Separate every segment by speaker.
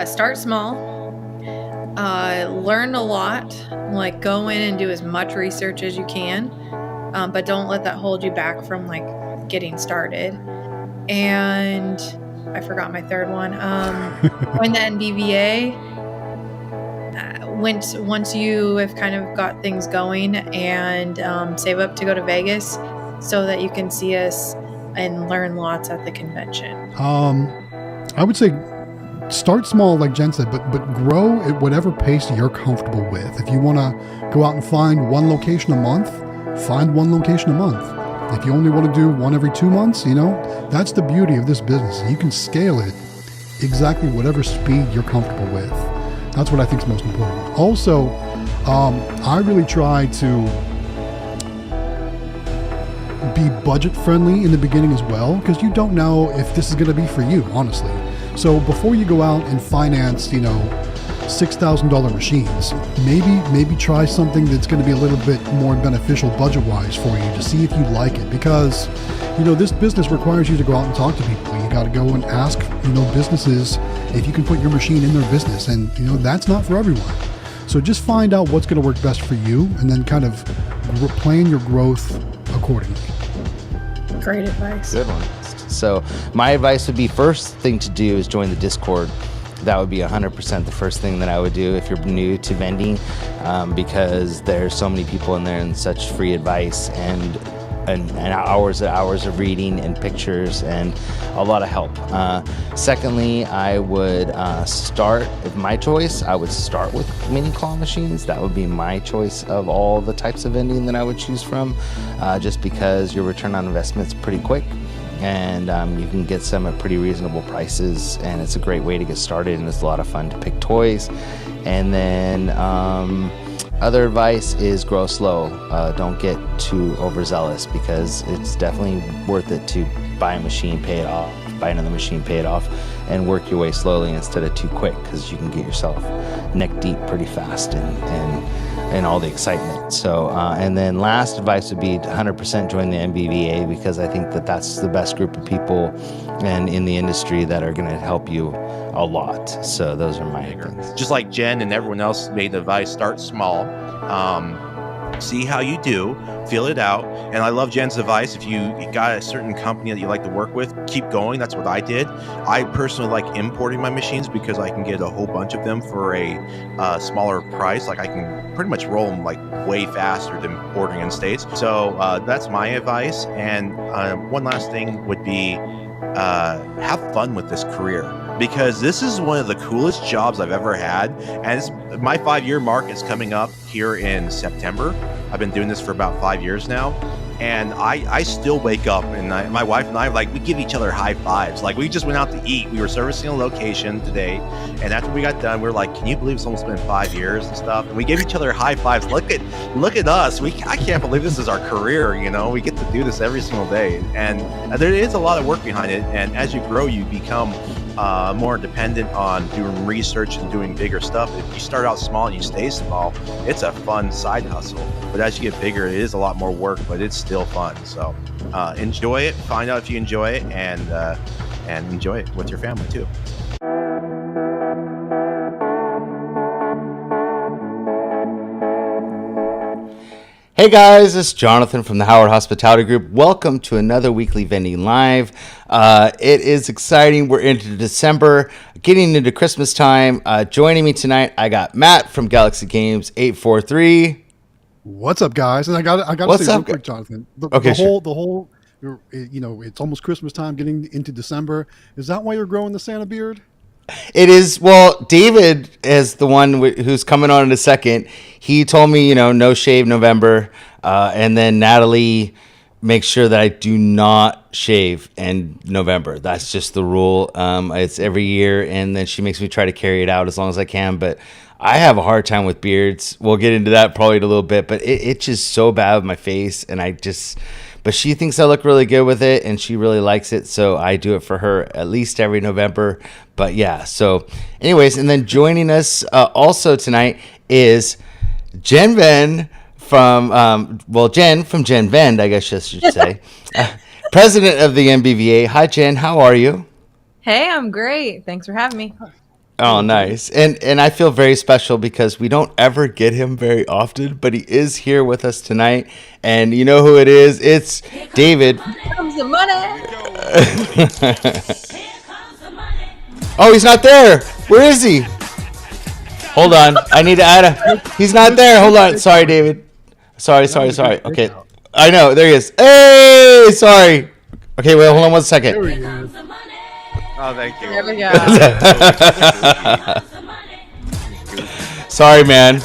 Speaker 1: Start small. Learn a lot. Like, go in and do as much research as you can, but don't let that hold you back from like getting started. And I forgot my third one. Join the NBVA. Once you have kind of got things going, and save up to go to Vegas so that you can see us and learn lots at the convention.
Speaker 2: I would say start small, like Jen said, but grow at whatever pace you're comfortable with. If you want to go out and find one location a month, find one location a month. If you only want to do one every 2 months, that's the beauty of this business. You can scale it exactly whatever speed you're comfortable with. That's what I think is most important. Also, I really try to be budget friendly in the beginning as well, because you don't know if this is going to be for you, honestly. So before you go out and finance, $6,000 machines, maybe try something that's going to be a little bit more beneficial budget-wise for you to see if you like it, because this business requires you to go out and talk to people. You got to go and ask businesses if you can put your machine in their business, and that's not for everyone. So just find out what's going to work best for you, and then kind of plan your growth accordingly.
Speaker 1: Great advice.
Speaker 3: Good one. So my advice would be, first thing to do is join the Discord. That would be 100% the first thing that I would do if you're new to vending, because there's so many people in there and such free advice and hours of reading and pictures and a lot of help. Secondly, I would start, if my choice, I would start with mini claw machines. That would be my choice of all the types of vending that I would choose from, just because your return on investment is pretty quick. And you can get some at pretty reasonable prices, and it's a great way to get started, and it's a lot of fun to pick toys. And then other advice is grow slow. Don't get too overzealous, because it's definitely worth it to buy a machine, pay it off, buy another machine, pay it off, and work your way slowly instead of too quick, because you can get yourself neck deep pretty fast and all the excitement. So, and then last advice would be to 100% join the NBVA, because I think that that's the best group of people and in the industry that are going to help you a lot. So those are my things.
Speaker 4: Just like Jen and everyone else made the advice, start small. See how you do, feel it out. And I love Jen's advice. If you got a certain company that you like to work with, keep going. That's what I did. I personally like importing my machines because I can get a whole bunch of them for a smaller price. Like, I can pretty much roll them like way faster than importing in States. So that's my advice. And one last thing would be have fun with this career, because this is one of the coolest jobs I've ever had. And my 5-year mark is coming up here in September. I've been doing this for about 5 years now. And I still wake up, and my wife and I, like, we give each other high fives. Like, we just went out to eat. We were servicing a location today, and after we got done, we were like, "Can you believe it's almost been 5 years and stuff?" And we gave each other high fives. Look at us. I can't believe this is our career. We get to do this every single day, and there is a lot of work behind it. And as you grow, you become more dependent on doing research and doing bigger stuff. If you start out small and you stay small, it's a fun side hustle. But as you get bigger, it is a lot more work, but it's still fun. So enjoy it, find out if you enjoy it, and enjoy it with your family too.
Speaker 3: Hey guys, it's Jonathan from the Howard Hospitality Group. Welcome to another weekly Vending Live. It is exciting. We're into December, getting into Christmas time. Joining me tonight, I got Matt from Galaxy Games 843.
Speaker 2: What's up, guys? And I got to say real quick, Jonathan. The whole, it's almost Christmas time, getting into December. Is that why you're growing the Santa beard?
Speaker 3: It is. Well, David is the one who's coming on in a second. He told me, no shave November. And then Natalie makes sure that I do not shave in November. That's just the rule. It's every year. And then she makes me try to carry it out as long as I can. But I have a hard time with beards. We'll get into that probably in a little bit. But it itches so bad with my face. And but she thinks I look really good with it, and she really likes it, so I do it for her at least every November. But yeah, so anyways, and then joining us also tonight is Jen Vend from, Jen from Jen Vend, I guess I should say, president of the NBVA. Hi, Jen. How are you?
Speaker 5: Hey, I'm great. Thanks for having me.
Speaker 3: Oh, nice. And I feel very special because we don't ever get him very often, but he is here with us tonight. And you know who it is? It's David.
Speaker 1: Here comes the money.
Speaker 3: Oh, he's not there. Where is he? Hold on. I need to add a. He's not there. Hold on. Sorry, David. Sorry. Okay. I know. There he is. Hey, sorry. Okay, wait. Hold on 1 second.
Speaker 2: There he is.
Speaker 4: Oh, thank you.
Speaker 1: There we go.
Speaker 3: Sorry, man.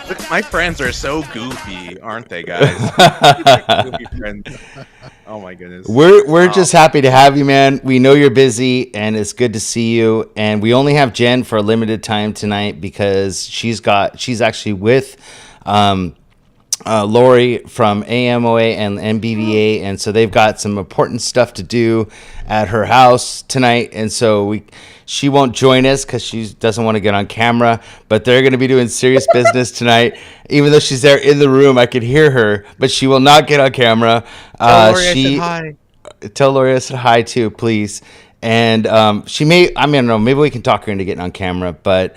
Speaker 4: Look, my friends are so goofy, aren't they, guys? Goofy friends. Oh my goodness.
Speaker 3: We're just happy to have you, man. We know you're busy, and it's good to see you. And we only have Jen for a limited time tonight because she's actually with Lori from AMOA and NBVA, and so they've got some important stuff to do at her house tonight, and so she won't join us because she doesn't want to get on camera, but they're going to be doing serious business tonight. Even though she's there in the room, I could hear her, but she will not get on camera.
Speaker 4: Tell Lori I said hi.
Speaker 3: Tell Lori I said hi too, please. And she may, I don't know, maybe we can talk her into getting on camera, but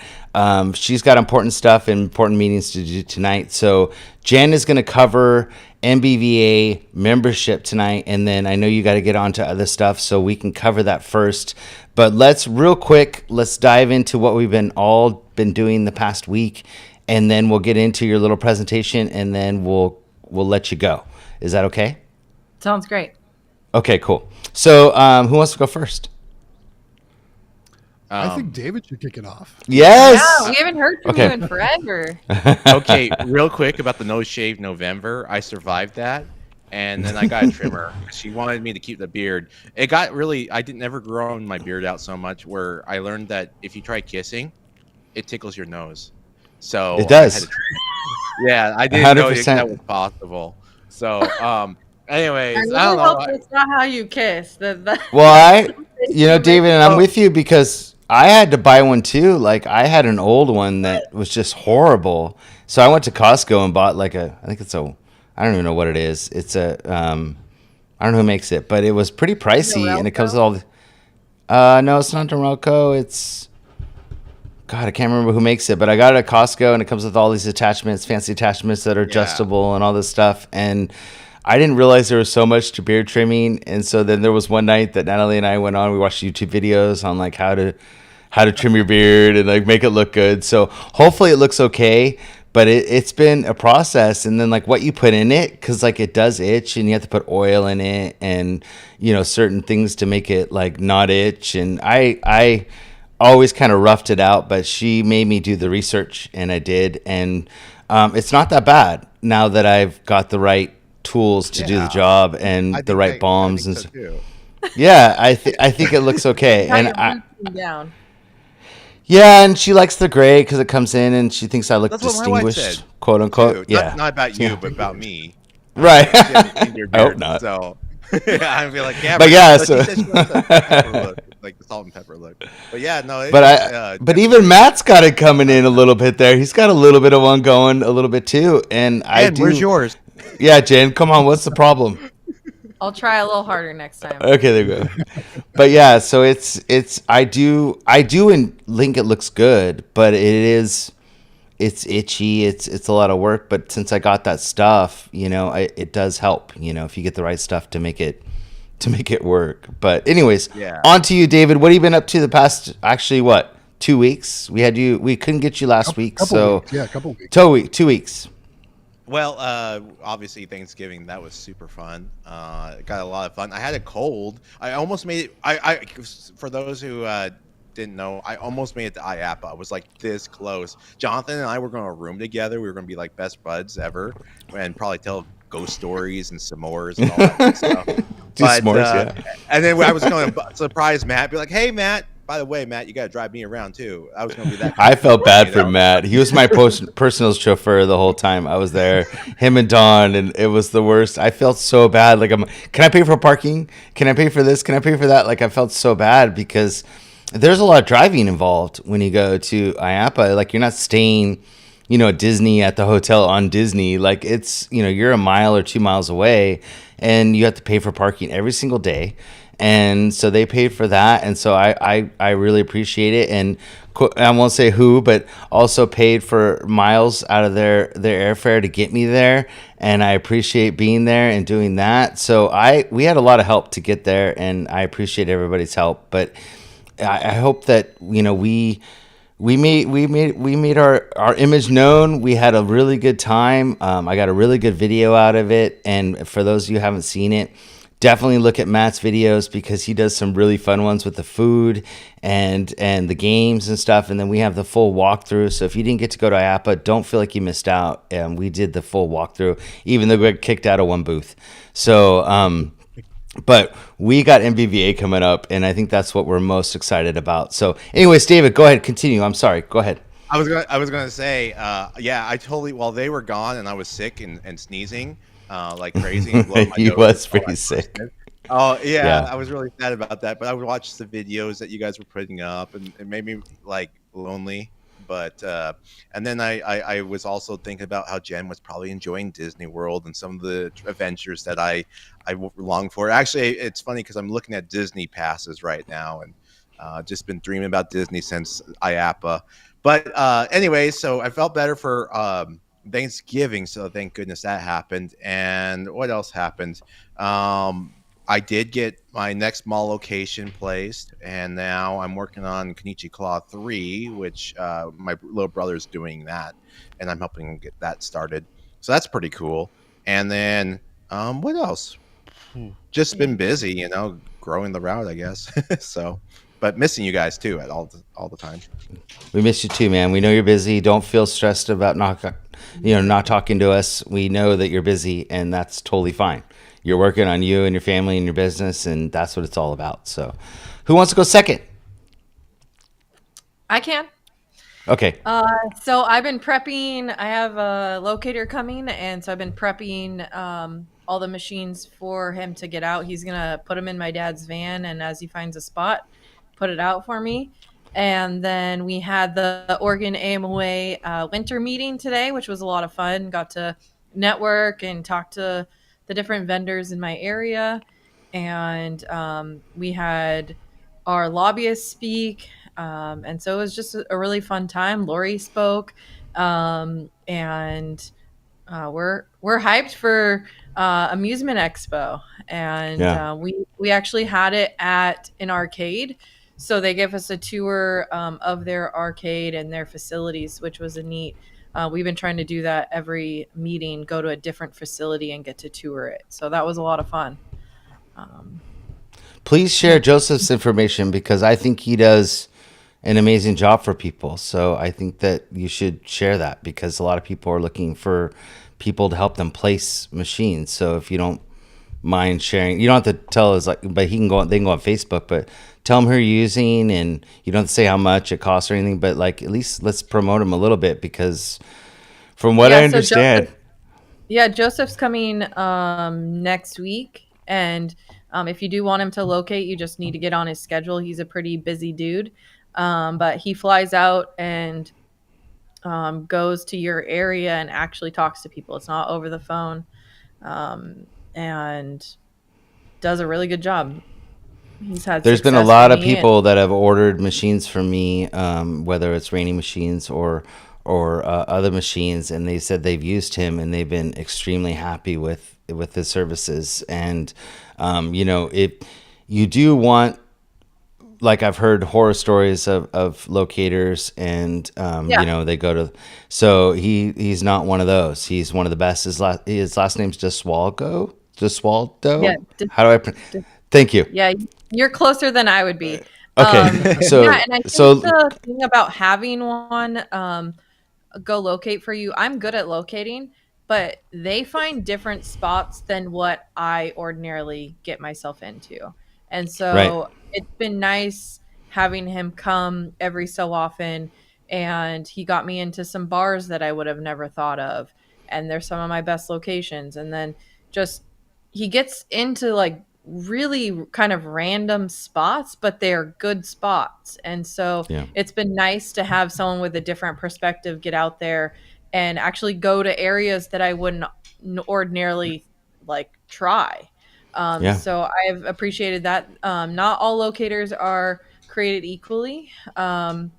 Speaker 3: she's got important stuff and important meetings to do tonight. So Jen is going to cover NBVA membership tonight, and then I know you got to get on to other stuff, so we can cover that first. But let's dive into what we've been doing the past week, and then we'll get into your little presentation, and then we'll let you go. Is that okay?
Speaker 1: Sounds great.
Speaker 3: Okay, cool. So who wants to go first?
Speaker 2: I think David should kick it off.
Speaker 3: Yes.
Speaker 1: Yeah, we haven't heard from you in forever.
Speaker 4: Okay, real quick about the No Shave November. I survived that, and then I got a trimmer. She wanted me to keep the beard. It got really. I didn't ever grow my beard out so much. Where I learned that if you try kissing, it tickles your nose. So
Speaker 3: it does.
Speaker 4: I didn't know
Speaker 3: 100%.
Speaker 4: that was possible. So, anyways, I don't know.
Speaker 1: It's not how you kiss.
Speaker 3: Well, David, and I'm with you because I had to buy one too. Like I had an old one that was just horrible. So I went to Costco and bought I don't even know what it is. It's I don't know who makes it, but it was pretty pricey, and it comes with all the, no, it's not Norelco. It's, God, I can't remember who makes it, but I got it at Costco, and it comes with all these attachments, fancy attachments that are adjustable and all this stuff. And I didn't realize there was so much to beard trimming. And so then there was one night that Natalie and I went on, we watched YouTube videos on how to trim your beard and make it look good. So hopefully it looks okay, but it's been a process. And then what you put in it, because it does itch, and you have to put oil in it and certain things to make it not itch. And I always kind of roughed it out, but she made me do the research, and I did. And it's not that bad now that I've got the right tools to do the job and the right balms and stuff. Yeah, I think it looks okay. And
Speaker 1: down.
Speaker 3: Yeah, and she likes the gray because it comes in, and she thinks I look distinguished, quote unquote.
Speaker 4: Too.
Speaker 3: Yeah,
Speaker 4: not about you, but about me.
Speaker 3: Right.
Speaker 4: Your
Speaker 3: I hope not.
Speaker 4: So I'd be like, yeah,
Speaker 3: but yeah,
Speaker 4: so
Speaker 3: so
Speaker 4: the salt and pepper look. But yeah, no.
Speaker 3: But even Matt's got it coming in a little bit there. He's got a little bit of one going a little bit too, and I do.
Speaker 4: Where's yours?
Speaker 3: Yeah, Jen, come on. What's the problem?
Speaker 1: I'll try a little harder next time.
Speaker 3: Okay, there you go. But yeah, so I do and think it looks good, but it's itchy. It's a lot of work. But since I got that stuff, it does help. If you get the right stuff to make it work. But anyways, on to you, David. What have you been up to the past? Actually, 2 weeks? We couldn't get you last week, so
Speaker 2: weeks. Yeah, a couple weeks.
Speaker 3: 2 weeks.
Speaker 4: Well, obviously Thanksgiving, that was super fun. Got a lot of fun. I had a cold. I almost made it. I for those who didn't know, I almost made it to IAPA. I was this close. Jonathan and I were going to room together. We were going to be best buds ever, and probably tell ghost stories and s'mores and all that good stuff.
Speaker 3: S'mores, yeah.
Speaker 4: And then I was going to surprise Matt, be like, "Hey, Matt. By the way, Matt, you got to drive me around too." I was going to be that.
Speaker 3: I felt bad for Matt. He was my personal chauffeur the whole time I was there. Him and Don, and it was the worst. I felt so bad. Can I pay for parking? Can I pay for this? Can I pay for that? I felt so bad because there's a lot of driving involved when you go to IAPA. You're not staying, at Disney at the hotel on Disney. It's, you're a mile or 2 miles away, and you have to pay for parking every single day. and so they paid for that, and so I really appreciate it. And I won't say who, but also paid for miles out of their airfare to get me there, and I appreciate being there and doing that. So we had a lot of help to get there, and I appreciate everybody's help. But I hope that we made our image known. We had a really good time. I got a really good video out of it, and for those of you who haven't seen it, definitely look at Matt's videos because he does some really fun ones with the food and the games and stuff. And then we have the full walkthrough. So if you didn't get to go to IAPA, don't feel like you missed out. And we did the full walkthrough, even though we got kicked out of one booth. So but we got NBVA coming up, and I think that's what we're most excited about. So anyways, David, go ahead, continue. I'm sorry, go ahead.
Speaker 4: I was gonna say, yeah, I totally. While they were gone and I was sick and sneezing like crazy and blowing my
Speaker 3: He
Speaker 4: nose.
Speaker 3: was
Speaker 4: while
Speaker 3: pretty
Speaker 4: I
Speaker 3: sick.
Speaker 4: posted. Oh yeah,
Speaker 3: Yeah.
Speaker 4: I was really sad about that. But I would watch the videos that you guys were putting up, and it made me like lonely. But and then I was also thinking about how Jen was probably enjoying Disney World and some of the adventures that I long for. Actually, it's funny because I'm looking at Disney passes right now, and just been dreaming about Disney since IAPA. But anyway, so I felt better for Thanksgiving, so thank goodness that happened. And what else happened? I did get my next mall location placed, and now I'm working on Kenichi Claw 3, which my little brother's doing that, and I'm helping him get that started. So that's pretty cool. And then what else? Just
Speaker 1: Yeah.
Speaker 4: been busy, growing the route, I guess. So, but missing you guys too at all the time.
Speaker 3: We miss you too, man. We know you're busy. Don't feel stressed about not talking to us. We know that you're busy, and that's totally fine. You're working on you and your family and your business, and that's what it's all about. So, who wants to go second?
Speaker 1: I can.
Speaker 3: Okay.
Speaker 1: So I've been prepping. I have a locator coming, and so I've been prepping all the machines for him to get out. He's gonna put them in my dad's van, and as he finds a spot, put it out for me. And then we had the Oregon AMOA winter meeting today, which was a lot of fun. Got to network and talk to the different vendors in my area, and we had our lobbyists speak, and so it was just a really fun time. Lori spoke, and we're hyped for Amusement Expo, and
Speaker 3: Yeah.
Speaker 1: we actually had it at an arcade. So they gave us a tour of their arcade and their facilities, which was a neat. We've been trying to do that every meeting, go to a different facility and get to tour it. So that was a lot of fun. Um,
Speaker 3: Please share Joseph's information because I think he does an amazing job for people. So I think that you should share that because a lot of people are looking for people to help them place machines. So if you don't mind sharing, you don't have to tell us but they can go on Facebook, but tell them who you're using, and you don't have to say how much it costs or anything, but like at least let's promote them a little bit because from what I
Speaker 1: yeah, so
Speaker 3: understand,
Speaker 1: Joseph's coming next week, and if you do want him to locate, you just need to get on his schedule. He's a pretty busy dude, but he flies out and goes to your area and actually talks to people. It's not over the phone, and does a really good job. He's had
Speaker 3: there's been a
Speaker 1: success with
Speaker 3: lot of
Speaker 1: me, and
Speaker 3: people that have ordered machines from me, whether it's Rainy machines or other machines, and they said they've used him and they've been extremely happy with his services. And if you do want, like I've heard horror stories of locators, and
Speaker 1: yeah,
Speaker 3: they go to, so he's not one of those. He's one of the best. His last name's
Speaker 1: yeah,
Speaker 3: Deswaldo. How do I? Thank you.
Speaker 1: yeah. You're closer than I would be.
Speaker 3: Okay,
Speaker 1: Yeah,
Speaker 3: so
Speaker 1: and I think
Speaker 3: so
Speaker 1: the thing about having one go locate for you. I'm good at locating, but they find different spots than what I ordinarily get myself into. And
Speaker 3: right.
Speaker 1: so it's been nice having him come every so often. And he got me into some bars that I would have never thought of. And they're some of my best locations. And then just he gets into like really kind of random spots, but they're good spots. And so
Speaker 3: Yeah.
Speaker 1: it's been nice to have someone with a different perspective get out there and actually go to areas that I wouldn't ordinarily like try.
Speaker 3: Yeah,
Speaker 1: So I've appreciated that. Not all locators are created equally.
Speaker 3: hundred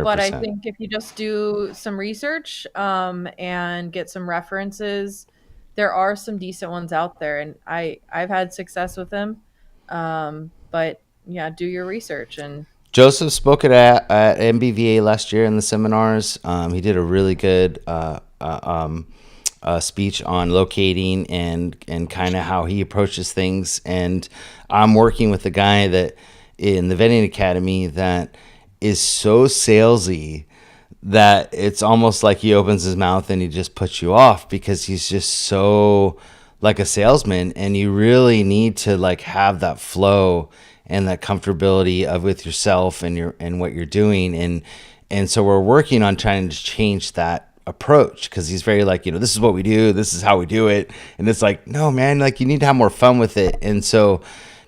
Speaker 1: But I
Speaker 3: percent.
Speaker 1: think if you just do some research and get some references, there are some decent ones out there, and I've had success with them. But yeah, do your research and
Speaker 3: Joseph spoke at NBVA last year in the seminars. He did a really good speech on locating and kind of how he approaches things. And I'm working with a guy that in the Vending Academy that is so salesy that it's almost like he opens his mouth and he just puts you off because he's just so like a salesman, and you really need to like have that flow and that comfortability of with yourself and your and what you're doing. And so we're working on trying to change that approach because he's very like, this is what we do, this is how we do it. And it's like, no man, like you need to have more fun with it. And so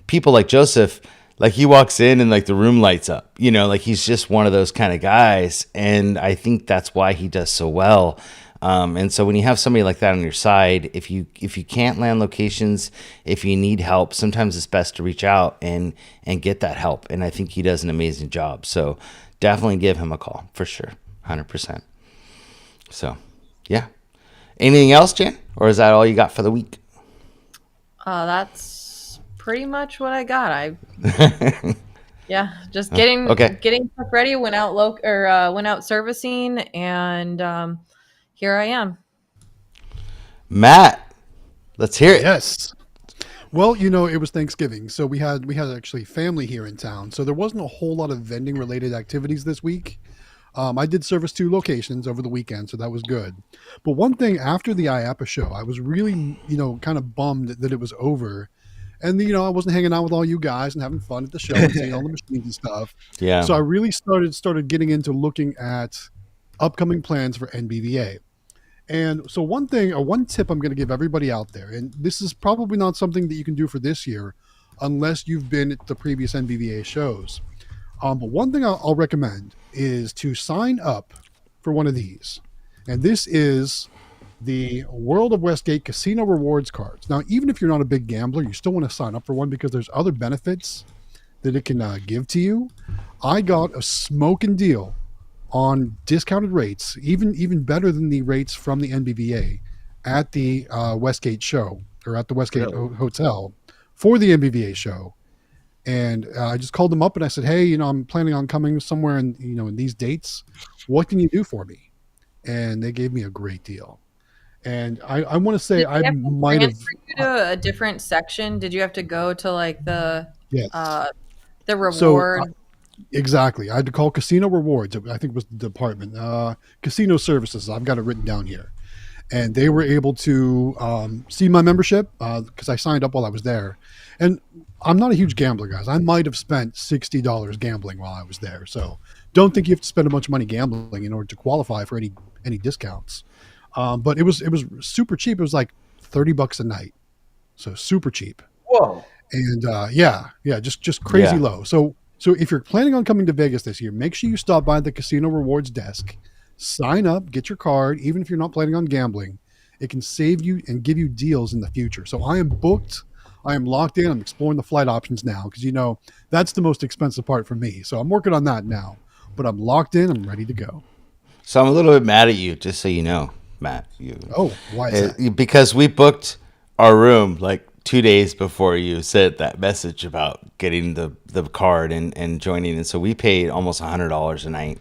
Speaker 3: people like Joseph, like he walks in and like the room lights up, like he's just one of those kind of guys. And I think that's why he does so well. And so when you have somebody like that on your side, if you can't land locations, if you need help, sometimes it's best to reach out and get that help. And I think he does an amazing job. So definitely give him a call for sure, 100%. So yeah. Anything else, Jen? Or is that all you got for the week?
Speaker 1: that's pretty much what I got. Yeah, just getting
Speaker 3: Okay.
Speaker 1: getting stuff ready. Went out went out servicing, and here I am.
Speaker 3: Matt, let's hear it.
Speaker 2: Yes. Well, it was Thanksgiving, so we had actually family here in town. So there wasn't a whole lot of vending related activities this week. I did service 2 locations over the weekend, so that was good. But one thing after the IAPA show, I was really, kind of bummed that it was over. And, I wasn't hanging out with all you guys and having fun at the show and seeing all the machines and stuff.
Speaker 3: Yeah.
Speaker 2: So I really started getting into looking at upcoming plans for NBVA. And so one tip I'm going to give everybody out there, and this is probably not something that you can do for this year unless you've been at the previous NBVA shows. But one thing I'll recommend is to sign up for one of these. And this is the World of Westgate Casino Rewards cards. Now, even if you're not a big gambler, you still want to sign up for one because there's other benefits that it can give to you. I got a smoking deal on discounted rates, even better than the rates from the NBVA at the Westgate show or at the Westgate Hotel for the NBVA show. And I just called them up and I said, hey, I'm planning on coming somewhere in these dates. What can you do for me? And they gave me a great deal. And I want to say I might have
Speaker 1: You to a different section. Did you have to go to like the
Speaker 2: yes.
Speaker 1: The reward?
Speaker 2: So exactly. I had to call Casino Rewards. I think it was the department. Casino Services. I've got it written down here. And they were able to see my membership because I signed up while I was there. And I'm not a huge gambler, guys. I might have spent $60 gambling while I was there. So don't think you have to spend a bunch of money gambling in order to qualify for any discounts. But it was super cheap. It was like $30 a night. So super cheap.
Speaker 5: Whoa.
Speaker 2: And just crazy low. So if you're planning on coming to Vegas this year, make sure you stop by the Casino Rewards desk, sign up, get your card, even if you're not planning on gambling. It can save you and give you deals in the future. So I am booked. I am locked in. I'm exploring the flight options now because, that's the most expensive part for me. So I'm working on that now. But I'm locked in. I'm ready to go.
Speaker 3: So I'm a little bit mad at you, just so you know, Matt.
Speaker 2: Why is that?
Speaker 3: Because we booked our room like 2 days before you said that message about getting the card and joining. And so we paid almost $100 a night.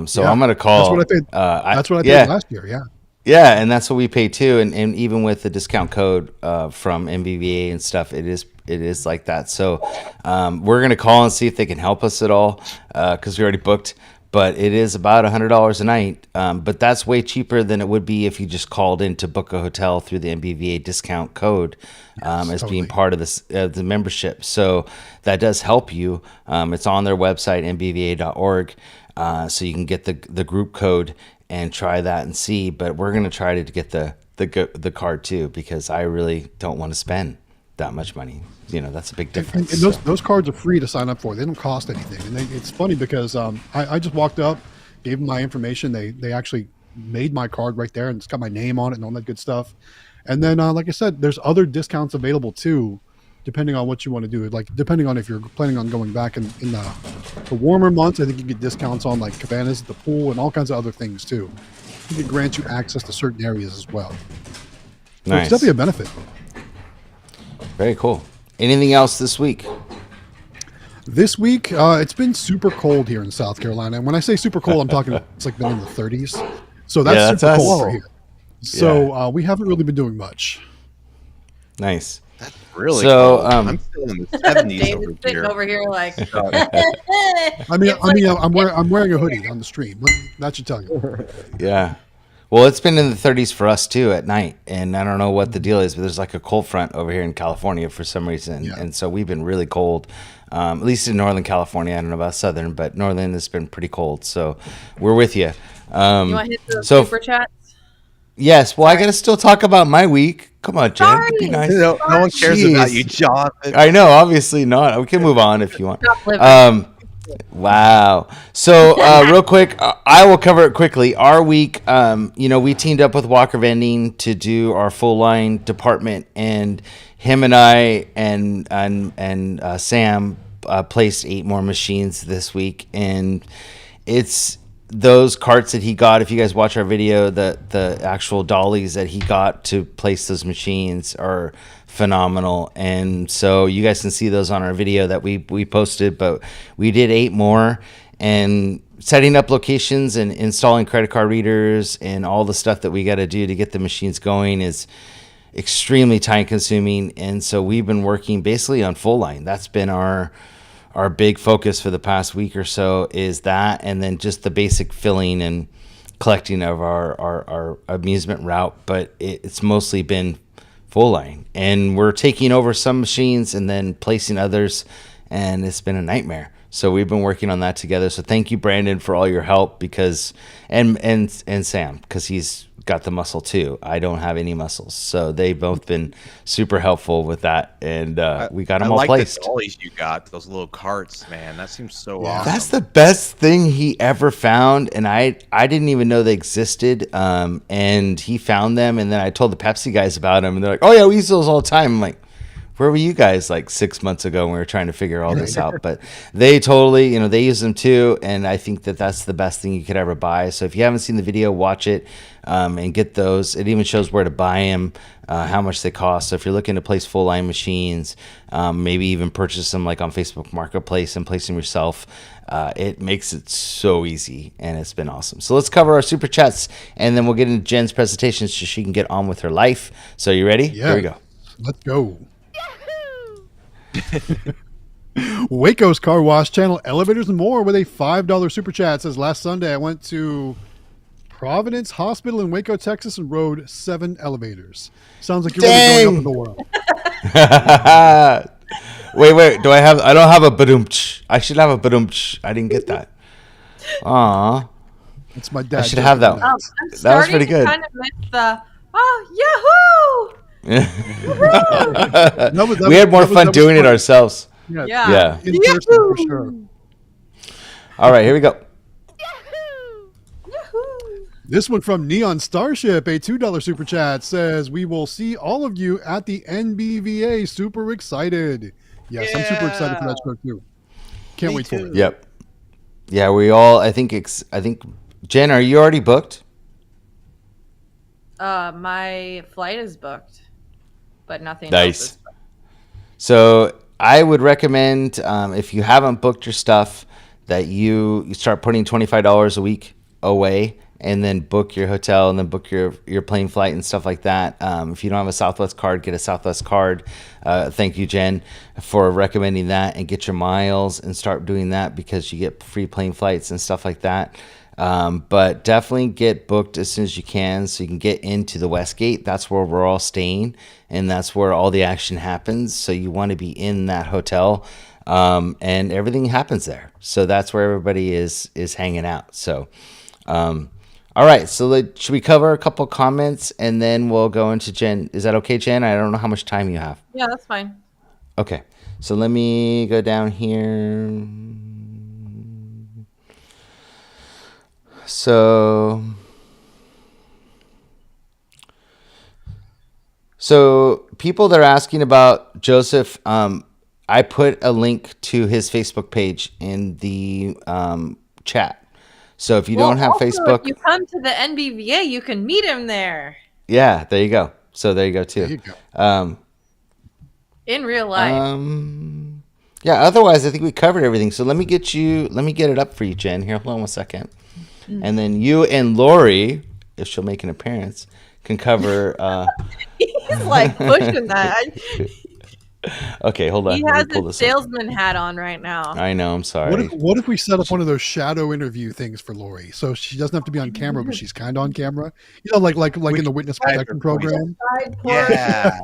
Speaker 3: So I'm going to call.
Speaker 2: That's what I paid. That's what I paid last year. Yeah.
Speaker 3: Yeah, and that's what we pay too, and even with the discount code from NBVA and stuff, it is like that. So we're gonna call and see if they can help us at all because we already booked. But it is about $100 a night, but that's way cheaper than it would be if you just called in to book a hotel through the NBVA discount code as being part of this the membership. So that does help you. It's on their website nbva.org, so you can get the group code and try that and see. But we're going to try to get the card too, because I really don't want to spend that much money. That's a big difference.
Speaker 2: And those cards are free to sign up for. They don't cost anything. And it's funny because I just walked up, gave them my information. They actually made my card right there, and it's got my name on it and all that good stuff. And then, like I said, there's other discounts available too, depending on what you want to do. Like depending on if you're planning on going back in the warmer months, I think you get discounts on like cabanas at the pool and all kinds of other things too. I think it grants you access to certain areas as well. So
Speaker 3: Nice.
Speaker 2: it's definitely a benefit.
Speaker 3: Very cool. Anything else this week?
Speaker 2: This week, it's been super cold here in South Carolina. And when I say super cold, I'm talking it's like been in the 30s. So that's
Speaker 3: Yeah, that's
Speaker 2: super
Speaker 3: us.
Speaker 2: cold for here. So we haven't really been doing much.
Speaker 3: Nice.
Speaker 4: That's really
Speaker 3: So,
Speaker 4: cold. I'm still in the 70s
Speaker 1: Dave's
Speaker 4: over
Speaker 1: sitting
Speaker 4: here.
Speaker 1: over here like.
Speaker 2: I'm wearing a hoodie on the stream. That should tell you.
Speaker 3: Yeah. Well, it's been in the 30s for us too at night, and I don't know what the deal is, but there's like a cold front over here in California for some reason, and so we've been really cold. At least in Northern California. I don't know about Southern, but Northern has been pretty cold. So we're with you.
Speaker 1: You want to hit the super chats?
Speaker 3: Yes. Well, I got to still talk about my week. Come on, Jen. Be nice.
Speaker 4: No one cares about you, Jonathan.
Speaker 3: I know. Obviously not. We can move on if you want. Wow. So real quick, I will cover it quickly. Our week, we teamed up with Walker Vending to do our full line department, and him and I and Sam placed 8 more machines this week, and it's those carts that he got. If you guys watch our video, the actual dollies that he got to place those machines are phenomenal, and so you guys can see those on our video that we posted. But we did 8 more, and setting up locations and installing credit card readers and all the stuff that we got to do to get the machines going is extremely time consuming. And so we've been working basically on full line. That's been our big focus for the past week or so, is that, and then just the basic filling and collecting of our amusement route. But it's mostly been full line, and we're taking over some machines and then placing others, and it's been a nightmare. So we've been working on that together. So thank you, Brandon, for all your help, because and Sam, because he's got the muscle too. I don't have any muscles, so they've both been super helpful with that, and we got them all placed.
Speaker 4: I like the dollies you got, those little carts, man. That seems so awesome.
Speaker 3: That's the best thing he ever found, and I didn't even know they existed. And he found them, and then I told the Pepsi guys about them, and they're like, "Oh yeah, we use those all the time." I'm like, where were you guys like 6 months ago when we were trying to figure all this out? But they totally, they use them too. And I think that that's the best thing you could ever buy. So if you haven't seen the video, watch it and get those. It even shows where to buy them, how much they cost. So if you're looking to place full line machines, maybe even purchase them like on Facebook Marketplace and place them yourself, it makes it so easy, and it's been awesome. So let's cover our super chats, and then we'll get into Jen's presentation so she can get on with her life. So you ready?
Speaker 2: Yeah.
Speaker 3: Here we go.
Speaker 2: Let's go. Waco's Car Wash Channel Elevators and More with a $5 super chat says, last Sunday I went to Providence Hospital in Waco, Texas, and rode 7 elevators. Sounds like you're really going up in the world.
Speaker 3: Wait. I don't have a badoomch. I should have a badoomch. I didn't get that. Aw.
Speaker 2: It's my dad.
Speaker 3: I should have that. That was pretty good.
Speaker 1: Kind of miss the Yahoo!
Speaker 3: We had more fun doing it ourselves.
Speaker 2: Yeah. In person for sure.
Speaker 3: All right, here we go.
Speaker 2: This one from Neon Starship, a $2 super chat, says, we will see all of you at the NBVA. Super excited. Yes, I'm super excited for that show too. Can't wait for it.
Speaker 3: Yep. Yeah, we all, I think, Jen, are you already booked?
Speaker 1: My flight is booked, but nothing
Speaker 3: Nice.
Speaker 1: else is booked.
Speaker 3: So I would recommend, if you haven't booked your stuff, that you start putting $25 a week away, and then book your hotel, and then book your plane flight and stuff like that. If you don't have a Southwest card, get a Southwest card. Thank you, Jen, for recommending that, and get your miles and start doing that, because you get free plane flights and stuff like that. But definitely get booked as soon as you can, so you can get into the Westgate. That's where we're all staying, and that's where all the action happens. So you want to be in that hotel, and everything happens there. So that's where everybody is hanging out. So, all right. So should we cover a couple comments, and then we'll go into Jen? Is that okay, Jen? I don't know how much time you have.
Speaker 1: Yeah, that's fine.
Speaker 3: Okay. So let me go down here. So So people that are asking about Joseph, I put a link to his Facebook page in the chat. So if you don't have
Speaker 1: also,
Speaker 3: Facebook,
Speaker 1: if you come to the NBVA, you can meet him there
Speaker 3: yeah, there you go. So there you go too.
Speaker 2: There you go.
Speaker 1: in real life.
Speaker 3: Yeah. Otherwise, I think we covered everything. So let me get it up for you, Jen. Here, hold on 1 second, and then you and Lori, if she'll make an appearance, can cover.
Speaker 1: He's like pushing that.
Speaker 3: Okay, hold on.
Speaker 1: He
Speaker 3: Let me
Speaker 1: has
Speaker 3: pull
Speaker 1: his
Speaker 3: this up.
Speaker 1: salesman hat on right now.
Speaker 3: I know. I'm
Speaker 2: What
Speaker 3: sorry.
Speaker 2: if we set up one of those shadow interview things for Lori, so she doesn't have to be on camera, but she's kind of on camera? You know, like in the witness
Speaker 4: Guys
Speaker 2: protection
Speaker 4: are
Speaker 2: program.
Speaker 4: Yeah.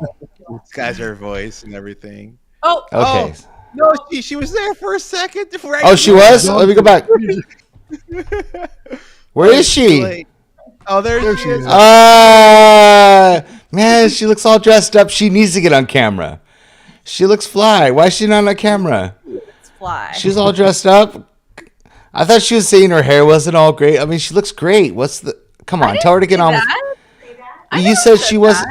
Speaker 4: Disguise her voice and everything.
Speaker 1: Oh,
Speaker 3: Okay.
Speaker 4: No, she was there for a second. Right
Speaker 3: Oh, she was. Let me go back. Where is she?
Speaker 4: Like, oh, there she is.
Speaker 3: Man, she looks all dressed up. She needs to get on camera. She looks fly. Why is she not on camera?
Speaker 1: it's fly.
Speaker 3: She's all dressed up. I thought she was saying her hair wasn't all great. I mean, she looks great. Come on, tell her to get on. You said she wasn't.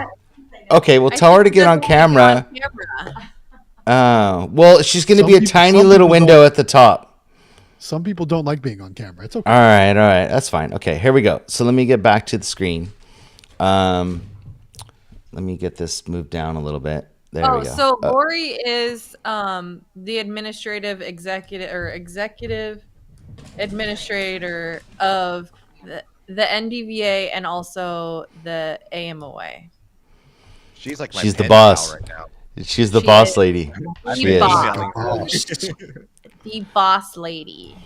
Speaker 3: Okay, well, tell her to get on camera. Well, she's going to be a tiny little window at the top.
Speaker 2: Some people don't like being on camera. It's okay.
Speaker 3: All right, that's fine. Okay, here we go. So let me get back to the screen. Let me get this moved down a little bit. There we go.
Speaker 1: So Lori is the executive administrator of the NBVA and also the AMOA.
Speaker 4: She's like
Speaker 3: she's the boss
Speaker 4: right now.
Speaker 3: She's the boss lady. She is.
Speaker 1: The boss lady.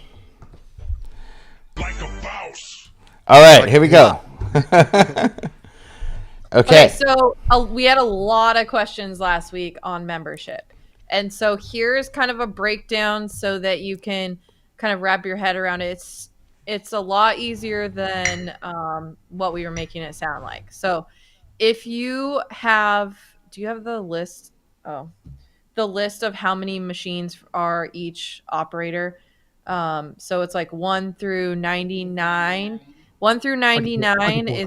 Speaker 5: Like a mouse.
Speaker 3: All right, here we go. Okay.
Speaker 1: So we had a lot of questions last week on membership. And so here's kind of a breakdown so that you can kind of wrap your head around it. It's a lot easier than what we were making it sound like. So if you have, do you have the list? Oh, the list of how many machines are each operator. So it's like 1 through 99. 1 through 99 is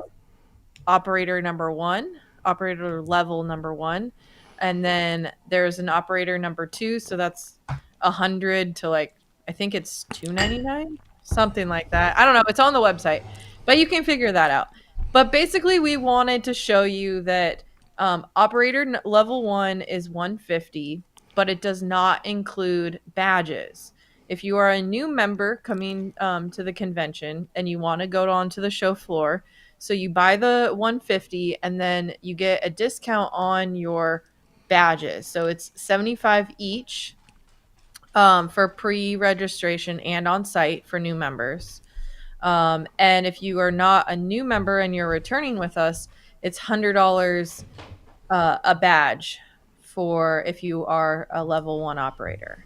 Speaker 1: operator number 1, operator level number 1, and then there's an operator number 2, so that's 100 to like I think it's 299, something like that. I don't know, it's on the website, but you can figure that out. But basically we wanted to show you that operator level 1 is 150, but it does not include badges. If you are a new member coming to the convention and you want to go on to the show floor, so you buy the 150 and then you get a discount on your badges. So it's 75 each for pre-registration and on site for new members. And if you are not a new member and you're returning with us, it's $100 a badge for if you are a level 1 operator.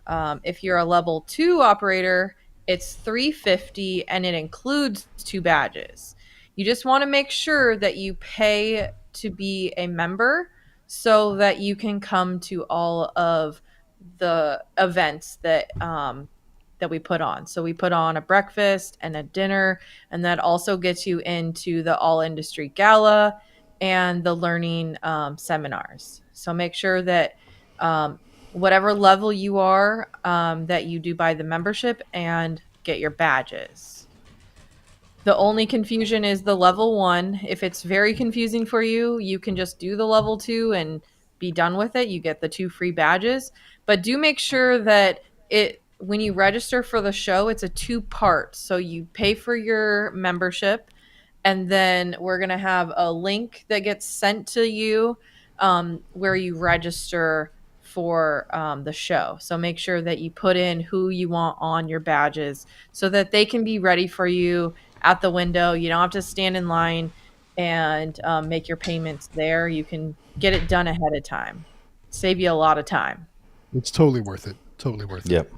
Speaker 1: If you're a level 2 operator, it's $350 and it includes 2 badges. You just want to make sure that you pay to be a member so that you can come to all of the events that we put on. So we put on a breakfast and a dinner, and that also gets you into the all industry gala and the learning seminars. So make sure that whatever level you are, that you do buy the membership and get your badges. The only confusion is the level 1. If it's very confusing for you, you can just do the level 2 and be done with it. You get the 2 free badges. But do make sure that when you register for the show, it's a 2-part. So you pay for your membership, and then we're going to have a link that gets sent to you where you register for the show. So make sure that you put in who you want on your badges so that they can be ready for you at the window. You don't have to stand in line and make your payments there. You can get it done ahead of time. Save you a lot of time.
Speaker 2: It's totally worth it. Totally worth it.
Speaker 3: Yep.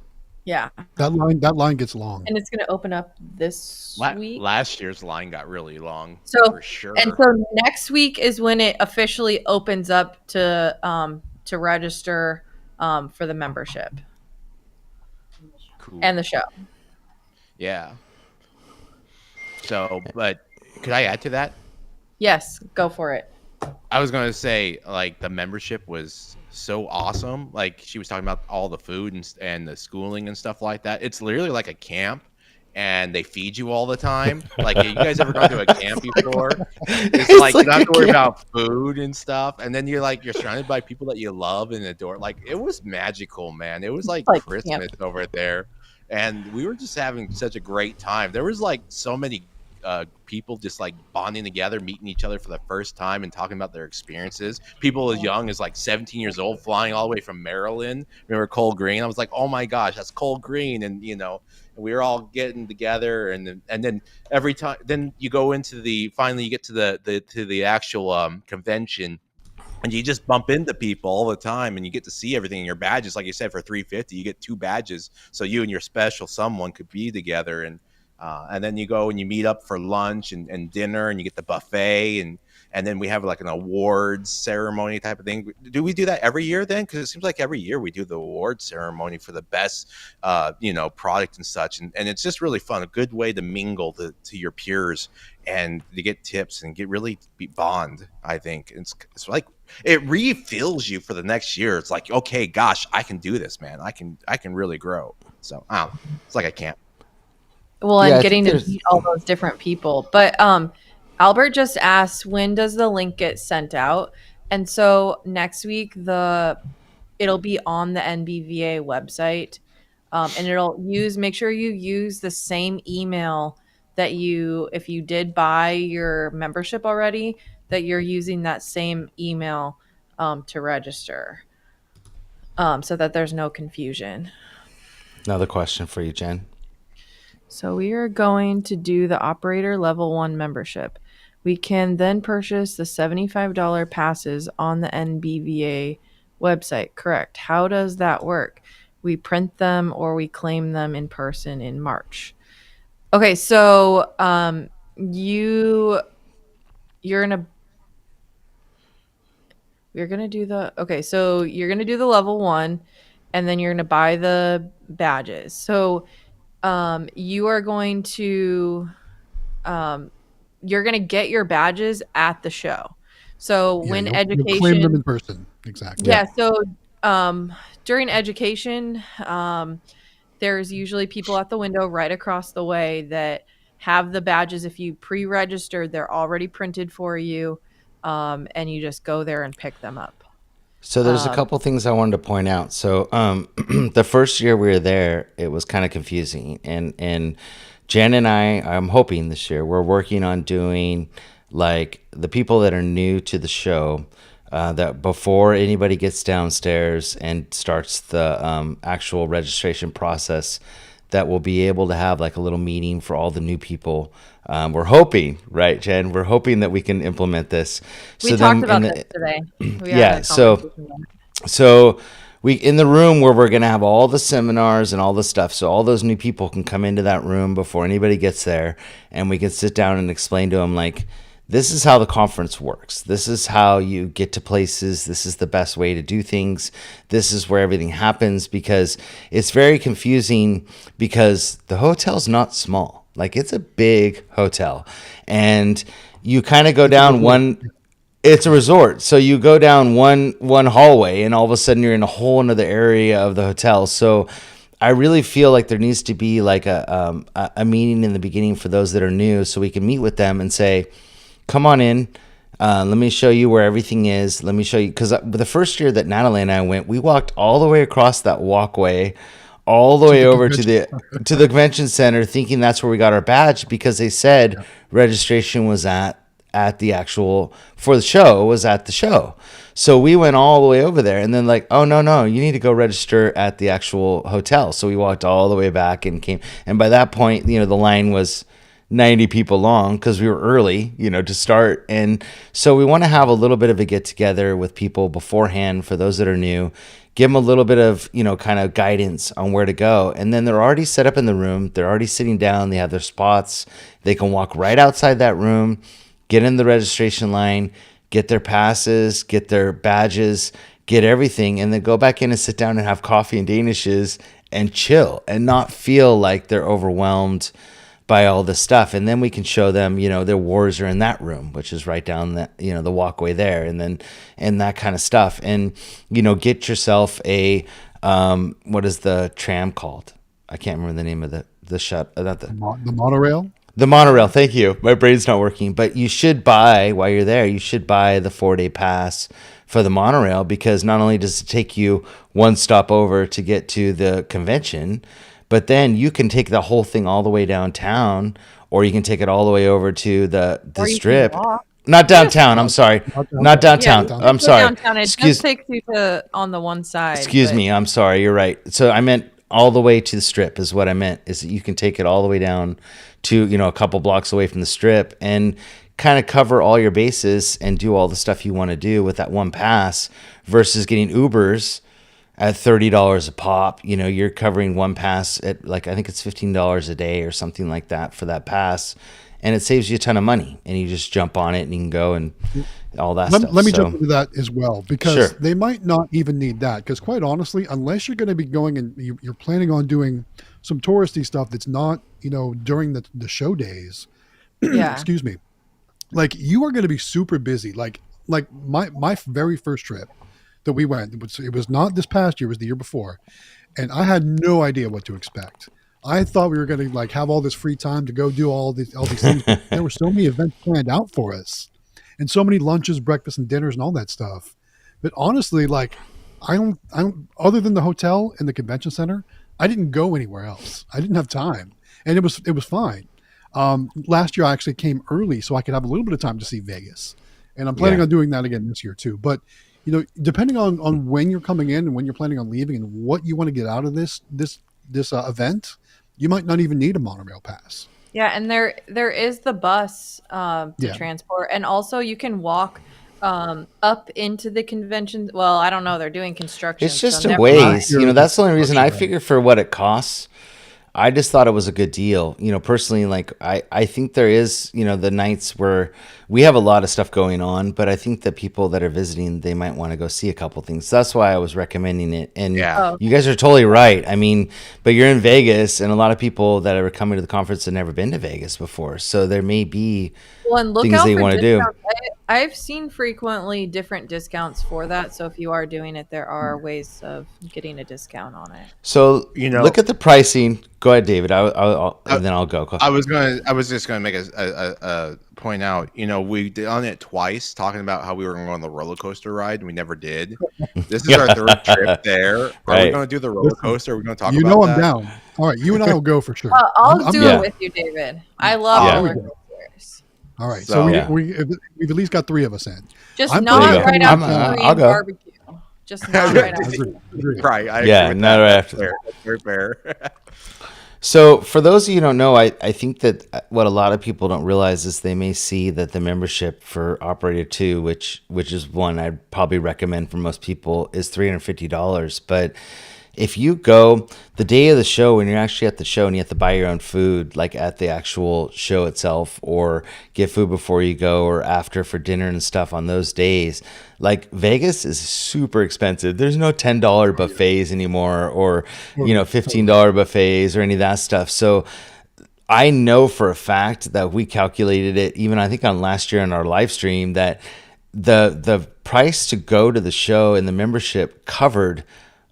Speaker 1: Yeah.
Speaker 2: That line gets long.
Speaker 1: And it's going to open up this week.
Speaker 4: Last year's line got really long.
Speaker 1: So
Speaker 4: for sure.
Speaker 1: And so next week is when it officially opens up to register for the membership.
Speaker 4: Cool.
Speaker 1: And the show.
Speaker 4: Yeah. So, but could I add to that?
Speaker 1: Yes, go for it.
Speaker 4: I was going to say, like, the membership was so awesome. Like, she was talking about all the food and the schooling and stuff like that. It's literally like a camp, and they feed you all the time. Like, have you guys ever gone to a camp before? It's
Speaker 3: It's
Speaker 4: like you don't
Speaker 3: like
Speaker 4: have
Speaker 3: a
Speaker 4: to worry
Speaker 3: kid.
Speaker 4: about food and stuff, and then you're surrounded by people that you love and adore. Like, it was magical, man. It was like
Speaker 1: Like camp.
Speaker 4: Christmas over there, and we were just having such a great time. There was like so many people just like bonding together, meeting each other for the first time and talking about their experiences. People as young as like 17 years old flying all the way from Maryland. Remember Cole Green? I was like, oh my gosh, that's Cole Green. And, we were all getting together. And then every time, then you go into finally you get to the actual convention, and you just bump into people all the time, and you get to see everything in your badges. Like you said, for 350, you get 2 badges, so you and your special someone could be together. And then you go and you meet up for lunch and dinner, and you get the buffet, and then we have like an awards ceremony type of thing. Do we do that every year then? Because it seems like every year we do the awards ceremony for the best product and such, and it's just really fun, a good way to mingle to your peers and to get tips and get really bond. I think it's like it refills you for the next year. It's like, okay, gosh, I can do this, man. I can really grow. So I don't know. It's like I can't.
Speaker 1: Well,
Speaker 3: Yeah,
Speaker 1: and
Speaker 3: I think
Speaker 1: getting to
Speaker 3: there's
Speaker 1: meet all those different people. But Albert just asked, when does the link get sent out? And so next week it'll be on the NBVA website. And make sure you use the same email that if you did buy your membership already, that you're using that same email to register, so that there's no confusion.
Speaker 3: another question for you, Jen.
Speaker 1: So we are going to do the operator level 1 membership. We can then purchase the $75 passes on the NBVA website. Correct. How does that work? We print them or we claim them in person in March. Okay, so you're gonna so you're gonna do the level 1, and then you're gonna buy the badges. So you are going to you're going to get your badges at the show. So
Speaker 2: Yeah,
Speaker 1: when
Speaker 2: you'll claim them
Speaker 1: education,
Speaker 2: in person. Exactly.
Speaker 3: Yeah.
Speaker 1: yeah. So during education, there's usually people at the window right across the way that have the badges. If you pre-registered, they're already printed for you, and you just go there and pick them up.
Speaker 3: So there's a
Speaker 1: Um,
Speaker 3: couple things I wanted to point out. So the first year we were there, it was kind of confusing, and Jen and I'm hoping this year we're working on doing like the people that are new to the show. That before anybody gets downstairs and starts the actual registration process, that we'll be able to have like a little meeting for all the new people. We're hoping, right, Jen? We're hoping that we can implement this.
Speaker 1: we
Speaker 3: So
Speaker 1: talked
Speaker 3: then,
Speaker 1: about this today. We had
Speaker 3: yeah.
Speaker 1: a
Speaker 3: So
Speaker 1: conversation.
Speaker 3: so we in the room where we're gonna have all the seminars and all the stuff, so all those new people can come into that room before anybody gets there, and we can sit down and explain to them like, this is how the conference works. This is how you get to places. This is the best way to do things. This is where everything happens, because it's very confusing because the hotel's not small. Like, it's a big hotel, and you kind of go down one. It's a resort, so you go down one hallway, and all of a sudden you're in a whole another area of the hotel. So I really feel like there needs to be like a meeting in the beginning for those that are new, so we can meet with them and say, come on in. Let me show you where everything is. Let me show you, because the first year that Natalie and I went, we walked all the way across that walkway, all the way over to the convention center, thinking that's where we got our badge, because they said registration was at the actual for the show was at the show. So we went all the way over there, and then like, oh no, you need to go register at the actual hotel. So we walked all the way back and came, and by that point, the line was 90 people long because we were early, to start. And so we want to have a little bit of a get together with people beforehand for those that are new, give them a little bit of, kind of guidance on where to go. And then they're already set up in the room. They're already sitting down. They have their spots. They can walk right outside that room, get in the registration line, get their passes, get their badges, get everything, and then go back in and sit down and have coffee and Danishes and chill and not feel like they're overwhelmed buy all this stuff, and then we can show them, their wars are in that room, which is right down the walkway there, and that kind of stuff, and get yourself a what is the tram called? I can't remember the name of
Speaker 2: The monorail.
Speaker 3: The monorail. Thank you. My brain's not working, but you should buy while you're there. You should buy the 4-day pass for the monorail, because not only does it take you one stop over to get to the convention, but then you can take the whole thing all the way downtown, or you can take it all the way over to the strip. Not downtown. I'm sorry. Not downtown.
Speaker 1: Yeah,
Speaker 3: I'm sorry.
Speaker 1: Downtown. It just takes you to on the one side.
Speaker 3: Excuse me. I'm sorry. You're right. So I meant all the way to the strip is what I meant, is that you can take it all the way down to, a couple blocks away from the strip and kind of cover all your bases and do all the stuff you want to do with that one pass, versus getting Ubers at $30 a pop. You're covering one pass at, like, I think it's $15 a day or something like that for that pass. And it saves you a ton of money, and you just jump on it and you can go and all that stuff.
Speaker 2: Let me jump into that as well, because
Speaker 3: Sure.
Speaker 2: they might not even need that. Because quite honestly, unless you're going to be going and you're planning on doing some touristy stuff that's not, during the show days,
Speaker 1: Yeah.
Speaker 2: excuse me, like, you are going to be super busy. Like my very first trip that we went, it was not this past year, it was the year before. And I had no idea what to expect. I thought we were going to, like, have all this free time to go do all these things. There were so many events planned out for us, and so many lunches, breakfasts, and dinners, and all that stuff. But honestly, like, I don't. Other than the hotel and the convention center, I didn't go anywhere else. I didn't have time, and it was fine. Last year I actually came early so I could have a little bit of time to see Vegas, and I'm planning on doing that again this year too. But depending on when you're coming in and when you're planning on leaving and what you want to get out of this event, you might not even need a monorail pass.
Speaker 1: Yeah, and there is the bus to transport, and also you can walk up into the convention. Well, I don't know. They're doing construction.
Speaker 3: It's just
Speaker 1: so
Speaker 3: a
Speaker 1: never
Speaker 3: ways.
Speaker 1: mind.
Speaker 3: That's the only reason I figure for what it costs. I just thought it was a good deal. Personally, like, I think there is, the nights where we have a lot of stuff going on, but I think that people that are visiting, they might want to go see a couple things. So that's why I was recommending it. And you guys are totally right. I mean, but you're in Vegas, and a lot of people that are coming to the conference have never been to Vegas before. So there may be things they want to do.
Speaker 1: I've seen frequently different discounts for that. So if you are doing it, there are ways of getting a discount on it.
Speaker 3: So look at the pricing. Go ahead, David. I'll and then I'll go.
Speaker 4: I was just gonna make a point out. We did on it twice, talking about how we were going to go on the roller coaster ride, and we never did. This is our third trip there. Are we going to do the roller coaster? Are we going to talk about that?
Speaker 2: I'm down. All right, you and I will go for sure.
Speaker 1: I'll do it with you, David. I love roller coasters.
Speaker 2: All right, so we've at least got 3 of us in.
Speaker 1: Just not right after
Speaker 3: I'll go.
Speaker 1: barbecue. Just not right after.
Speaker 4: Right. I
Speaker 3: agree with not right after.
Speaker 4: That's very fair.
Speaker 3: So for those of you who don't know, I think that what a lot of people don't realize is they may see that the membership for Operator 2, which is one I'd probably recommend for most people, is $350. But if you go the day of the show, when you're actually at the show and you have to buy your own food, like at the actual show itself, or get food before you go or after for dinner and stuff on those days, like, Vegas is super expensive. There's no $10 buffets anymore, or $15 buffets or any of that stuff. So I know for a fact that we calculated it, even I think on last year in our live stream, that the price to go to the show and the membership covered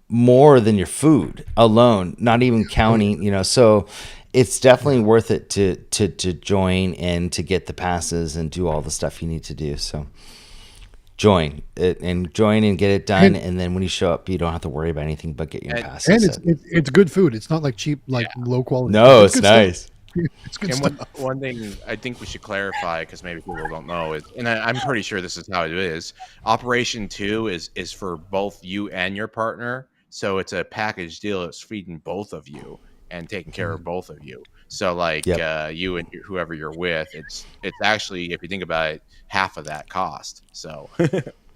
Speaker 3: more than your food alone, not even counting, so it's definitely worth it to join and to get the passes and do all the stuff you need to do. So join and get it done, and then when you show up, you don't have to worry about anything but get your passes.
Speaker 2: And it's good food. It's not like cheap, low quality.
Speaker 3: No, it's nice.
Speaker 2: It's good
Speaker 4: And
Speaker 2: stuff.
Speaker 4: one thing I think we should clarify, because maybe people don't know, is, and I'm pretty sure this is how it is, Operation 2 is for both you and your partner. So it's a package deal. It's feeding both of you and taking care of both of you. So you and whoever you're with, it's actually, if you think about it, half of that cost. So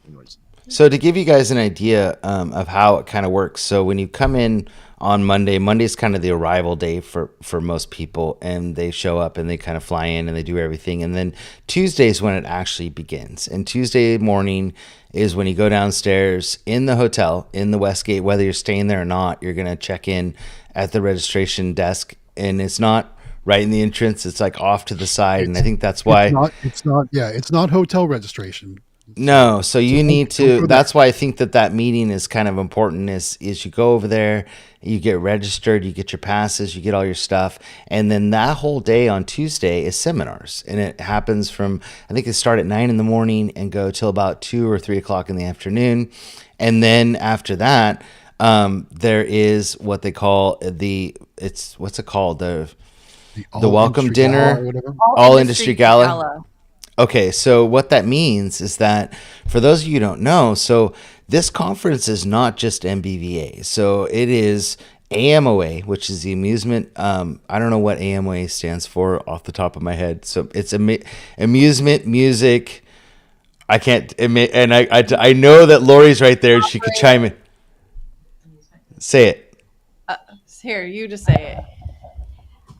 Speaker 4: anyways.
Speaker 3: So to give you guys an idea of how it kind of works, so when you come in on Monday's kind of the arrival day for most people, and they show up and they kind of fly in and they do everything, and then Tuesday's when it actually begins. And Tuesday morning is when you go downstairs in the hotel in the Westgate, whether you're staying there or not, you're going to check in at the registration desk, and it's not right in the entrance. It's like off to the side, and I think that's
Speaker 2: It's
Speaker 3: why.
Speaker 2: not. It's not. Yeah, it's not hotel registration.
Speaker 3: No, so you need
Speaker 2: don't
Speaker 3: to.
Speaker 2: go
Speaker 3: That's
Speaker 2: there.
Speaker 3: why I think that meeting is kind of important. Is you go over there, you get registered, you get your passes, you get all your stuff, and then that whole day on Tuesday is seminars, and it happens from, I think it start at 9 in the morning and go till about 2 or 3 o'clock in the afternoon, and then after that, there is what they call what's it called,
Speaker 2: The
Speaker 3: the
Speaker 2: all
Speaker 3: welcome
Speaker 2: industry gala or
Speaker 3: dinner,
Speaker 2: whatever.
Speaker 3: all industry gala. Okay, so what that means is that for those of you who don't know, so this conference is not just NBVA. So it is AMOA, which is the amusement. I don't know what AMOA stands for off the top of my head. So it's amusement, music. I can't admit, and I know that Lori's right there. She could chime in. Say it.
Speaker 1: Here, you just say it.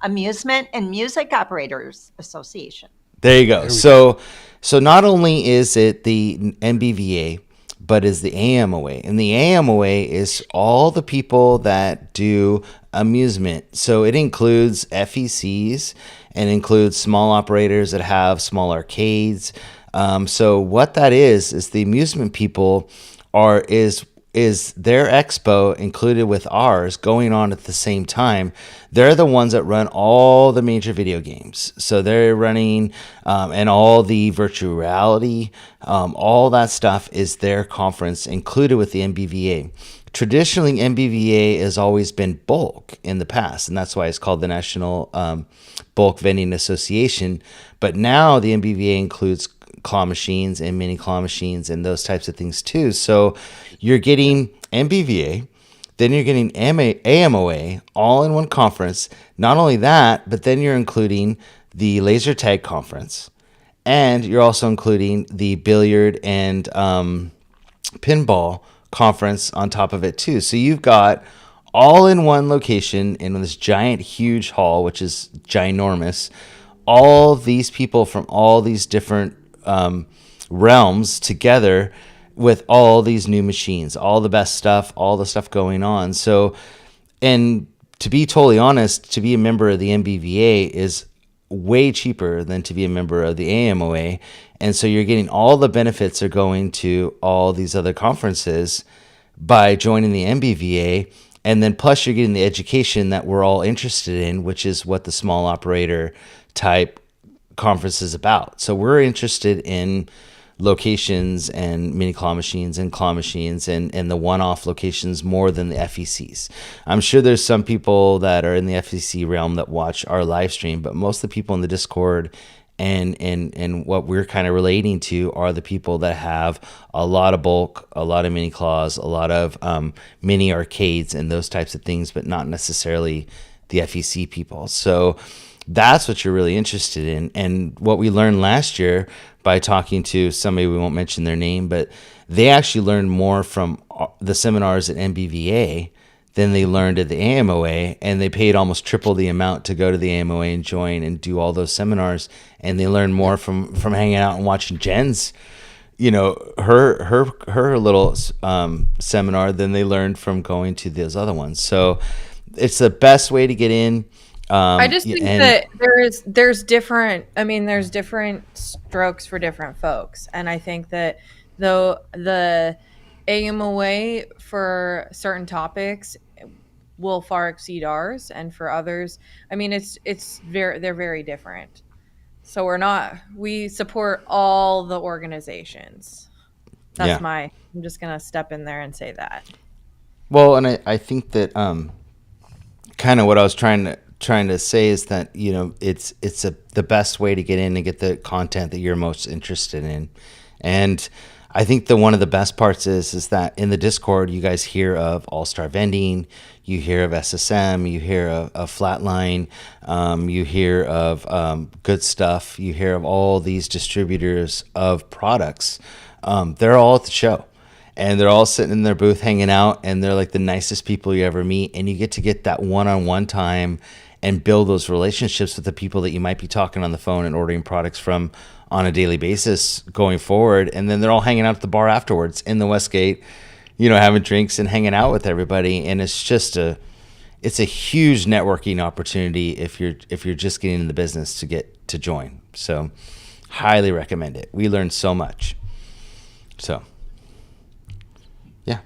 Speaker 6: Amusement and Music Operators Association.
Speaker 3: There you go.
Speaker 2: There we
Speaker 3: So not only is it the NBVA, but is the AMOA. And the AMOA is all the people that do amusement. So it includes FECs and includes small operators that have small arcades. So what that is the amusement people is their expo included with ours going on at the same time. They're the ones that run all the major video games. So they're running and all the virtual reality, all that stuff is their conference included with the NBVA. Traditionally, NBVA has always been bulk in the past, and that's why it's called the National Bulk Vending Association. But now the NBVA includes claw machines and mini claw machines and those types of things too. So you're getting NBVA, then you're getting AMOA all in one conference. Not only that, but then you're including the laser tag conference, and you're also including the billiard and pinball conference on top of it too. So you've got all in one location in this giant, huge hall, which is ginormous. All these people from all these different realms together with all these new machines, all the best stuff, all the stuff going on. So, and to be totally honest, to be a member of the NBVA is way cheaper than to be a member of the AMOA. And so you're getting all the benefits are going to all these other conferences by joining the NBVA. And then plus you're getting the education that we're all interested in, which is what the small operator type conference is about. So we're interested in locations and mini claw machines and the one-off locations more than the FECs. I'm sure there's some people that are in the FEC realm that watch our live stream, but most of the people in the Discord and what we're kind of relating to are the people that have a lot of bulk, a lot of mini claws, a lot of mini arcades and those types of things, but not necessarily the FEC people. So that's what you're really interested in. And what we learned last year by talking to somebody, we won't mention their name, but they actually learned more from the seminars at NBVA than they learned at the AMOA, and they paid almost triple the amount to go to the AMOA and join and do all those seminars. And they learned more from hanging out and watching Jen's, her little seminar than they learned from going to those other ones. So it's the best way to get in.
Speaker 1: I just think that there's different. I mean, there's different strokes for different folks, and I think that though the AMOA for certain topics will far exceed ours, and for others, I mean, they're very different. So we support all the organizations. That's I'm just gonna step in there and say that.
Speaker 3: Well, and I think that kind of what I was trying to say is that it's the best way to get in and get the content that you're most interested in. And I think one of the best parts is that in the Discord you guys hear of All-Star Vending, you hear of SSM, you hear of Flatline, you hear of Good Stuff, you hear of all these distributors of products. They're all at the show. And they're all sitting in their booth hanging out, and they're like the nicest people you ever meet. And you get that one-on-one time and build those relationships with the people that you might be talking on the phone and ordering products from on a daily basis going forward. And then they're all hanging out at the bar afterwards in the Westgate, having drinks and hanging out with everybody. And it's just it's a huge networking opportunity if you're just getting in the business to get to join. So highly recommend it. We learned so much. So yeah.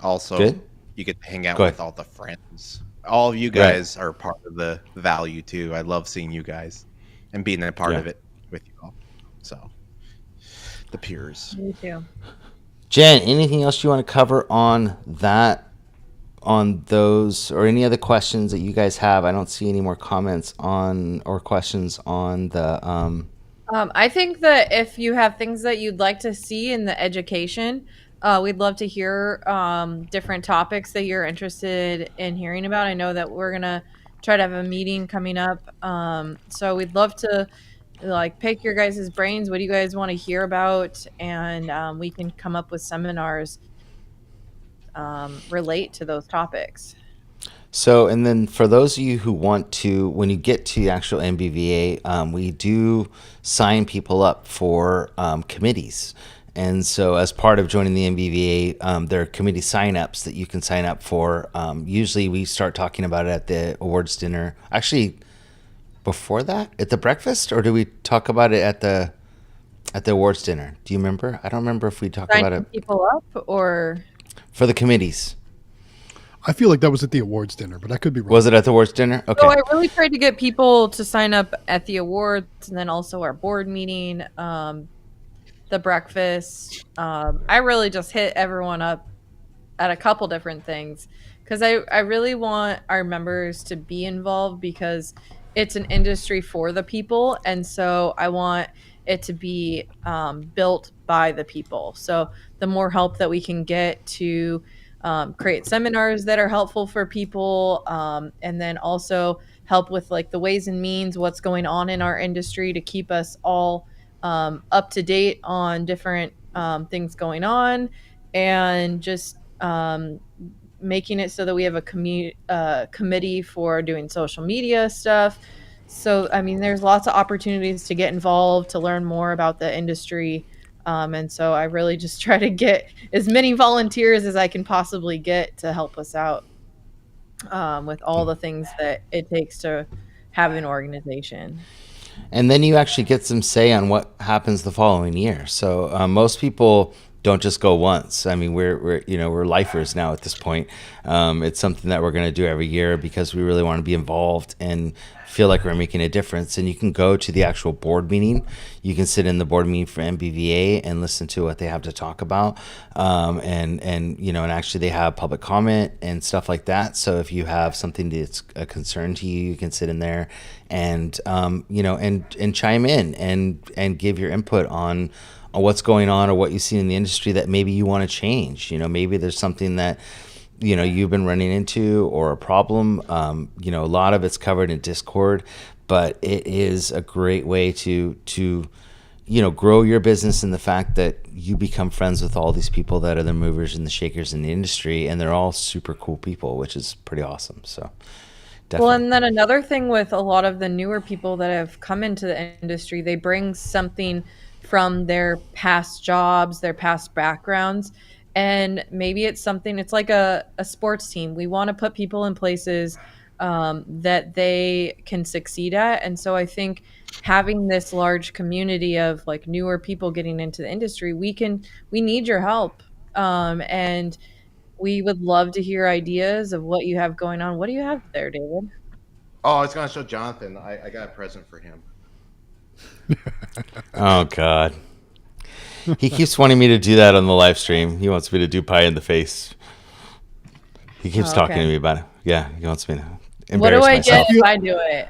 Speaker 4: Also,
Speaker 3: Good?
Speaker 4: you get to hang out
Speaker 3: Go
Speaker 4: with
Speaker 3: ahead.
Speaker 4: all the friends. All of you guys are part of the value too. I love seeing you guys and being a part
Speaker 3: Yeah.
Speaker 4: of it with you all. So the peers.
Speaker 1: Me too.
Speaker 3: Jen, anything else you want to cover on that, on those, or any other questions that you guys have? I don't see any more comments on or questions on the.
Speaker 1: I think that if you have things that you'd like to see in the education, we'd love to hear different topics that you're interested in hearing about. I know that we're gonna try to have a meeting coming up, so we'd love to like pick your guys' brains. What do you guys want to hear about? And we can come up with seminars relate to those topics.
Speaker 3: So, and then for those of you who want to, when you get to the actual NBVA, we do sign people up for committees. And so, as part of joining the NBVA, there are committee sign-ups that you can sign up for. Usually, we start talking about it at the awards dinner. Actually, before that, at the breakfast, or do we talk about it at the awards dinner? Do you remember? I don't remember if we talk about
Speaker 1: Signing
Speaker 3: it
Speaker 1: people up, or
Speaker 3: for the committees.
Speaker 2: I feel like that was at the awards dinner, but I could be wrong.
Speaker 3: Was it at the awards dinner? Okay.
Speaker 1: so I really tried to get people to sign up at the awards, and then also our board meeting, the breakfast. I really just hit everyone up at a couple different things because I really want our members to be involved because it's an industry for the people. And so I want it to be built by the people. So the more help that we can get to create seminars that are helpful for people, and then also help with like the ways and means, what's going on in our industry to keep us all up to date on different things going on, and just making it so that we have a committee for doing social media stuff. So, I mean, there's lots of opportunities to get involved, to learn more about the industry. And so I really just try to get as many volunteers as I can possibly get to help us out with all the things that it takes to have an organization.
Speaker 3: And then you actually get some say on what happens the following year. So most people don't just go once. I mean, we're lifers now at this point. It's something that we're going to do every year because we really want to be involved and feel like we're making a difference. And you can go to the actual board meeting. You can sit in the board meeting for NBVA and listen to what they have to talk about. And actually they have public comment and stuff like that. So if you have something that's a concern to you, you can sit in there and and chime in and give your input on what's going on or what you see in the industry that maybe you want to change. Maybe there's something that you've been running into or a problem. A lot of it's covered in Discord, but it is a great way to grow your business in the fact that you become friends with all these people that are the movers and the shakers in the industry, and they're all super cool people, which is pretty awesome. So definitely.
Speaker 1: Well, and then another thing with a lot of the newer people that have come into the industry, they bring something from their past jobs, their past backgrounds. And maybe it's something, it's like a sports team. We want to put people in places that they can succeed at. And so I think having this large community of like newer people getting into the industry, we need your help. And we would love to hear ideas of what you have going on. What do you have there, David?
Speaker 4: Oh, I was going to show Jonathan. I got a present for him.
Speaker 3: Oh God. He keeps wanting me to do that on the live stream. He wants me to do pie in the face. He keeps talking to me about it. Yeah, he wants me to embarrass
Speaker 1: What do I
Speaker 3: myself.
Speaker 1: get if I do it?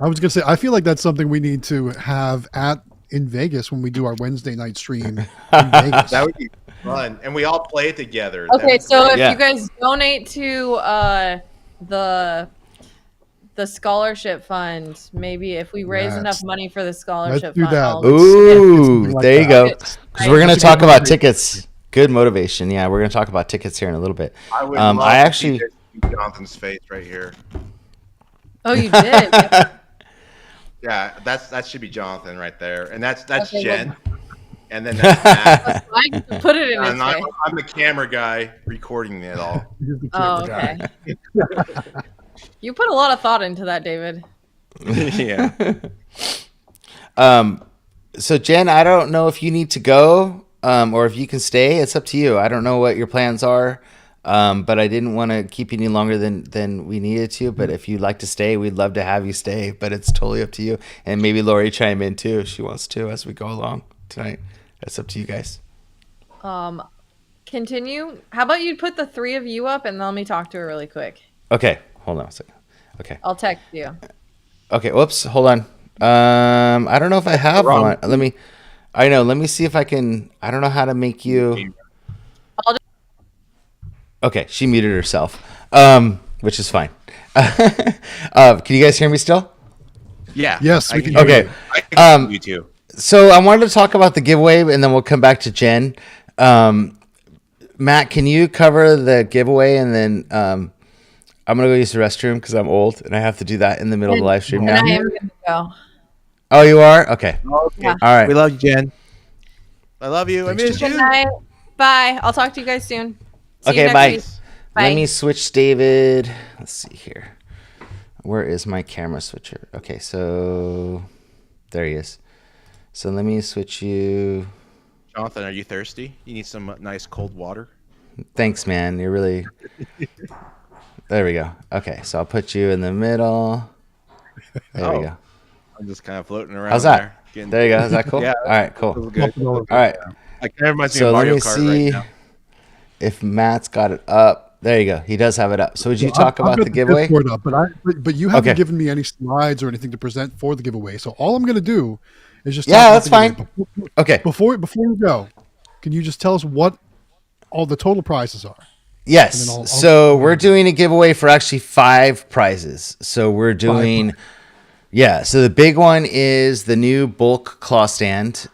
Speaker 2: I was gonna say, I feel like that's something we need to have in Vegas when we do our Wednesday night stream in Vegas.
Speaker 4: That would be fun, and we all play it together.
Speaker 1: Okay, so if
Speaker 3: Yeah.
Speaker 1: you guys donate to the scholarship fund, maybe if we raise enough money for the scholarship
Speaker 2: Let's do
Speaker 1: fund,
Speaker 2: that.
Speaker 1: I'll-
Speaker 3: Ooh,
Speaker 2: something like
Speaker 3: there you
Speaker 2: that.
Speaker 3: go. Because we're going to
Speaker 2: That's a
Speaker 3: talk
Speaker 2: good
Speaker 3: about
Speaker 2: motivation.
Speaker 3: tickets. Good motivation. Yeah, we're going to talk about tickets here in a little bit.
Speaker 4: I would
Speaker 3: I
Speaker 4: love
Speaker 3: actually.
Speaker 4: to see Jonathan's face right here.
Speaker 1: Oh, you did.
Speaker 4: Yeah, that should be Jonathan right there, and that's
Speaker 1: Okay,
Speaker 4: Jen. and then that's Matt.
Speaker 1: I get to put it in his
Speaker 4: And I'm,
Speaker 1: face.
Speaker 4: I'm the camera guy recording it all.
Speaker 2: Here's the
Speaker 1: Oh,
Speaker 2: camera
Speaker 1: okay.
Speaker 2: guy.
Speaker 1: You put a lot of thought into that, David.
Speaker 4: Yeah.
Speaker 3: So Jen, I don't know if you need to go or if you can stay. It's up to you. I don't know what your plans are, but I didn't want to keep you any longer than we needed to. But if you'd like to stay, we'd love to have you stay. But it's totally up to you. And maybe Lori chime in too if she wants to as we go along tonight. That's up to you guys.
Speaker 1: Continue. How about you put the three of you up and let me talk to her really quick.
Speaker 3: Okay, hold on a second. Okay.
Speaker 1: I'll text you.
Speaker 3: Okay. Whoops. Hold on. I don't know if I have one. Let me see if I can. I don't know how to make you. Okay, she muted herself, which is fine. Can you guys hear me still?
Speaker 4: Yeah.
Speaker 2: Yes, we can
Speaker 4: hear
Speaker 3: hear
Speaker 4: you.
Speaker 3: you.
Speaker 4: I can hear you too.
Speaker 3: So I wanted to talk about the giveaway, and then we'll come back to Jen. Matt, can you cover the giveaway, and then I'm gonna go use the restroom because I'm old and I have to do that in the middle of the live stream
Speaker 1: And
Speaker 3: now.
Speaker 1: I am going to go.
Speaker 3: Oh, you are? Okay.
Speaker 1: Yeah.
Speaker 3: All right.
Speaker 4: We love you, Jen. I love you. I miss
Speaker 1: Good
Speaker 4: you.
Speaker 1: night. Bye. I'll talk to you guys soon. See you
Speaker 3: Okay,
Speaker 1: next
Speaker 3: bye.
Speaker 1: week.
Speaker 3: Let me switch David. Let's see here. Where is my camera switcher? Okay, so there he is. So let me switch you.
Speaker 4: Jonathan, are you thirsty? You need some nice cold water?
Speaker 3: Thanks, man. You're really. There we go. Okay, so I'll put you in the middle. There we go.
Speaker 4: I'm just kind of floating around.
Speaker 3: How's that?
Speaker 4: There,
Speaker 3: There you go. Is that cool?
Speaker 4: Yeah.
Speaker 3: All right, cool.
Speaker 4: Feels good.
Speaker 3: All right.
Speaker 4: I kind of reminds me
Speaker 3: So
Speaker 4: of
Speaker 3: let
Speaker 4: Mario
Speaker 3: me
Speaker 4: Kart
Speaker 3: see
Speaker 4: right now.
Speaker 3: if Matt's got it up. There you go. He does have it up. So would you talk
Speaker 2: I've
Speaker 3: about
Speaker 2: got
Speaker 3: the giveaway?
Speaker 2: Discord up, but you haven't
Speaker 3: Okay.
Speaker 2: given me any slides or anything to present for the giveaway. So all I'm going to do is just
Speaker 3: Yeah,
Speaker 2: talk
Speaker 3: that's
Speaker 2: about the giveaway.
Speaker 3: fine. Okay.
Speaker 2: Before we go, can you just tell us what all the total prizes are?
Speaker 3: Yes.
Speaker 2: And then I'll-
Speaker 3: So we're doing a giveaway for actually 5 prizes. So we're doing, yeah. So the big one is the new bulk claw stand,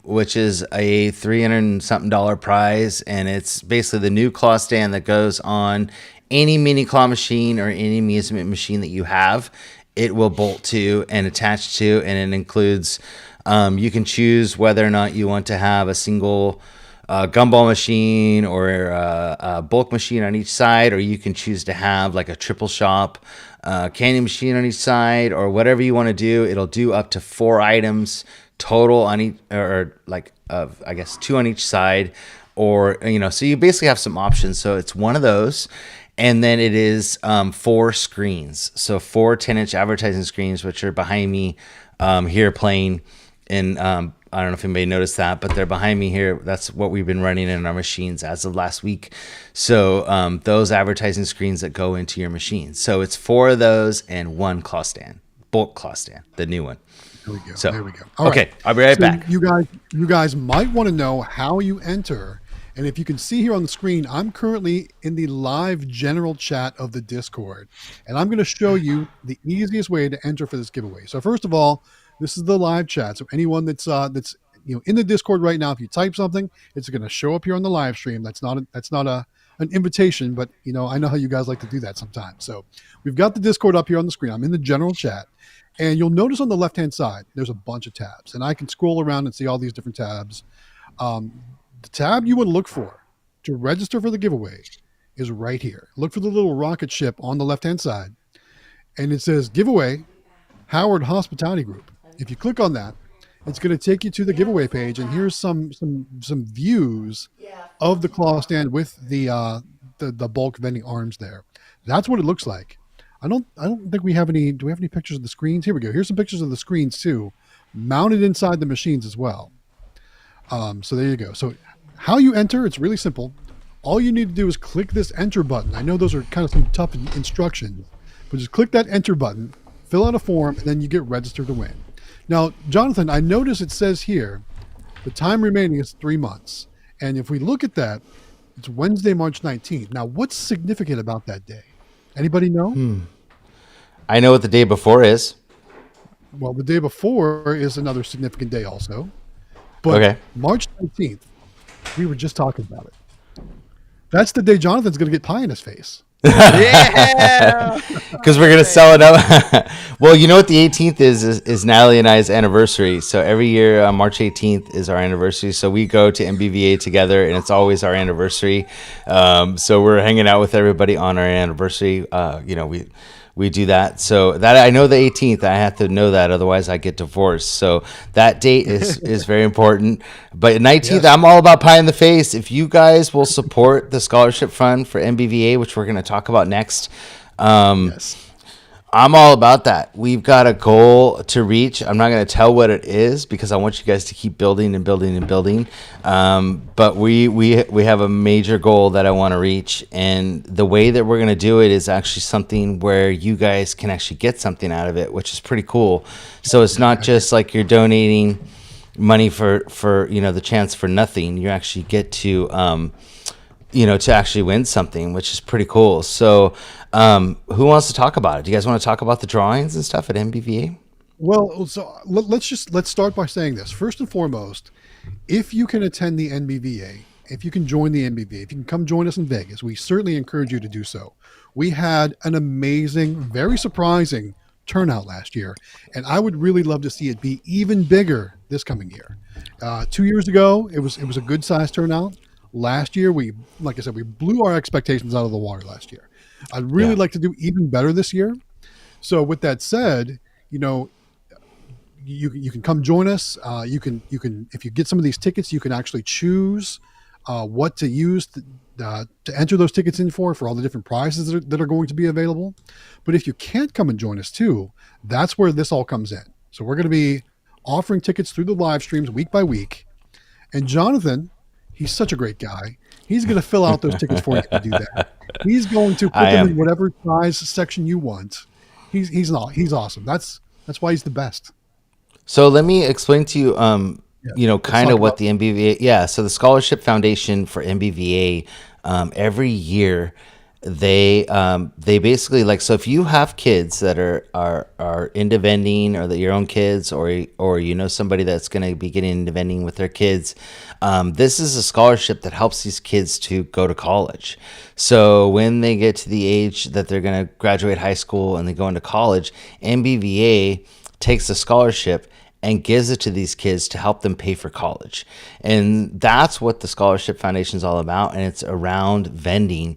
Speaker 3: which is a $300 and something prize, and it's basically the new claw stand that goes on any mini claw machine or any amusement machine that you have. It will bolt to and attach to, and it includes. You can choose whether or not you want to have a single gumball machine or a bulk machine on each side, or you can choose to have like a triple shop candy machine on each side, or whatever you want to do. It'll do up to 4 items total on each, or like I guess 2 on each side, or so you basically have some options. So it's one of those. And then it is 4 screens, so 4 10-inch advertising screens, which are behind me here playing. And I don't know if anybody noticed that, but they're behind me here. That's what we've been running in our machines as of last week. So those advertising screens that go into your machine. So it's 4 of those and 1 claw stand, bulk claw stand, the new one.
Speaker 2: There we go.
Speaker 3: So,
Speaker 2: there we go. All
Speaker 3: okay,
Speaker 2: right.
Speaker 3: I'll be right
Speaker 2: So
Speaker 3: back.
Speaker 2: You guys might want to know how you enter. And if you can see here on the screen, I'm currently in the live general chat of the Discord. And I'm going to show you the easiest way to enter for this giveaway. So first of all, this is the live chat. So anyone that's in the Discord right now, if you type something, it's going to show up here on the live stream. That's not an invitation, but I know how you guys like to do that sometimes. So we've got the Discord up here on the screen. I'm in the general chat. And you'll notice on the left-hand side, there's a bunch of tabs. And I can scroll around and see all these different tabs. The tab you would look for to register for the giveaway is right here. Look for the little rocket ship on the left-hand side. And it says giveaway Howard Hospitality Group. If you click on that, it's going to take you to the giveaway page. And here's some views of the claw stand with the bulk vending arms there. That's what it looks like. I don't think we have any. Do we have any pictures of the screens? Here we go. Here's some pictures of the screens too, mounted inside the machines as well. So there you go. So how you enter, it's really simple. All you need to do is click this enter button. I know those are kind of some tough instructions, but just click that enter button, fill out a form, and then you get registered to win. Now, Jonathan, I notice it says here the time remaining is 3 months. And if we look at that, it's Wednesday, March 19th. Now, what's significant about that day? Anybody know?
Speaker 3: I know what the day before is.
Speaker 2: Well, the day before is another significant day also. But
Speaker 3: Okay.
Speaker 2: March 19th, we were just talking about it. That's the day Jonathan's going to get pie in his face.
Speaker 7: Yeah.
Speaker 3: Because we're gonna sell it up. Well, you know what the 18th is Natalie and I's anniversary. So every year March 18th is our anniversary. So we go to NBVA together, and it's always our anniversary. So we're hanging out with everybody on our anniversary. We do that. So that I know the 18th. I have to know that, otherwise I get divorced. So that date is very important. But 19th,
Speaker 2: Yes.
Speaker 3: I'm all about pie in the face. If you guys will support the scholarship fund for NBVA, which we're going to talk about next,
Speaker 2: Yes.
Speaker 3: I'm all about that. We've got a goal to reach. I'm not going to tell what it is because I want you guys to keep building and building and building. But we have a major goal that I want to reach, and the way that we're going to do it is actually something where you guys can actually get something out of it, which is pretty cool. So it's not just like you're donating money for the chance for nothing. You actually get to to actually win something, which is pretty cool. So, who wants to talk about it? Do you guys want to talk about the drawings and stuff at NBVA?
Speaker 2: Well, so let's start by saying this. First and foremost, if you can attend the NBVA, if you can join the NBVA, if you can come join us in Vegas, we certainly encourage you to do so. We had an amazing, very surprising turnout last year, and I would really love to see it be even bigger this coming year. 2 years ago, it was a good sized turnout. Last year, like I said, we blew our expectations out of the water last year. I'd really like to do even better this year. So with that said, you can come join us. You can if you get some of these tickets, you can actually choose what to use to enter those tickets in for all the different prizes that are going to be available. But if you can't come and join us too, that's where this all comes in. So we're going to be offering tickets through the live streams week by week. And Jonathan, he's such a great guy. He's going to fill out those tickets for you to do that. He's going to put them in whatever size section you want. He's awesome. That's why he's the best.
Speaker 3: So let me explain to you, kind of what
Speaker 2: about
Speaker 3: the NBVA. Yeah, so the Scholarship Foundation for NBVA, every year they basically, like, so if you have kids that are into vending, or that your own kids, or somebody that's going to be getting into vending with their kids, this is a scholarship that helps these kids to go to college. So when they get to the age that they're going to graduate high school and they go into college, NBVA takes the scholarship and gives it to these kids to help them pay for college. And that's what the Scholarship Foundation is all about. And it's around vending,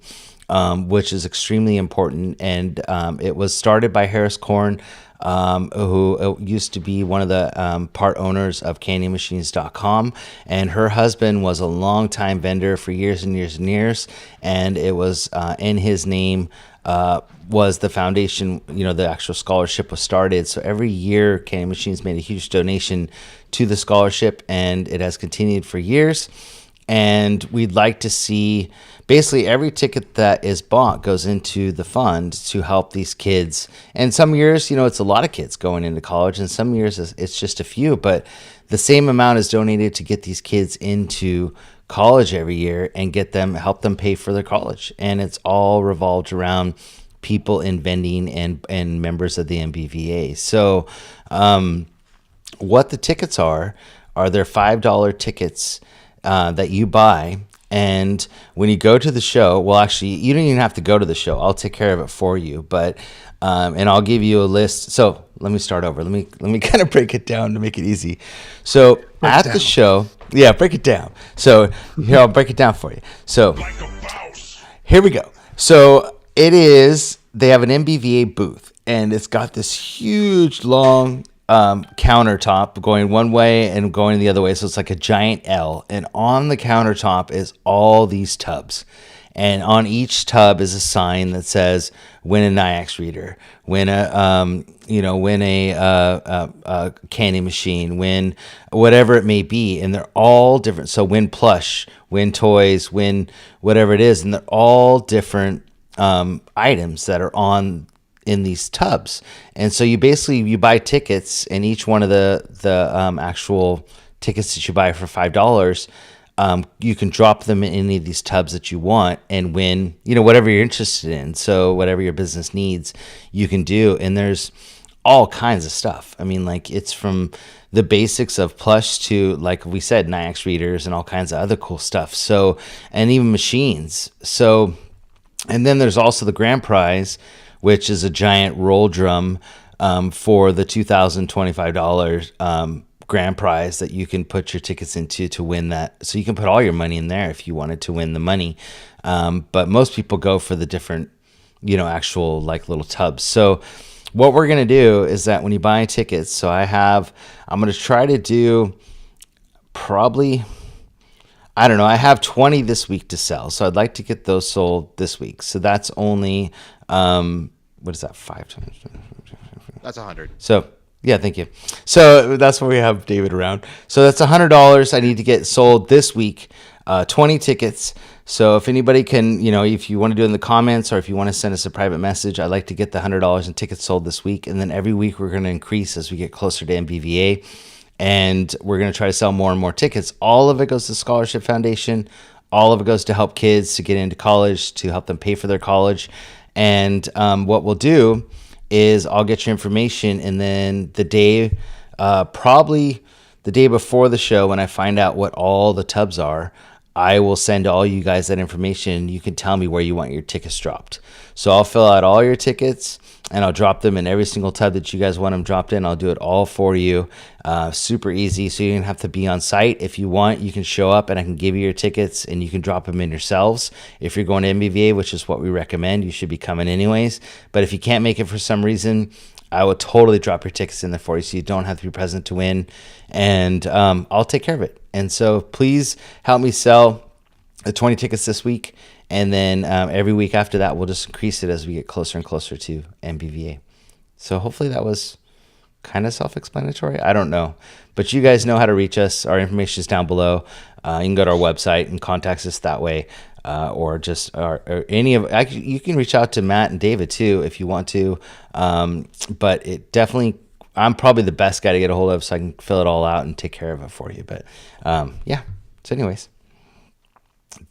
Speaker 3: which is extremely important. And it was started by Harris Korn, who used to be one of the part owners of CandyMachines.com. And her husband was a longtime vendor for years and years and years. And it was in his name was the foundation, the actual scholarship was started. So every year, Candy Machines made a huge donation to the scholarship, and it has continued for years. And we'd like to see basically every ticket that is bought goes into the fund to help these kids. And some years, it's a lot of kids going into college, and some years it's just a few, but the same amount is donated to get these kids into college every year and help them pay for their college. And it's all revolved around people in vending and members of the NBVA. So what the tickets are they're $5 tickets that you buy. And when you go to the show, well, actually, you don't even have to go to the show. I'll take care of it for you. But and I'll give you a list. So let me start over. Let me kind of break it down to make it easy. So at the show, break it down. So here, I'll break it down for you. So
Speaker 5: Like a mouse.
Speaker 3: here we go. So they have an NBVA booth, and it's got this huge long countertop going one way and going the other way. So it's like a giant L. And on the countertop is all these tubs. And on each tub is a sign that says, win a NIAX reader, win a candy machine, win whatever it may be. And they're all different. So win plush, win toys, win whatever it is. And they're all different items that are in these tubs. And so you buy tickets, and each one of the actual tickets that you buy for $5, you can drop them in any of these tubs that you want and win, whatever you're interested in. So whatever your business needs, you can do. And there's all kinds of stuff. I mean, like, it's from the basics of plush to, like we said, NIAX readers and all kinds of other cool stuff. So, and even machines. So And then there's also the grand prize, which is a giant roll drum for the $2,025 grand prize that you can put your tickets into to win that. So you can put all your money in there if you wanted to win the money. But most people go for the different, actual like little tubs. So what we're going to do is that when you buy tickets, so I'm going to try to do probably, I don't know, I have 20 this week to sell. So I'd like to get those sold this week. So that's only, what is that, 5 times?
Speaker 4: That's 100.
Speaker 3: So, yeah, thank you. So that's where we have David around. So that's $100 I need to get sold this week, 20 tickets. So if anybody can, if you want to do it in the comments or if you want to send us a private message, I'd like to get the $100 in tickets sold this week. And then every week we're going to increase as we get closer to NBVA. And we're going to try to sell more and more tickets. All of it goes to Scholarship Foundation. All of it goes to help kids to get into college, to help them pay for their college. And what we'll do is I'll get your information, and then the day, probably the day before the show, when I find out what all the tubs are, I will send all you guys that information. You can tell me where you want your tickets dropped. So I'll fill out all your tickets and I'll drop them in every single tub that you guys want them dropped in. I'll do it all for you. Super easy. So you don't have to be on site. If you want, you can show up and I can give you your tickets and you can drop them in yourselves. If you're going to NBVA, which is what we recommend, you should be coming anyways. But if you can't make it for some reason, I will totally drop your tickets in there for you so you don't have to be present to win. And I'll take care of it. And so please help me sell the 20 tickets this week. And then every week after that, we'll just increase it as we get closer and closer to NBVA. So hopefully that was kind of self-explanatory. I don't know. But you guys know how to reach us. Our information is down below. You can go to our website and contact us that way. Or just or any of you can reach out to Matt and David too if you want to. But it definitely, I'm probably the best guy to get a hold of, so I can fill it all out and take care of it for you. But yeah. So anyways,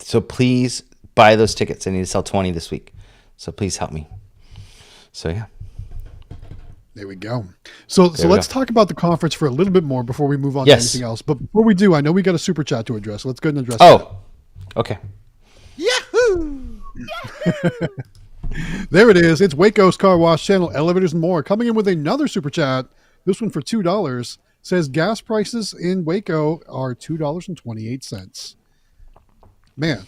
Speaker 3: so please buy those tickets. I need to sell 20 this week, so please help me. So yeah.
Speaker 2: There we go. So let's talk about the conference for a little bit more before we move on to anything else. But before we do, I know we got a super chat to address. So let's go ahead and address that.
Speaker 3: Okay.
Speaker 4: Yahoo!
Speaker 2: There it is. It's Waco's Car Wash Channel, Elevators and More, coming in with another super chat. This one for $2. Says gas prices in Waco are $2.28. Man,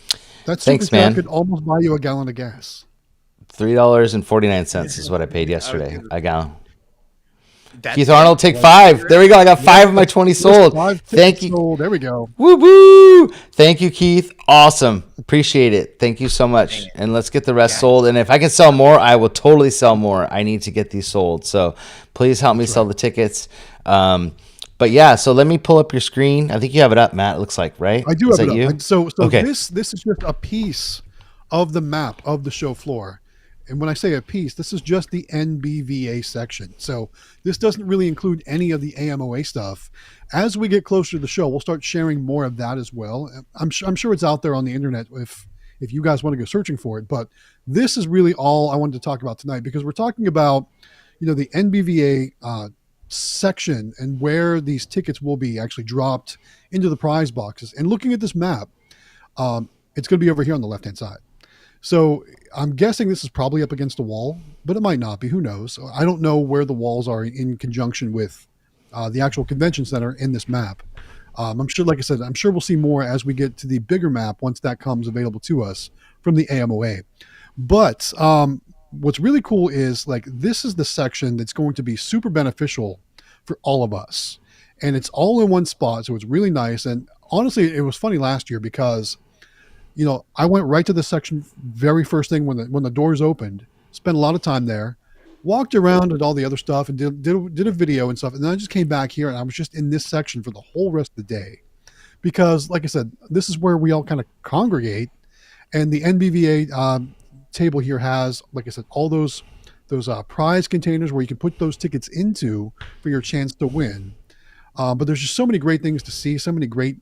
Speaker 2: that super chat could almost buy you a gallon of gas.
Speaker 3: $3.49 is what I paid yesterday a gallon. Keith Arnold, take 5. There we go. I got 5 of my 20 sold. Thank you.
Speaker 2: Sold. There we go.
Speaker 3: Woo woo! Thank you, Keith. Awesome. Appreciate it. Thank you so much. And let's get the rest sold. And if I can sell more, I will totally sell more. I need to get these sold. So please help me sell the tickets. But yeah, so let me pull up your screen. I think you have it up, Matt. It looks like, right?
Speaker 2: I do have it up.
Speaker 3: You?
Speaker 2: So
Speaker 3: okay.
Speaker 2: This is just a piece of the map of the show floor. And when I say a piece, this is just the NBVA section. So this doesn't really include any of the AMOA stuff. As we get closer to the show, we'll start sharing more of that as well. I'm sure it's out there on the internet if you guys want to go searching for it. But this is really all I wanted to talk about tonight, because we're talking about, the NBVA section and where these tickets will be actually dropped into the prize boxes. And looking at this map, it's going to be over here on the left-hand side. So I'm guessing this is probably up against a wall, but it might not be. Who knows? I don't know where the walls are in conjunction with the actual convention center in this map. I'm sure, like I said, I'm sure we'll see more as we get to the bigger map once that comes available to us from the AMOA. But what's really cool is, like, this is the section that's going to be super beneficial for all of us. And it's all in one spot, so it's really nice. And honestly, it was funny last year because I went right to the section very first thing when the doors opened, spent a lot of time there, walked around and all the other stuff and did a video and stuff. And then I just came back here and I was just in this section for the whole rest of the day because, like I said, this is where we all kind of congregate. And the NBVA table here has, like I said, all those prize containers where you can put those tickets into for your chance to win. But there's just so many great things to see, so many great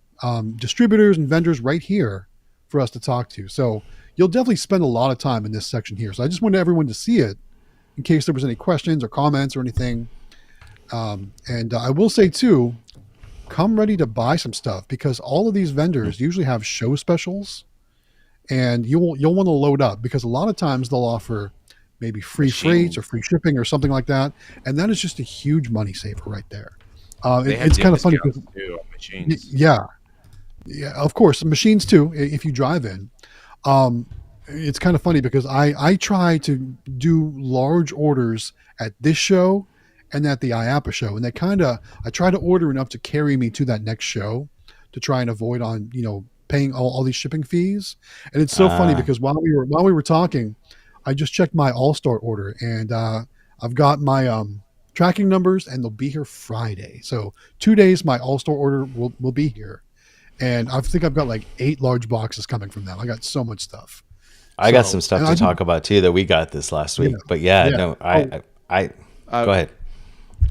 Speaker 2: distributors and vendors right here for us to talk to. So you'll definitely spend a lot of time in this section here. So I just wanted everyone to see it in case there was any questions or comments or anything. And I will say too, come ready to buy some stuff because all of these vendors usually have show specials. and you'll want to load up because a lot of times they'll offer maybe free freights or free shipping or something like that, and that is just a huge money saver right there.
Speaker 4: They have
Speaker 2: It's kind of funny
Speaker 4: discounts
Speaker 2: because
Speaker 4: too on machines.
Speaker 2: yeah, of course, machines too. If you drive in, um, it's kind of funny because I try to do large orders at this show and at the IAPA show, and I try to order enough to carry me to that next show to try and avoid on paying all these shipping fees. And it's so funny because while we were talking, I just checked my All-Star order, and I've got my tracking numbers, and they'll be here Friday. So 2 days, my All-Star order will be here. And I think I've got like 8 large boxes coming from them. I got so much stuff.
Speaker 3: I got some stuff to talk about too that we got this last week. But no, I go ahead.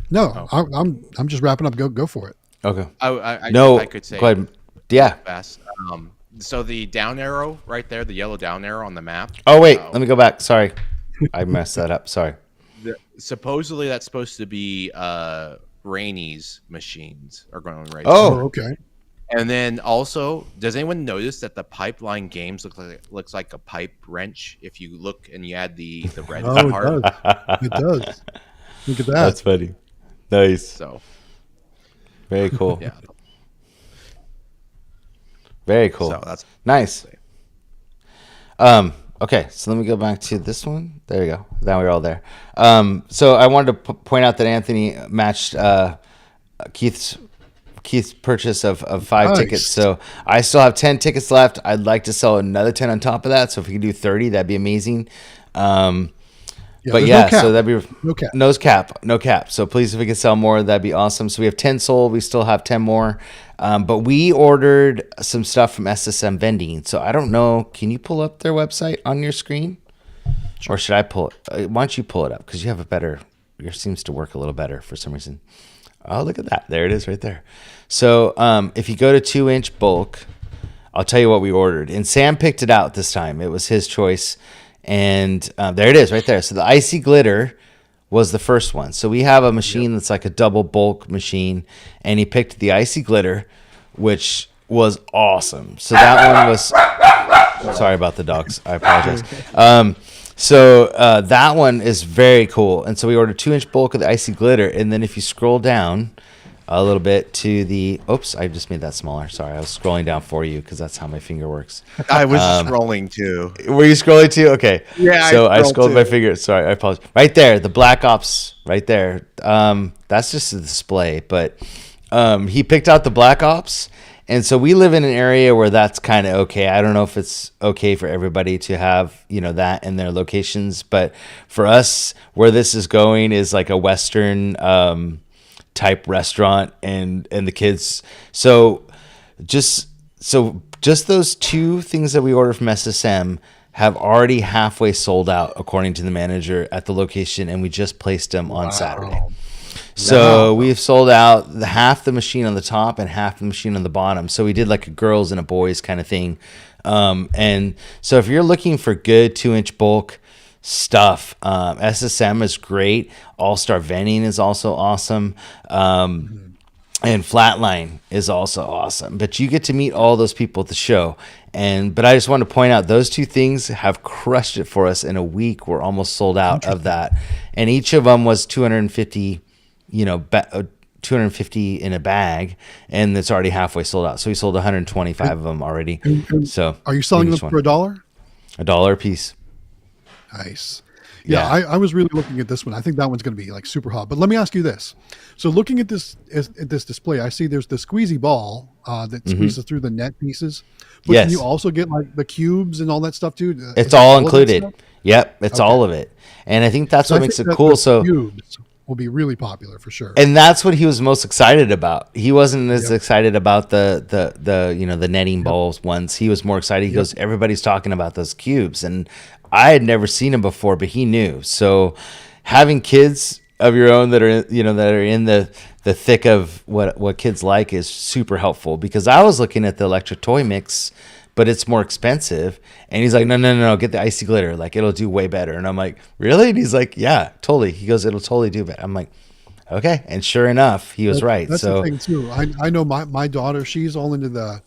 Speaker 2: No, I'm just wrapping up. Go for it.
Speaker 3: Okay.
Speaker 4: I could say.
Speaker 3: Go ahead. Yeah.
Speaker 4: Fast. So the down arrow right there, the yellow down arrow on the map.
Speaker 3: Oh wait, let me go back. Sorry, I messed that up. Sorry.
Speaker 4: Supposedly that's supposed to be Rainey's machines are going right.
Speaker 2: Oh, okay.
Speaker 4: And then also, does anyone notice that the pipeline games looks like a pipe wrench? If you look and you add the red part,
Speaker 2: it does. Look at that.
Speaker 3: That's funny. Nice.
Speaker 4: So
Speaker 3: very cool.
Speaker 4: Yeah.
Speaker 3: Very cool.
Speaker 4: So that's
Speaker 3: nice. Okay, so let me go back to this one. There you go. Now we're all there. So I wanted to point out that Anthony matched Keith's purchase of 5 tickets. So I still have 10 tickets left. I'd like to sell another 10 on top of that. So if we could do 30, that'd be amazing. But yeah, so that'd be no cap. So please, if we could sell more, that'd be awesome. So we have 10 sold. We still have 10 more. But we ordered some stuff from SSM Vending. So I don't know. Can you pull up their website on your screen? Sure. Or should I pull it? Why don't you pull it up? Because you have yours seems to work a little better for some reason. Oh, look at that. There it is right there. So if you go to 2-inch bulk, I'll tell you what we ordered. And Sam picked it out this time. It was his choice. And there it is right there. So the icy glitter was the first one. So we have a machine that's like a double bulk machine. And he picked the icy glitter, which was awesome. So that one was... Sorry about the dogs. I apologize. So that one is very cool. And so we ordered 2-inch bulk of the icy glitter. And then if you scroll down a little bit to the... Oops, I just made that smaller. Sorry, I was scrolling down for you because that's how my finger works.
Speaker 4: I was scrolling too.
Speaker 3: Were you scrolling too? Okay.
Speaker 4: Yeah,
Speaker 3: so I scrolled my finger. Sorry, I apologize. Right there, the Black Ops, right there. That's just a display. But he picked out the Black Ops. And so we live in an area where that's kind of okay. I don't know if it's okay for everybody to have, that in their locations. But for us, where this is going is like a Western type restaurant and the kids. So just those 2 things that we ordered from SSM have already halfway sold out, according to the manager at the location. And we just placed them on Saturday. So we've sold out half the machine on the top and half the machine on the bottom. So we did like a girls and a boys kind of thing. And so if you're looking for good 2-inch bulk stuff, SSM is great. All-Star Vending is also awesome. And Flatline is also awesome. But you get to meet all those people at the show. But I just want to point out those 2 things have crushed it for us in a week. We're almost sold out of that. And each of them was 250 250 in a bag, and it's already halfway sold out. So we sold 125 of them already. So
Speaker 2: are you selling them for $1?
Speaker 3: $1 a piece.
Speaker 2: Nice. Yeah, I was really looking at this one. I think that one's going to be like super hot. But let me ask you this. So looking at this display, I see there's the squeezy ball that squeezes through the net pieces. But can you also get like the cubes and all that stuff too?
Speaker 3: It's all included. Yep, it's all of it. And I think that's what makes it cool. So
Speaker 2: cubes will be really popular for sure.
Speaker 3: And that's what he was most excited about. He wasn't as excited about the netting balls ones. He was more excited. He goes, everybody's talking about those cubes. And I had never seen them before, but he knew. So having kids of your own that are in the thick of what kids like is super helpful, because I was looking at the electric toy mix, but it's more expensive. And he's like, no, get the icy glitter. Like, it'll do way better. And I'm like, really? And he's like, yeah, totally. He goes, it'll totally do better. I'm like, okay. And sure enough, he was right.
Speaker 2: That's
Speaker 3: so
Speaker 2: the thing too. I know my daughter, she's all into the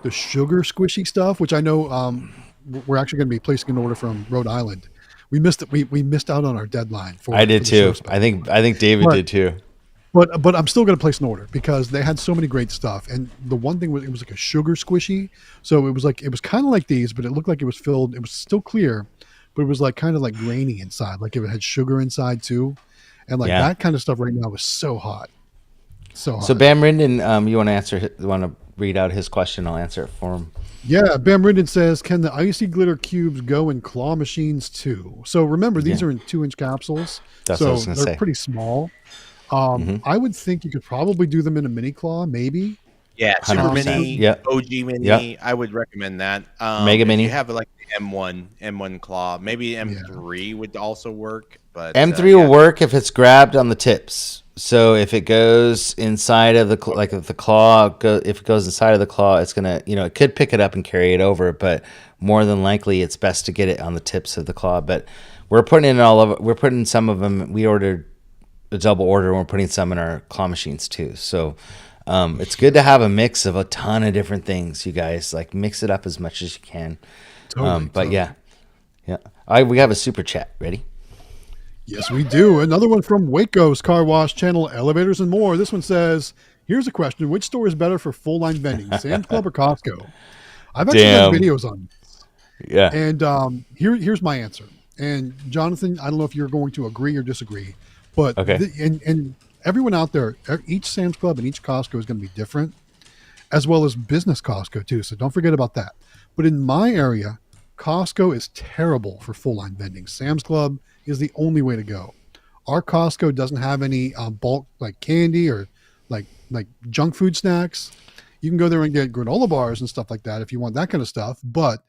Speaker 2: sugar squishy stuff, which I know we're actually going to be placing an order from Rhode Island. We missed it. We missed out on our deadline for.
Speaker 3: I did
Speaker 2: for the show
Speaker 3: too.
Speaker 2: spec.
Speaker 3: I think David
Speaker 2: But-
Speaker 3: did too.
Speaker 2: But I'm still going to place an order because they had so many great stuff. And the one thing was it was like a sugar squishy, so it was kind of like these, but it looked like it was filled. It was still clear, but it was like kind of like grainy inside, like it had sugar inside too, and like
Speaker 3: Yeah.
Speaker 2: that kind of stuff right now was so hot, so hot.
Speaker 3: So Bam Rinden, you want to answer? You want to read out his question? I'll answer it for him.
Speaker 2: Yeah, Bam Rinden says, "Can the icy glitter cubes go in claw machines too?" So remember, these
Speaker 3: Yeah.
Speaker 2: are in 2-inch capsules,
Speaker 3: That's
Speaker 2: so
Speaker 3: what I was gonna
Speaker 2: they're
Speaker 3: say.
Speaker 2: pretty small. I would think you could probably do them in a mini claw, maybe.
Speaker 4: Yeah, Super
Speaker 3: 100%.
Speaker 4: Mini,
Speaker 3: Yep.
Speaker 4: OG Mini.
Speaker 3: Yep.
Speaker 4: I would recommend that.
Speaker 3: Mega
Speaker 4: if
Speaker 3: Mini.
Speaker 4: You have like the M1 claw. Maybe M3 would also work. But
Speaker 3: M3 will work if it's grabbed on the tips. So if it goes inside of the if the claw if it goes inside of the claw, it's gonna it could pick it up and carry it over, but more than likely it's best to get it on the tips of the claw. But we're putting some of them. We ordered a double order, and we're putting some in our claw machines too. So it's good to have a mix of a ton of different things. You guys like mix it up as much as you can. But yeah. We have a super chat. Ready?
Speaker 2: Yes, we do. Another one from Waco's Car Wash Channel, Elevators and More. This one says, here's a question. Which store is better for full line vending, Sam's Club or Costco? I've actually done videos on this.
Speaker 3: Yeah.
Speaker 2: And here's my answer. And Jonathan, I don't know if you're going to agree or disagree, but
Speaker 3: Okay.
Speaker 2: and everyone out there, each Sam's Club and each Costco is going to be different, as well as business Costco too. So don't forget about that. But in my area, Costco is terrible for full line vending. Sam's Club is the only way to go. Our Costco doesn't have any bulk like candy or like junk food snacks. You can go there and get granola bars and stuff like that if you want that kind of stuff. But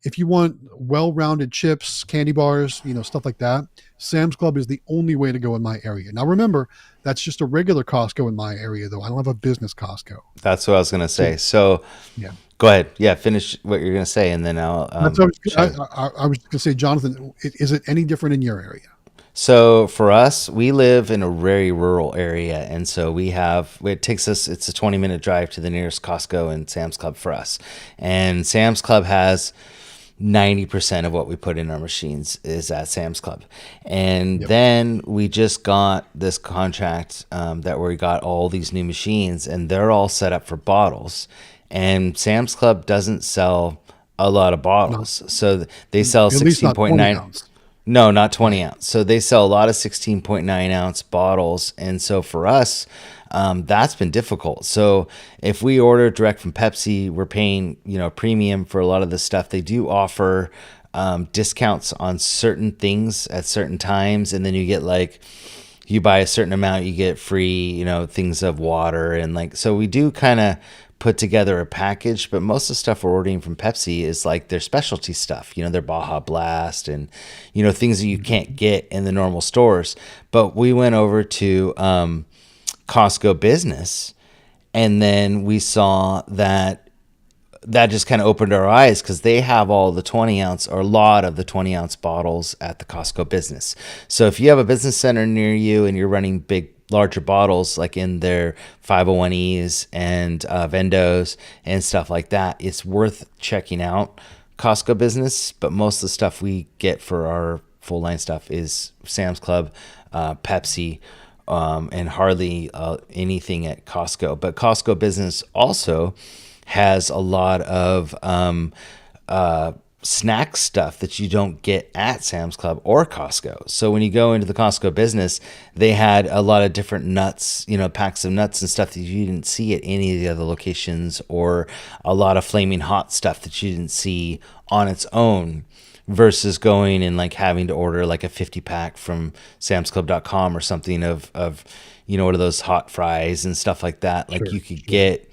Speaker 2: if you want well-rounded chips, candy bars, stuff like that, Sam's Club is the only way to go in my area. Now remember, that's just a regular Costco in my area, though. I don't have a business Costco.
Speaker 3: That's what I was gonna say. So
Speaker 2: Yeah.
Speaker 3: go ahead. Yeah, finish what you're gonna say, and then I'll.
Speaker 2: That's what I was going to say, Jonathan. Is it any different in your area?
Speaker 3: So for us, we live in a very rural area, and so it's a 20-minute drive to the nearest Costco and Sam's Club for us. And Sam's Club has 90% of what we put in our machines is at Sam's Club. And then we just got this contract that we got all these new machines, and they're all set up for bottles. And Sam's Club doesn't sell a lot of bottles. So they sell
Speaker 2: At least not 20
Speaker 3: 16.9.
Speaker 2: ounce.
Speaker 3: No, not 20 ounce. So they sell a lot of 16.9 ounce bottles. And so for us, that's been difficult. So if we order direct from Pepsi, we're paying, premium for a lot of the stuff. They do offer discounts on certain things at certain times. And then you get you buy a certain amount, you get free, things of water. And so we do kind of put together a package, but most of the stuff we're ordering from Pepsi is their specialty stuff, their Baja Blast and, things that you can't get in the normal stores. But we went over to Costco Business, and then we saw that just kind of opened our eyes because they have all the 20 ounce or a lot of the 20 ounce bottles at the Costco Business. So if you have a business center near you and you're running larger bottles like in their 501Es and Vendos and stuff like that, it's worth checking out Costco Business. But most of the stuff we get for our full line stuff is Sam's Club, Pepsi, and hardly anything at Costco. But Costco Business also has a lot of snack stuff that you don't get at Sam's Club or Costco. So when you go into the Costco Business, they had a lot of different nuts, packs of nuts and stuff that you didn't see at any of the other locations, or a lot of flaming hot stuff that you didn't see on its own, versus going and having to order a 50 pack from samsclub.com or something of what are those hot fries and stuff like that. You could get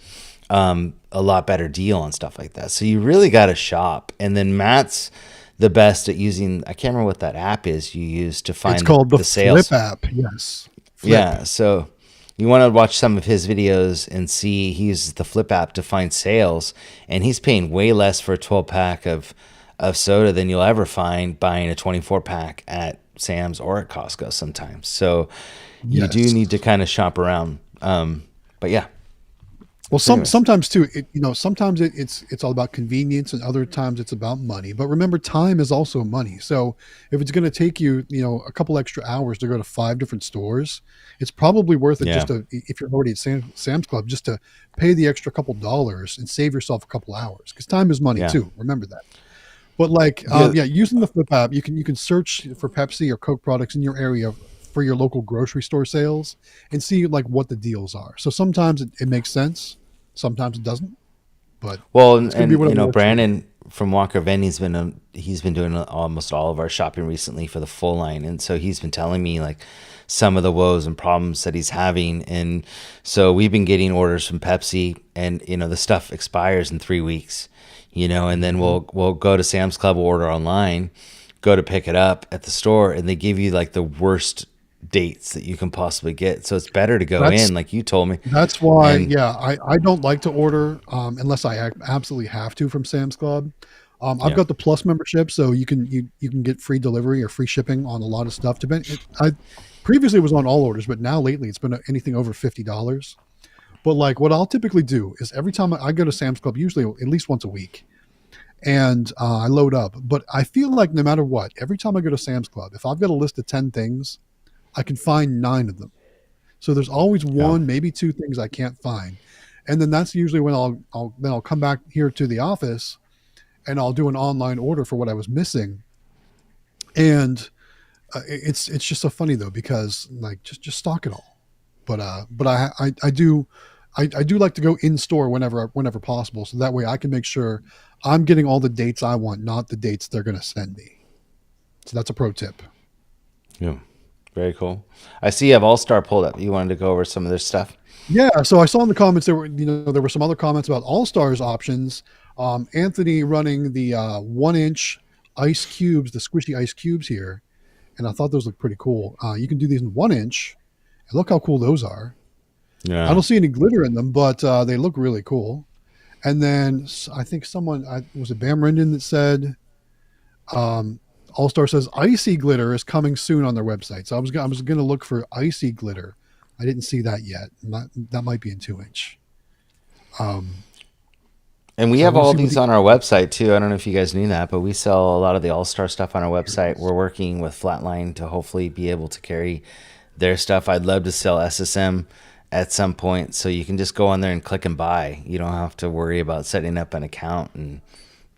Speaker 3: a lot better deal on stuff like that. So you really got to shop. And then Matt's the best at using, I can't remember what that app is you use to find
Speaker 2: It's called the
Speaker 3: sales.
Speaker 2: Flip app. Yes. Flip.
Speaker 3: Yeah. So you want to watch some of his videos and see he uses the Flip app to find sales, and he's paying way less for a 12 pack of soda than you'll ever find buying a 24 pack at Sam's or at Costco sometimes. So you do need to kind of shop around. But yeah.
Speaker 2: Well,
Speaker 3: So anyways,
Speaker 2: sometimes too, sometimes it's all about convenience, and other times it's about money. But remember, time is also money. So if it's going to take you, a couple extra hours to go to 5 different stores, it's probably worth it
Speaker 3: yeah,
Speaker 2: just to, if you're already at Sam's Club, just to pay the extra couple dollars and save yourself a couple hours, because time is money
Speaker 3: yeah.
Speaker 2: too. Remember that. But like,
Speaker 3: The
Speaker 2: yeah, using the Flip app, you can search for Pepsi or Coke products in your area for your local grocery store sales and see like what the deals are. So sometimes it makes sense, sometimes it doesn't. But
Speaker 3: Well,
Speaker 2: it's going to be
Speaker 3: and
Speaker 2: whatever works for you.
Speaker 3: Brandon from Walker Vending's been he's been doing almost all of our shopping recently for the full line, and so he's been telling me like some of the woes and problems that he's having, and so we've been getting orders from Pepsi, and the stuff expires in 3 weeks, and then
Speaker 2: Mhm.
Speaker 3: we'll go to Sam's Club, we'll order online, go to pick it up at the store, and they give you like the worst dates that you can possibly get. So it's better to go
Speaker 2: That's
Speaker 3: in, like you told me,
Speaker 2: that's why,
Speaker 3: and
Speaker 2: yeah, I don't like to order unless I absolutely have to from Sam's Club. I've
Speaker 3: yeah,
Speaker 2: got the Plus membership, so you can get free delivery or free shipping on a lot of stuff. I previously it was on all orders, but now lately it's been anything over $50. But like what I'll typically do is every time I go to Sam's Club, usually at least once a week, and I load up. But I feel like no matter what, every time I go to Sam's Club, if I've got a list of 10 things, I can find 9 of them. So there's always
Speaker 3: yeah,
Speaker 2: one, maybe 2 things I can't find. And then that's usually when I'll come back here to the office and I'll do an online order for what I was missing. And it's just so funny though, because like just stock it all. But I do like to go in store whenever possible, so that way I can make sure I'm getting all the dates I want, not the dates they're going to send me. So that's a pro tip.
Speaker 3: yeah. Very cool. I see you have All Star pulled up. You wanted to go over some of their stuff.
Speaker 2: Yeah, so I saw in the comments there were some other comments about All Stars options. Anthony running the 1 inch ice cubes, the squishy ice cubes here, and I thought those looked pretty cool. You can do these in 1 inch, and look how cool those are. I
Speaker 3: Yeah.
Speaker 2: don't see any glitter in them, but they look really cool. And then I think was it Bam Rendon that said um, All Star says icy glitter is coming soon on their website. So I was going to look for icy glitter. I didn't see that yet. That might be in 2 inch. Um,
Speaker 3: And we
Speaker 2: so I
Speaker 3: have
Speaker 2: want to
Speaker 3: all
Speaker 2: see what
Speaker 3: these
Speaker 2: the
Speaker 3: on our website too. I don't know if you guys knew that, but we sell a lot of the All Star stuff on our
Speaker 2: here it
Speaker 3: website.
Speaker 2: is.
Speaker 3: We're working with Flatline to hopefully be able to carry their stuff. I'd love to sell SSM at some point, so you can just go on there and click and buy. You don't have to worry about setting up an account and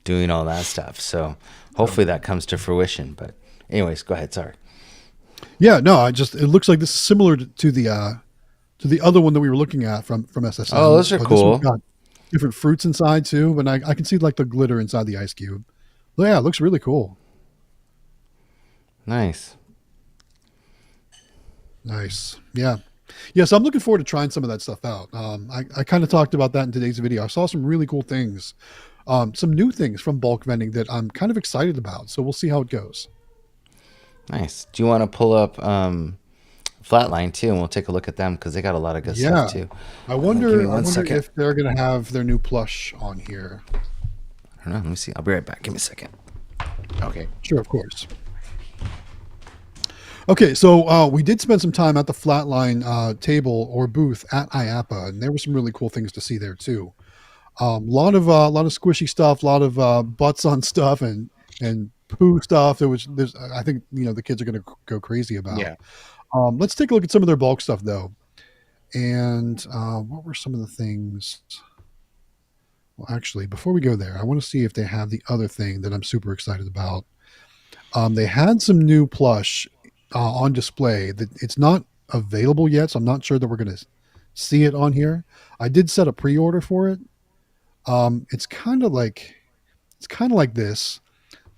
Speaker 3: doing all that stuff. So hopefully that comes to fruition. But anyways, go ahead. Sorry.
Speaker 2: Yeah, no, it looks like this is similar to the other one that we were looking at from
Speaker 3: Oh,
Speaker 2: SSM,
Speaker 3: those are
Speaker 2: but this one's
Speaker 3: cool.
Speaker 2: got different fruits inside too. But I can see like the glitter inside the ice cube. But yeah, it looks really cool.
Speaker 3: Nice.
Speaker 2: Nice. Yeah. Yeah, so I'm looking forward to trying some of that stuff out. I kind of talked about that in today's video. I saw some really cool things, some new things from bulk vending that I'm kind of excited about. So we'll see how it goes.
Speaker 3: Nice. Do you want to pull up Flatline too, and we'll take a look at them because they got a lot of good stuff
Speaker 2: Yeah.
Speaker 3: too.
Speaker 2: I
Speaker 3: Give me
Speaker 2: wonder I
Speaker 3: one
Speaker 2: wonder
Speaker 3: second.
Speaker 2: if they're gonna have their new plush on here.
Speaker 3: I don't know. Let me see. I'll be right back. Give me a second.
Speaker 4: Okay.
Speaker 2: Sure, of course. Okay, so we did spend some time at the Flatline table or booth at IAPA, and there were some really cool things to see there too. Lot of squishy stuff, a lot of butts on stuff, and poo stuff. There's I think the kids are going to go crazy about.
Speaker 4: Yeah.
Speaker 2: Let's take a look at some of their bulk stuff though. And what were some of the things? Well, actually, before we go there, I want to see if they have the other thing that I'm super excited about. They had some new plush on display that it's not available yet, so I'm not sure that we're going to see it on here. I did set a pre-order for it. It's kind of like this,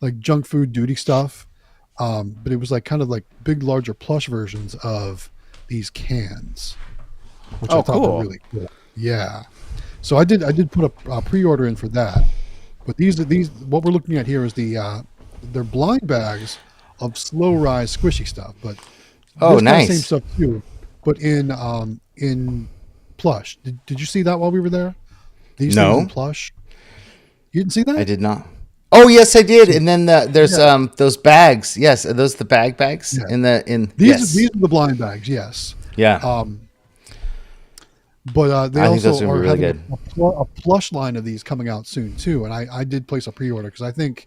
Speaker 2: like junk food duty stuff, but it was like kind of like big, larger plush versions of these cans, which I
Speaker 4: Oh,
Speaker 2: thought were
Speaker 4: cool.
Speaker 2: really cool. Yeah. So I did put a pre-order in for that. But these what we're looking at here is they're blind bags of slow rise squishy stuff, but
Speaker 3: Oh,
Speaker 2: this kind of same
Speaker 3: nice.
Speaker 2: stuff too, but in plush. Did you see that while we were there? These things in
Speaker 3: No,
Speaker 2: plush. You didn't see
Speaker 3: I
Speaker 2: that?
Speaker 3: did not. Oh, yes, I did.
Speaker 2: So
Speaker 3: And then there's
Speaker 2: yeah,
Speaker 3: those bags. Yes, are those the bags
Speaker 2: yeah.
Speaker 3: in the in
Speaker 2: These
Speaker 3: yes.
Speaker 2: are the blind bags. Yes.
Speaker 3: Yeah.
Speaker 2: Um, But they
Speaker 3: I think those
Speaker 2: also
Speaker 3: are gonna
Speaker 2: are
Speaker 3: be really
Speaker 2: having
Speaker 3: good.
Speaker 2: a plush line of these coming out soon too, and I did place a pre-order because I think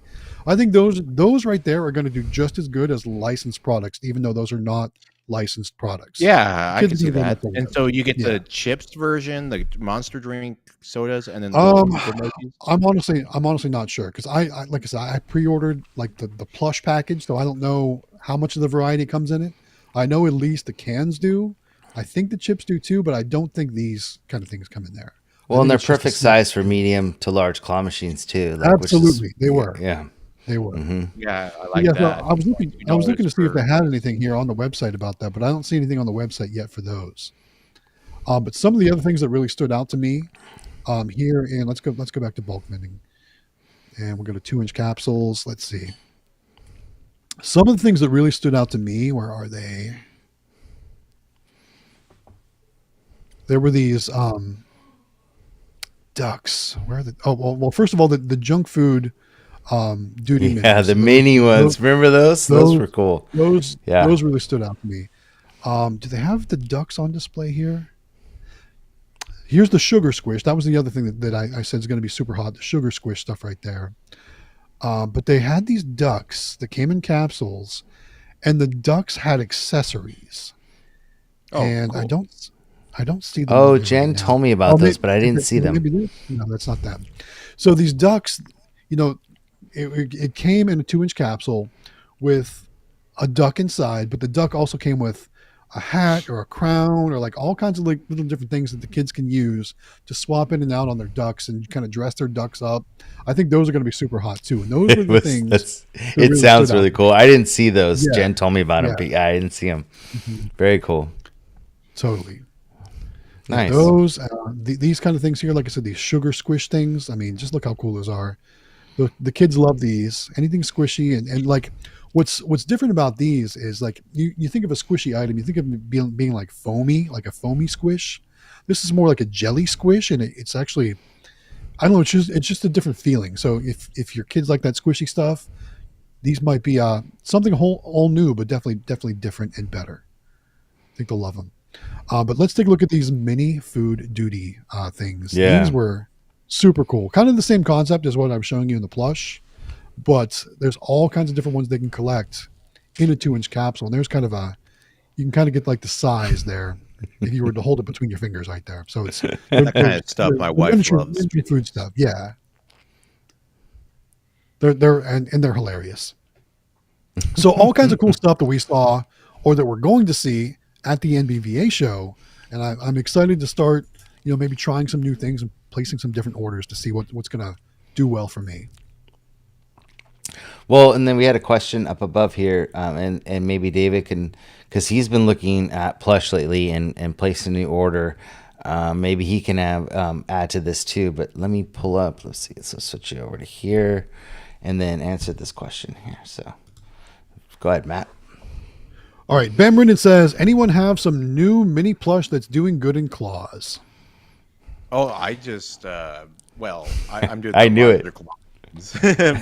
Speaker 2: those right there are going to do just as good as licensed products, even though those are not licensed products.
Speaker 4: Yeah,
Speaker 2: The
Speaker 4: I
Speaker 2: kids
Speaker 4: can
Speaker 2: are
Speaker 4: see
Speaker 2: going to go
Speaker 4: that.
Speaker 2: nuts over
Speaker 4: And so
Speaker 2: those.
Speaker 4: you get
Speaker 2: Yeah.
Speaker 4: the chips version, the monster drink sodas, and then
Speaker 2: Um,
Speaker 4: little emojis.
Speaker 2: I'm honestly not sure because I like I said I pre-ordered like the plush package, so I don't know how much of the variety comes in it. I know at least the cans do. I think the chips do too, but I don't think these kind of things come in there. I
Speaker 3: Well, and
Speaker 2: think
Speaker 3: they're
Speaker 2: it's just the
Speaker 3: perfect
Speaker 2: snack.
Speaker 3: size for medium to large claw machines too. Like, which is
Speaker 2: Absolutely, they were.
Speaker 3: yeah.
Speaker 2: They were.
Speaker 3: Hmm.
Speaker 4: Yeah, I
Speaker 2: But
Speaker 4: like
Speaker 2: yeah, so
Speaker 4: that. $22
Speaker 2: I was looking to see if they
Speaker 4: for
Speaker 2: had anything here on the website about that, but I don't see anything on the website yet for those. But some of the other things that really stood out to me here, and let's go back to bulk vending, and we'll go to 2-inch capsules. Let's see. Some of the things that really stood out to me, where are they? There were these ducks. Where are the? Oh well, first of all, the junk food duty
Speaker 3: Yeah,
Speaker 2: minis.
Speaker 3: the mini ones. Remember those? Those
Speaker 2: Those
Speaker 3: were cool.
Speaker 2: those
Speaker 3: Yeah.
Speaker 2: those really stood out to me. Do they have the ducks on display here? Here's the sugar squish. That was the other thing that I said is going to be super hot. The sugar squish stuff right there. But they had these ducks that came in capsules, and the ducks had accessories.
Speaker 4: Oh,
Speaker 2: And
Speaker 4: cool.
Speaker 2: I don't see them on
Speaker 3: Oh,
Speaker 2: here right
Speaker 3: Jen
Speaker 2: now.
Speaker 3: told me
Speaker 2: Oh,
Speaker 3: about those, but I didn't see them.
Speaker 2: maybe no, that's not them. So these ducks, you know, it came in a 2-inch capsule with a duck inside, but the duck also came with a hat or a crown or like all kinds of like little different things that the kids can use to swap in and out on their ducks and kind of dress their ducks up. I think those are going to be super hot too. And those were
Speaker 3: It
Speaker 2: the
Speaker 3: was
Speaker 2: things
Speaker 3: that's
Speaker 2: that
Speaker 3: it
Speaker 2: really stood
Speaker 3: sounds
Speaker 2: out.
Speaker 3: really cool. I didn't see those.
Speaker 2: Yeah,
Speaker 3: Jen told me about them,
Speaker 2: yeah,
Speaker 3: but yeah, I didn't see them.
Speaker 2: mhm,
Speaker 3: Very cool.
Speaker 2: totally. Yeah,
Speaker 3: Nice.
Speaker 2: those these kind of things here, like I said, these sugar squish things. I mean, just look how cool those are. The kids love these. Anything squishy and like what's different about these is like you think of a squishy item, you think of it being like foamy, like a foamy squish. This is more like a jelly squish, and it's actually I don't know. It's just a different feeling. So if your kids like that squishy stuff, these might be something all new, but definitely different and better. I think they'll love them. But let's take a look at these mini food duty things. These
Speaker 3: Yeah.
Speaker 2: were super cool. Kind of the same concept as what I'm showing you in the plush, but there's all kinds of different ones they can collect in a 2-inch capsule. And there's kind of you can kind of get like the size there if you were to hold it between your fingers right there. So it's
Speaker 4: That kind of stuff my wife loves.
Speaker 2: miniature food stuff. Yeah, they're and they're hilarious. So all kinds of cool stuff that we saw or that we're going to see at the NBVA show, and I'm excited to start, maybe trying some new things and placing some different orders to see what's going to do well for me.
Speaker 3: Well, and then we had a question up above here, and maybe David can, because he's been looking at plush lately and placed a new order. Maybe he can add to this too. But let me pull up. Let's see. So switch you over to here, and then answer this question here. So go ahead, Matt.
Speaker 2: All right, Ben Brennan says, anyone have some new mini plush that's doing good in claws?
Speaker 4: Oh, I just I'm doing.
Speaker 3: I knew it.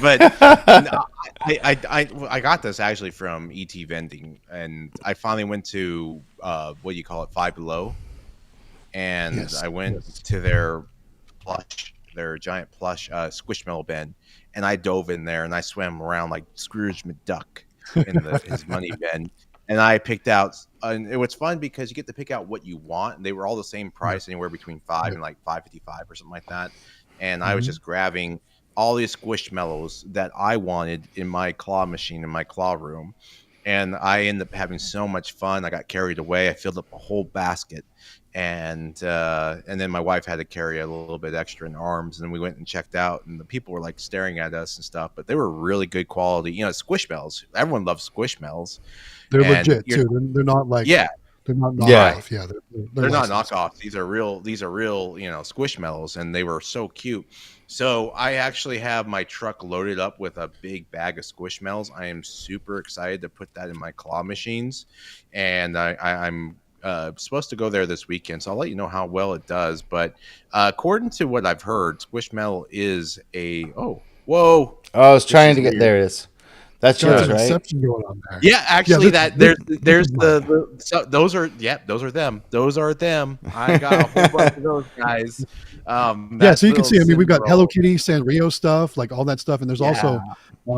Speaker 4: But no, I got this actually from ET Vending, and I finally went to what do you call it, Five Below, and
Speaker 2: Yes,
Speaker 4: I went
Speaker 2: yes.
Speaker 4: to their giant plush Squishmallow bin, and I dove in there and I swam around like Scrooge McDuck in his money bin, and I picked out. And it was fun because you get to pick out what you want, and they were all the same price, anywhere between $5 and like $5.55 or something like that. And I was just grabbing all these squishmallows that I wanted in my claw machine in my claw room. And I ended up having so much fun. I got carried away. I filled up a whole basket. And then my wife had to carry a little bit extra in arms. And we went and checked out. And the people were like staring at us and stuff. But they were really good quality. Squishmallows. Everyone loves squishmallows.
Speaker 2: They're
Speaker 4: And
Speaker 2: legit too. They're not like
Speaker 4: yeah,
Speaker 2: they're not
Speaker 3: Yeah.
Speaker 2: knockoff. Yeah,
Speaker 4: they're not
Speaker 2: licensed.
Speaker 4: knockoffs. These are real. Squishmallows, and they were so cute. So I actually have my truck loaded up with a big bag of Squishmallows. I am super excited to put that in my claw machines, and I'm supposed to go there this weekend. So I'll let you know how well it does. But according to what I've heard, Squishmallow is a whoa.
Speaker 3: Oh, I was
Speaker 4: This
Speaker 3: trying
Speaker 4: is
Speaker 3: to get
Speaker 4: weird.
Speaker 3: there. It is. That's
Speaker 2: Got
Speaker 3: yours,
Speaker 2: some
Speaker 3: right?
Speaker 2: deception going on there.
Speaker 4: Yeah, actually,
Speaker 2: This
Speaker 4: there's
Speaker 2: is mine.
Speaker 4: those are them. Those are them. I got a whole bunch of those guys.
Speaker 2: Yeah,
Speaker 4: That
Speaker 2: so you can
Speaker 4: little
Speaker 2: see. I mean, we've got Hello
Speaker 4: Cinderella.
Speaker 2: Kitty, Sanrio stuff, like all that stuff, and there's
Speaker 4: Yeah.
Speaker 2: also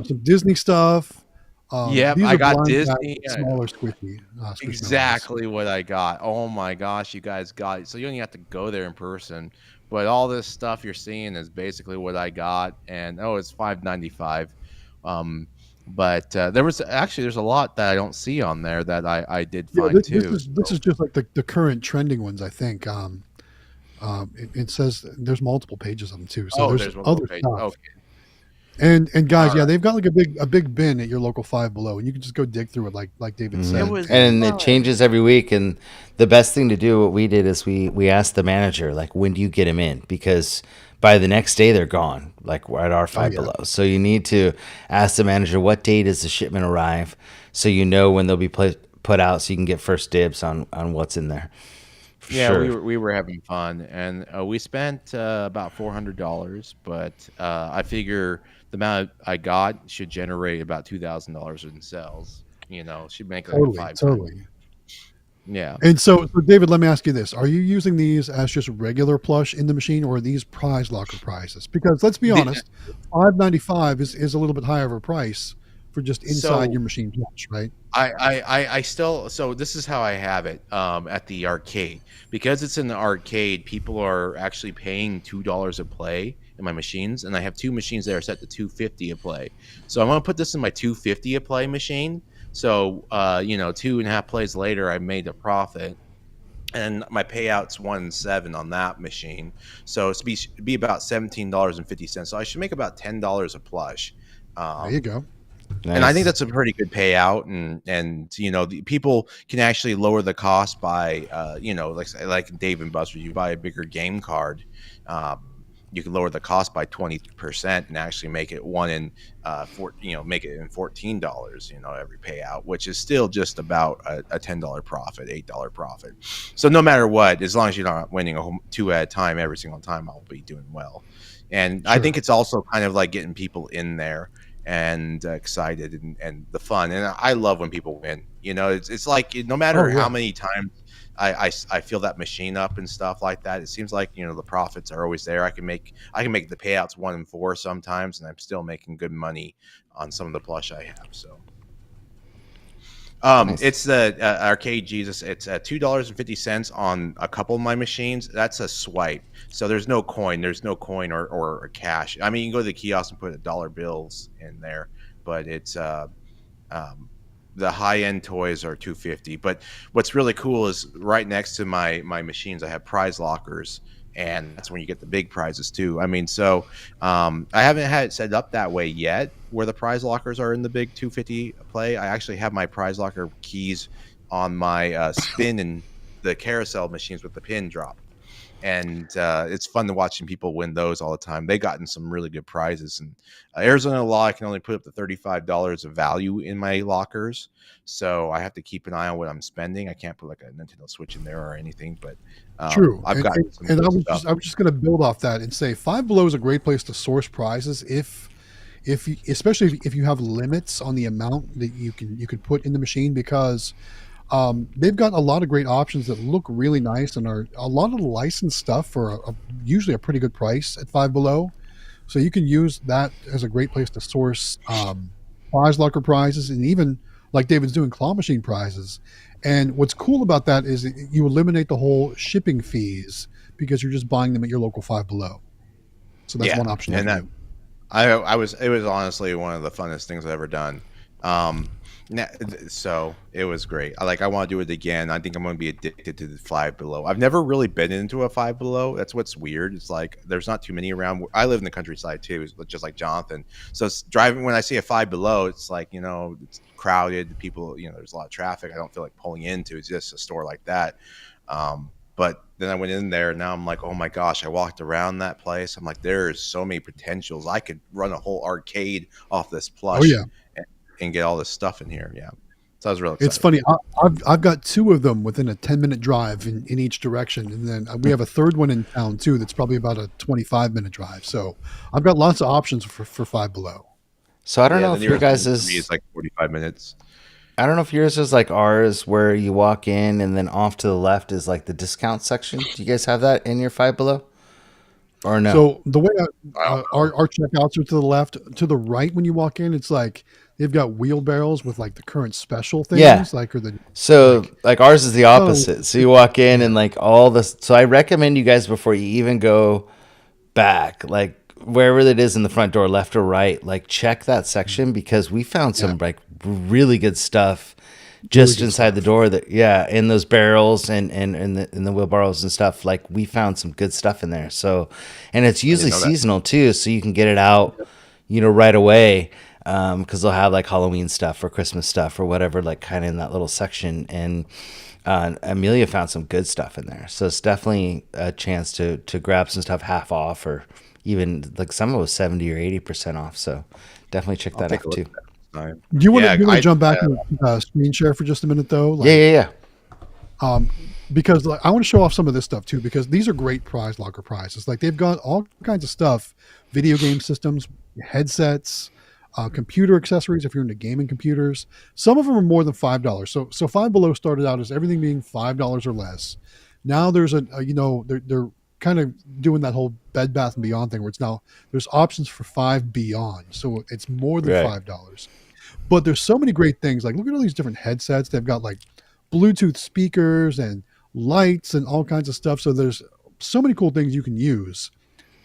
Speaker 2: some Disney stuff.
Speaker 4: Yep,
Speaker 2: These
Speaker 4: I
Speaker 2: are
Speaker 4: got
Speaker 2: blind bags
Speaker 4: Disney.
Speaker 2: with smaller squishmallows.
Speaker 4: Exactly what I got. Oh my gosh, you guys got it. So you don't even have to go there in person. But all this stuff you're seeing is basically what I got, and it's $5.95. Um, but there's a lot that I don't see on there that I did
Speaker 2: Yeah,
Speaker 4: find
Speaker 2: this
Speaker 4: too.
Speaker 2: is just like the current trending ones, I think. It says there's multiple pages of them too, so
Speaker 4: Oh,
Speaker 2: there's
Speaker 4: there's one more
Speaker 2: other
Speaker 4: page.
Speaker 2: stuff.
Speaker 4: Okay,
Speaker 2: And guys,
Speaker 4: all
Speaker 2: yeah,
Speaker 4: right.
Speaker 2: they've got like a big bin at your local Five Below, and you can just go dig through it, like David
Speaker 3: Mhm.
Speaker 6: It
Speaker 2: said.
Speaker 6: was
Speaker 3: And it
Speaker 6: fun.
Speaker 3: changes every week. And the best thing to do, what we did is we asked the manager, like, when do you get them in? Because by the next day they're gone, like we're at our
Speaker 2: Oh
Speaker 3: Five
Speaker 2: yeah,
Speaker 3: Below. So you need to ask the manager what day does the shipment arrive, so you know when they'll be put out, so you can get first dibs on what's in there. For
Speaker 4: Yeah, we
Speaker 3: sure.
Speaker 4: were having fun, and we spent about $400. But I figure the amount I got should generate about $2,000 in sales. Should make like a
Speaker 2: totally,
Speaker 4: 5 times.
Speaker 2: totally.
Speaker 4: Yeah.
Speaker 2: And so David, let me ask you this: are you using these as just regular plush in the machine, or are these prize locker prizes? Because let's be
Speaker 4: The,
Speaker 2: honest, $5.95 is a little bit higher of a price for just inside
Speaker 4: so
Speaker 2: your machine plush, right?
Speaker 4: I still so this is how I have it at the arcade, because it's in the arcade. People are actually paying $2 a play in my machines, and I have two machines that are set to 250 a play. So I'm gonna put this in my 250 a play machine. So 2.5 plays later, I made a profit, and my payout's 1.7 on that machine. So it's be about $17.50. So I should make about $10 a plush.
Speaker 2: There you
Speaker 4: Um,
Speaker 2: go.
Speaker 4: and I think
Speaker 3: Nice.
Speaker 4: that's a pretty good payout, and the people can actually lower the cost by like Dave and Buster, you buy a bigger game card, um, you can lower the cost by 20% and actually make it make it in $14, every payout, which is still just about a $10 profit, $8 profit. So no matter what, as long as you're not winning two at a time every single time, I'll be doing well. And I
Speaker 2: Sure.
Speaker 4: think it's also kind of like getting people in there and excited, and the fun. And I love when people win. It's like, no
Speaker 2: Oh
Speaker 4: matter how
Speaker 2: yeah.
Speaker 4: many times I fill that machine up and stuff like that, it seems like the profits are always there. I can make the payouts 1 and 4 sometimes, and I'm still making good money on some of the plush I have. So
Speaker 3: Nice.
Speaker 4: it's the arcade Jesus. It's $2.50 on a couple of my machines. That's a swipe, so there's no coin. There's no coin or cash. I mean, you can go to the kiosk and put dollar bills in there, but it's um, the high end toys are 250. But what's really cool is right next to my machines, I have prize lockers, and that's when you get the big prizes too. I mean, so I haven't had it set up that way yet, where the prize lockers are in the big 250 play. I actually have my prize locker keys on my spin and the carousel machines with the pin drop, and it's fun to watching people win those all the time. They gotten some really good prizes. And Arizona law, I can only put up to $35 of value in my lockers, so I have to keep an eye on what I'm spending. I can't put like a Nintendo Switch in there or anything, but
Speaker 2: True,
Speaker 4: I've
Speaker 2: and,
Speaker 4: gotten some
Speaker 2: and
Speaker 4: good stuff.
Speaker 2: I was just going to build off that and say Five Below is a great place to source prizes if you, especially if you have limits on the amount that you can put in the machine, because they've got a lot of great options that look really nice and are a lot of the licensed stuff for usually a pretty good price at Five Below. So you can use that as a great place to source prize locker prizes, and even like David's doing, claw machine prizes. And what's cool about that is that you eliminate the whole shipping fees because you're just buying them at your local Five Below. So that's
Speaker 4: Yeah,
Speaker 2: one option you
Speaker 4: and
Speaker 2: can
Speaker 4: that
Speaker 2: do.
Speaker 4: it was honestly one of the funnest things I've ever done. Um, so it was great. I want to do it again. I think I'm going to be addicted to the Five Below. I've never really been into a Five Below. That's what's weird. It's like there's not too many around. I live in the countryside too, just like Jonathan. So it's driving, when I see a Five Below, it's like, it's crowded. People, there's a lot of traffic. I don't feel like pulling into. It's just a store like that. But then I went in there, and now I'm like, oh my gosh, I walked around that place. I'm like, there's so many potentials. I could run a whole arcade off this
Speaker 2: Oh
Speaker 4: plush
Speaker 2: yeah.
Speaker 4: and get all this stuff in here. Yeah. So I was real
Speaker 2: It's
Speaker 4: excited.
Speaker 2: funny. I've got two of them within a 10-minute drive in each direction. And then we have a third one in town too that's probably about a 25-minute drive. So I've got lots of options for Five Below.
Speaker 3: So I don't
Speaker 4: Yeah,
Speaker 3: know
Speaker 4: the
Speaker 3: if your
Speaker 4: nearest
Speaker 3: guys
Speaker 4: one for me
Speaker 3: is.
Speaker 4: is like 45 minutes.
Speaker 3: I don't know if yours is like ours, where you walk in and then off to the left is like the discount section. Do you guys have that in your Five Below, or no?
Speaker 2: So the way
Speaker 4: I don't know.
Speaker 2: our checkouts are to the left, to the right when you walk in, it's like they've got wheelbarrows with like the current special
Speaker 3: Yeah.
Speaker 2: things, like or the
Speaker 3: So
Speaker 2: like
Speaker 3: like ours is the
Speaker 2: kind of
Speaker 3: opposite. So you walk in
Speaker 2: yeah.
Speaker 3: and like all this. So I recommend you guys before you even go back, like wherever it is in the front door, left or right, like check that section because we found
Speaker 2: Yeah,
Speaker 3: some like really good stuff
Speaker 2: really
Speaker 3: just
Speaker 2: good
Speaker 3: inside the
Speaker 2: stuff.
Speaker 3: door. That in those barrels and in the wheelbarrows and stuff. Like we found some good stuff in there. So, and it's
Speaker 4: I didn't
Speaker 3: usually
Speaker 4: know that.
Speaker 3: seasonal too, so you can get it out, right away. Because they'll have like Halloween stuff or Christmas stuff or whatever, like kind of in that little section. And Amelia found some good stuff in there, so it's definitely a chance to grab some stuff half off, or even like some of it was 70 or 80% off. So definitely check
Speaker 4: I'll
Speaker 3: that
Speaker 4: take a
Speaker 3: out
Speaker 4: look
Speaker 3: too.
Speaker 4: at that next time.
Speaker 2: Do you want to
Speaker 4: Yeah,
Speaker 2: jump back to screen share for just a minute though?
Speaker 3: Yeah,
Speaker 2: Like,
Speaker 3: yeah, yeah.
Speaker 2: um, because like, I want to show off some of this stuff too, because these are great prize locker prizes. Like they've got all kinds of stuff, video game systems, headsets, computer accessories. If you're into gaming computers, some of them are more than $5. So Five Below started out as everything being $5 or less. Now there's they're kind of doing that whole Bed Bath and Beyond thing where it's now there's options for five beyond, so it's more than
Speaker 3: Right.
Speaker 2: $5. But there's so many great things. Like look at all these different headsets. They've got like Bluetooth speakers and lights and all kinds of stuff. So there's so many cool things you can use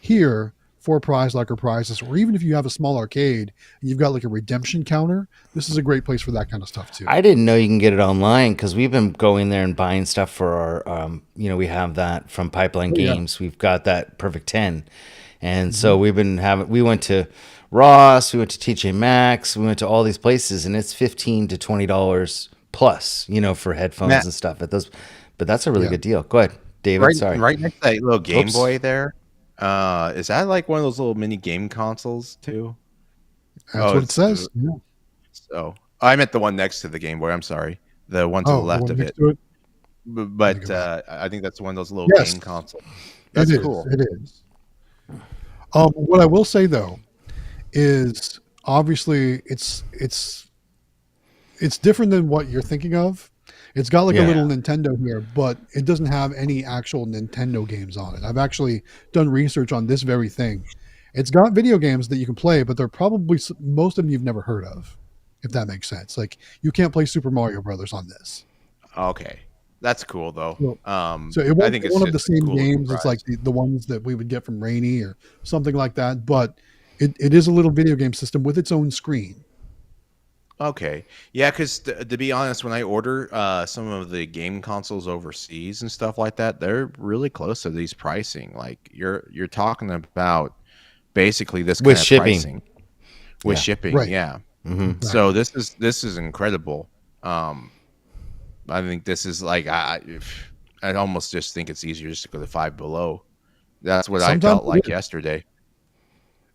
Speaker 2: here for prize locker prizes, or even if you have a small arcade and you've got like a redemption counter, this is a great place for that kind of stuff too.
Speaker 3: I didn't know you can get it online because we've been going there and buying stuff for our, we have that from Pipeline
Speaker 2: Oh yeah.
Speaker 3: Games. We've got that Perfect 10. And
Speaker 2: Mm-hmm.
Speaker 3: so we went to Ross, we went to TJ Maxx, we went to all these places, and it's $15 to $20 plus, for headphones
Speaker 4: Matt,
Speaker 3: and stuff at those. But that's a really
Speaker 2: Yeah.
Speaker 3: good deal. Go ahead, David.
Speaker 4: right,
Speaker 3: Sorry.
Speaker 4: right next to that little Game
Speaker 3: Oops.
Speaker 4: Boy there. Is that like one of those little mini game consoles too?
Speaker 2: That's
Speaker 4: Oh,
Speaker 2: what it
Speaker 4: it's
Speaker 2: says. Yeah.
Speaker 4: so. I meant the one next to the Game Boy. I'm sorry, the one to the
Speaker 2: Oh, the
Speaker 4: left
Speaker 2: one
Speaker 4: of
Speaker 2: next
Speaker 4: it.
Speaker 2: to it. Let me
Speaker 4: But
Speaker 2: go back.
Speaker 4: I think that's one of those little
Speaker 2: Yes,
Speaker 4: game consoles.
Speaker 2: it
Speaker 4: That's
Speaker 2: is.
Speaker 4: cool.
Speaker 2: It is. What I will say though is obviously it's different than what you're thinking of. It's got like a
Speaker 3: Yeah.
Speaker 2: little Nintendo here, but it doesn't have any actual Nintendo games on it. I've actually done research on this very thing. It's got video games that you can play, but they're probably most of them you've never heard of, if that makes sense. Like you can't play Super Mario Brothers on this.
Speaker 4: Okay, that's cool though.
Speaker 2: So, so it
Speaker 4: I
Speaker 2: won't
Speaker 4: think
Speaker 2: be
Speaker 4: it's
Speaker 2: one of the
Speaker 4: just a
Speaker 2: same
Speaker 4: cool looking
Speaker 2: games. It's like
Speaker 4: prize.
Speaker 2: the ones that we would get from Rainy or something like that, but it is a little video game system with its own screen.
Speaker 4: Okay. Yeah, because to be honest, when I order some of the game consoles overseas and stuff like that, they're really close to these pricing. Like you're talking about basically this
Speaker 3: With
Speaker 4: kind of
Speaker 3: shipping.
Speaker 4: pricing with
Speaker 3: Yeah.
Speaker 4: shipping.
Speaker 2: Right.
Speaker 4: Yeah.
Speaker 3: Mm-hmm.
Speaker 4: So
Speaker 2: Exactly.
Speaker 4: this is incredible. I think this is like I almost just think it's easier just to go to Five Below. That's what I
Speaker 2: Sometimes
Speaker 4: felt
Speaker 2: it
Speaker 4: like
Speaker 2: is.
Speaker 4: yesterday.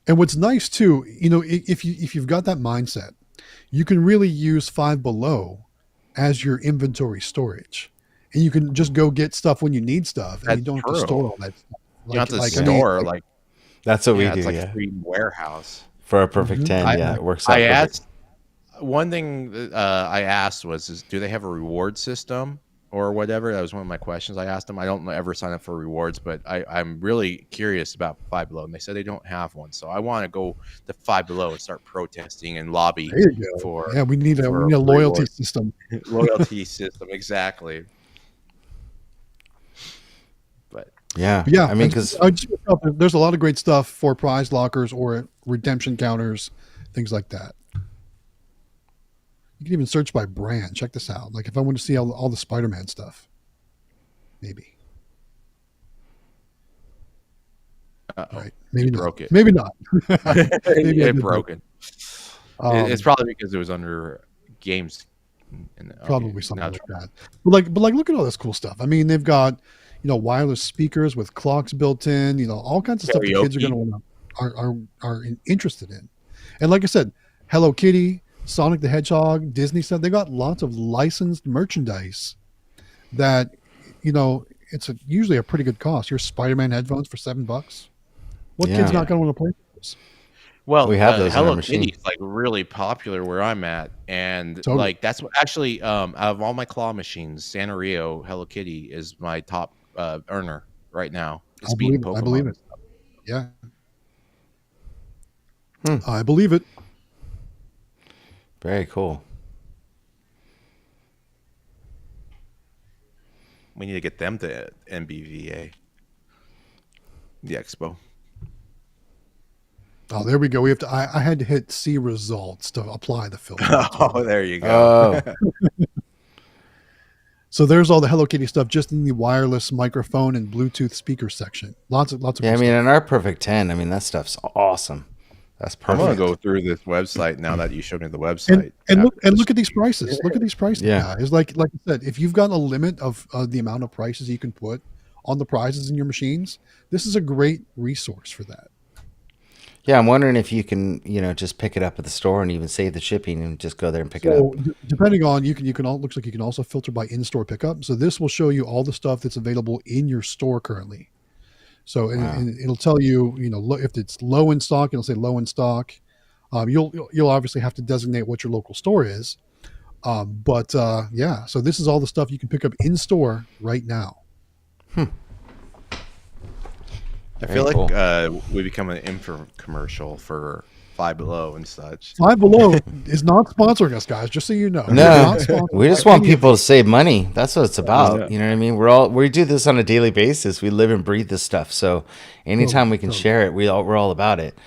Speaker 2: And what's nice too, if you've got that mindset, you can really use Five Below as your inventory storage, and you can just go get stuff when you need stuff, and you
Speaker 4: That's
Speaker 2: don't have to
Speaker 4: true.
Speaker 2: store all that stuff.
Speaker 4: You don't have to
Speaker 2: Like I mean,
Speaker 4: store
Speaker 2: like,
Speaker 4: like
Speaker 3: That's what we
Speaker 4: yeah,
Speaker 3: do.
Speaker 4: it's like a
Speaker 3: Yeah.
Speaker 4: free warehouse.
Speaker 3: For a Perfect
Speaker 2: mhm,
Speaker 3: 10.
Speaker 4: I
Speaker 3: Yeah.
Speaker 2: exactly.
Speaker 3: It works
Speaker 4: I
Speaker 3: out perfect.
Speaker 4: asked one thing that, I asked was, do they have a reward system or whatever? That was one of my questions I asked them. I don't ever sign up for rewards, but I'm really curious about Five Below, and they said they don't have one. So I want to go to Five Below and start protesting and lobby
Speaker 2: There you go.
Speaker 4: for
Speaker 2: Yeah, we need a
Speaker 4: for
Speaker 2: loyalty
Speaker 4: reward
Speaker 2: system.
Speaker 4: loyalty system exactly. But
Speaker 3: Yeah.
Speaker 2: But yeah,
Speaker 3: I mean, because
Speaker 2: there's a lot of great stuff for prize lockers or redemption counters, things like that. You can even search by brand. Check this out. Like if I want to see all the Spider-Man stuff, maybe. Right. Maybe
Speaker 4: it
Speaker 2: not.
Speaker 4: broke it.
Speaker 2: Maybe not. Maybe I
Speaker 4: It
Speaker 2: did
Speaker 4: broke
Speaker 2: break
Speaker 4: it.
Speaker 2: it.
Speaker 4: It's probably because it was under games. And okay,
Speaker 2: Probably something
Speaker 4: now
Speaker 2: like that. But like, look at all this cool stuff. I mean, they've got wireless speakers with clocks built in. All kinds of stuff the kids are going
Speaker 4: karaoke.
Speaker 2: to want are interested in. And like I said, Hello Kitty, Sonic the Hedgehog, Disney stuff. They got lots of licensed merchandise that it's usually a pretty good cost. Your Spider-Man headphones for $7. What kid's
Speaker 3: Yeah.
Speaker 2: not going to want to play this?
Speaker 4: Well,
Speaker 3: We have those in our
Speaker 4: Hello
Speaker 3: machine.
Speaker 4: Kitty is like really popular where I'm at, and
Speaker 2: Totally.
Speaker 4: like that's what actually out of all my claw machines, Sanrio Hello Kitty is my top earner right now. It's
Speaker 2: I
Speaker 4: beating
Speaker 2: believe it. I believe
Speaker 4: Pokemon.
Speaker 2: it. Yeah,
Speaker 3: Hmm.
Speaker 2: I believe it.
Speaker 3: Very cool.
Speaker 4: We need to get them to NBVA, the expo.
Speaker 2: Oh, there we go. We have to. I had to hit see results to apply the filter.
Speaker 4: Oh, there you go.
Speaker 3: Oh,
Speaker 2: So there's all the Hello Kitty stuff just in the wireless microphone and Bluetooth speaker section. Lots of
Speaker 3: yeah. I
Speaker 2: cool
Speaker 3: mean,
Speaker 2: stuff.
Speaker 3: in our Perfect 10, I mean, that stuff's awesome. That's
Speaker 4: I'm gonna
Speaker 3: perfect.
Speaker 4: go through this website now that you showed me the
Speaker 2: And
Speaker 4: website.
Speaker 2: look at these prices. Look at these prices,
Speaker 3: Yeah.
Speaker 2: guys. Like I said, if you've got a limit of the amount of prices you can put on the prizes in your machines, this is a great resource for that.
Speaker 3: Yeah, I'm wondering if you can, just pick it up at the store and even save the shipping and just go there and pick it up.
Speaker 2: So depending on you can all looks like you can also filter by in-store pickup. So this will show you all the stuff that's available in your store currently. So
Speaker 3: Wow.
Speaker 2: and it'll tell you if it's low in stock, it'll say low in stock. You'll obviously have to designate what your local store is. But yeah, so this is all the stuff you can pick up in store right now.
Speaker 4: I
Speaker 3: Very
Speaker 4: feel
Speaker 3: cool.
Speaker 4: like we become an infomercial for Five Below and such.
Speaker 2: Five Below is not sponsoring us, guys. Just so you know, We're
Speaker 3: No,
Speaker 2: not sponsored
Speaker 3: we just
Speaker 2: by
Speaker 3: want
Speaker 2: any of
Speaker 3: people to
Speaker 2: these.
Speaker 3: save money. That's what it's about.
Speaker 4: Yeah.
Speaker 3: You know what I mean? We do this on a daily basis. We live and breathe this stuff. So anytime we can
Speaker 2: Totally.
Speaker 3: share it, we're all about it.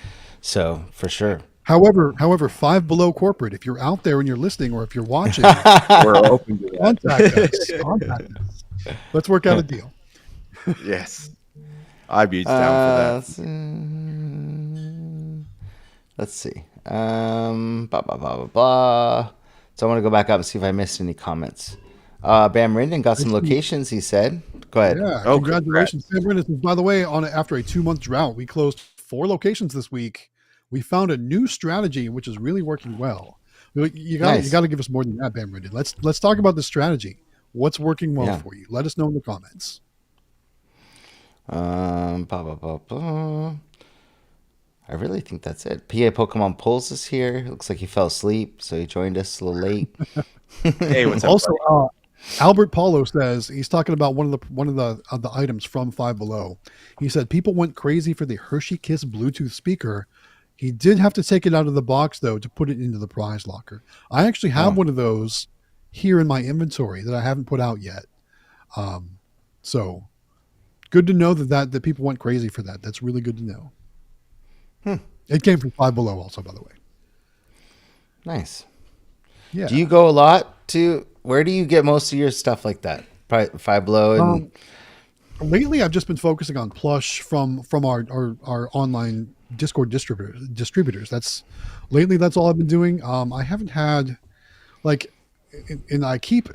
Speaker 3: So for sure.
Speaker 2: However, Five Below corporate, if you're out there and you're listening, or if you're watching,
Speaker 4: We're open to that.
Speaker 2: contact us. Contact us. Let's work out a deal.
Speaker 4: Yes, I'd be down for that.
Speaker 3: Let's see. Blah, blah, blah, blah, blah. So I want to go back up and see if I missed any comments. Bam Rinden got some locations, he said. Go ahead.
Speaker 2: Yeah,
Speaker 4: Oh,
Speaker 2: congratulations, Sam Brennan. By the way, after a 2-month drought, we closed 4 locations this week. We found a new strategy which is really working well. You got
Speaker 3: Nice.
Speaker 2: to give us more than that, Bam Brennan. Let's talk about the strategy. What's working well
Speaker 3: Yeah.
Speaker 2: for you? Let us know in the comments.
Speaker 3: Blah, blah, blah, blah. I really think that's it. PA Pokemon Pulls is here. Looks like he fell asleep, so he joined us a little late.
Speaker 4: Hey, what's up?
Speaker 2: Also, Albert Paulo says he's talking about one of the items from Five Below. He said people went crazy for the Hershey Kiss Bluetooth speaker. He did have to take it out of the box though to put it into the prize locker. I actually have one of those here in my inventory that I haven't put out yet. So good to know that people went crazy for that. That's really good to know. It came from Five Below also, by the way.
Speaker 3: Nice.
Speaker 2: Yeah.
Speaker 3: Do you go a lot to? Where do you get most of your stuff like that? Probably Five Below and
Speaker 2: Lately, I've just been focusing on plush from our online Discord distributors. That's all I've been doing. I haven't had and I keep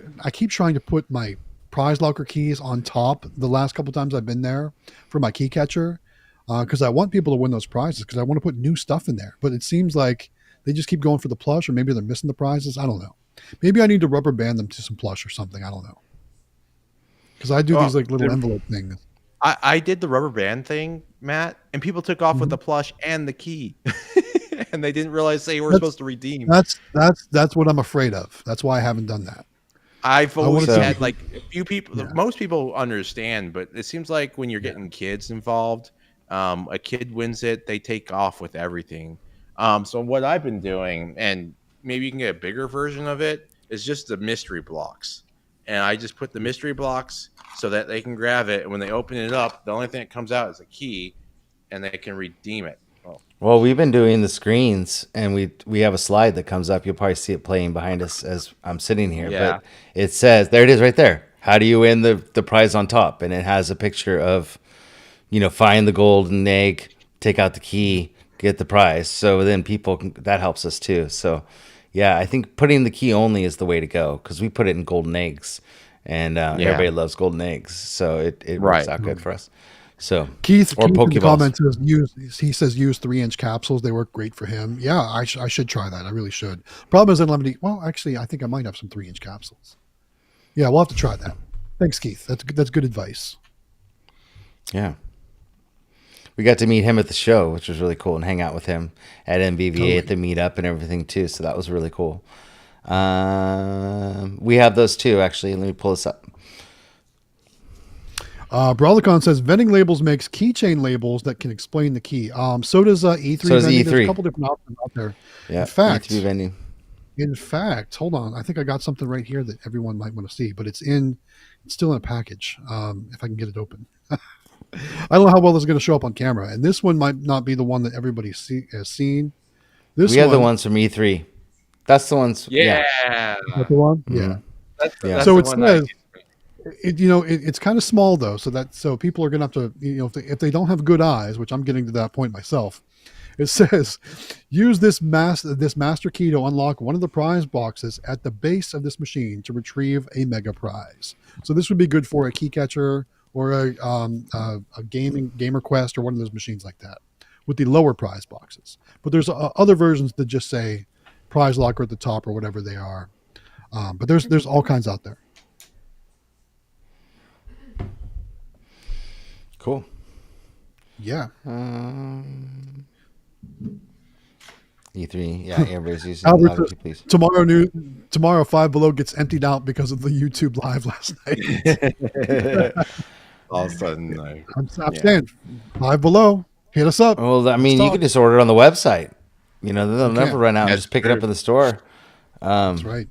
Speaker 2: trying to put my prize locker keys on top the last couple times I've been there for my key catcher because I want people to win those prizes because I want to put new stuff in there. But it seems like they just keep going for the plush, or maybe they're missing the prizes. I don't know. Maybe I need to rubber band them to some plush or something. I don't know. Because I do these little envelope things.
Speaker 4: I did the rubber band thing, Matt, and people took off with the plush and the key, and they didn't realize they were supposed to redeem.
Speaker 2: That's what I'm afraid of. That's why I haven't done that.
Speaker 4: I've always
Speaker 3: wanna see-
Speaker 4: had like a few people.
Speaker 2: Yeah.
Speaker 4: Most people understand, but it seems like when you're getting kids involved, a kid wins it, they take off with everything. So what I've been doing, and maybe you can get a bigger version of it, is just the mystery blocks. And I just put the mystery blocks so that they can grab it, and when they open it up, the only thing that comes out is a key, and they can redeem it.
Speaker 3: well, we've been doing the screens, and we have a slide that comes up. You'll probably see it playing behind us as I'm sitting here.
Speaker 4: Yeah.
Speaker 3: But it says, there it is right there. How do you win the prize on top? And it has a picture of, find the golden egg, take out the key, get the prize. So then that helps us too. So yeah, I think putting the key only is the way to go because we put it in golden eggs, and everybody loves golden eggs. So it works out good for us. So
Speaker 2: Keith
Speaker 3: or
Speaker 2: in the
Speaker 3: Pokeballs.
Speaker 2: comments says use 3-inch capsules. They work great for him. Yeah, I should try that. I really should. Problem is unlimited. Well, actually, I think I might have some 3-inch capsules. Yeah, we'll have to try that. Thanks, Keith. That's good advice.
Speaker 3: Yeah. we got to meet him at the show, which was really cool, and hang out with him at NBVA at the meetup and everything too. So that was really cool. We have those too, actually. Let me pull this up.
Speaker 2: Brawlicon says vending labels makes keychain labels that can explain the key. So does E3.
Speaker 3: So does
Speaker 2: vending.
Speaker 3: E3.
Speaker 2: There's a couple different options out there.
Speaker 3: Yeah,
Speaker 2: In
Speaker 3: vending.
Speaker 2: In fact, hold on. I think I got something right here that everyone might want to see, but it's still in a package. If I can get it open. I don't know how well this is going to show up on camera, and this one might not be the one that everybody has seen.
Speaker 3: We have the ones from E3. That's the ones.
Speaker 7: Yeah.
Speaker 2: Is that the one?
Speaker 3: Mm-hmm.
Speaker 2: Yeah.
Speaker 7: That's
Speaker 2: So
Speaker 7: the
Speaker 2: it
Speaker 7: one that I
Speaker 2: says, it's kind of small though, so people are going to have to, if they don't have good eyes, which I'm getting to that point myself. It says, use this master key to unlock one of the prize boxes at the base of this machine to retrieve a mega prize. So this would be good for a key catcher or a gamer quest or one of those machines like that with the lower prize boxes. But there's other versions that just say prize locker at the top or whatever they are. But there's all kinds out there.
Speaker 3: Cool.
Speaker 2: Yeah.
Speaker 3: E3. Yeah, everybody's using
Speaker 2: Albert,
Speaker 3: please.
Speaker 2: Tomorrow Five Below gets emptied out because of the YouTube live last night.
Speaker 7: all of a sudden,
Speaker 2: I'm saying Five Below, hit us up.
Speaker 3: Well, I mean, you can just order it on the website. They'll never run out and just pick it up in the store.
Speaker 2: That's right.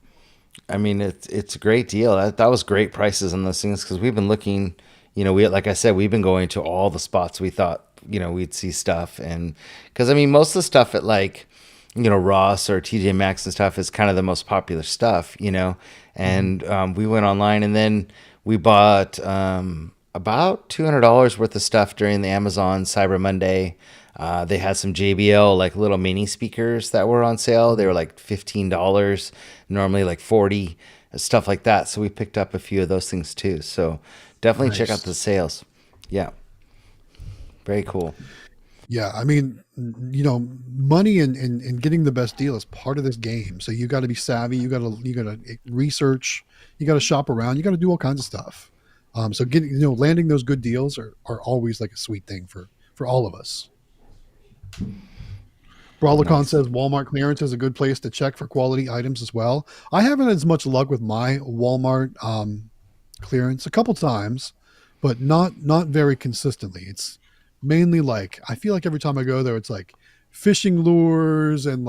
Speaker 3: I mean, it's a great deal. That was great prices on those things because we've been looking. Like I said, we've been going to all the spots we thought we'd see stuff, and because I mean, most of the stuff at Ross or TJ Maxx and stuff is kind of the most popular stuff, And we went online and then we bought about $200 worth of stuff during the Amazon Cyber Monday. They had some JBL little mini speakers that were on sale. They were like $15, normally like $40, stuff like that. So we picked up a few of those things too. So definitely check out the sales. Yeah. Very cool.
Speaker 2: Yeah. I mean, money and getting the best deal is part of this game. So you got to be savvy. You got to research, you got to shop around, you got to do all kinds of stuff. So landing those good deals are always like a sweet thing for all of us. Brawlicon says Walmart clearance is a good place to check for quality items as well. I haven't had as much luck with my Walmart clearance a couple times, but not very consistently. It's mainly I feel like every time I go there, it's like fishing lures and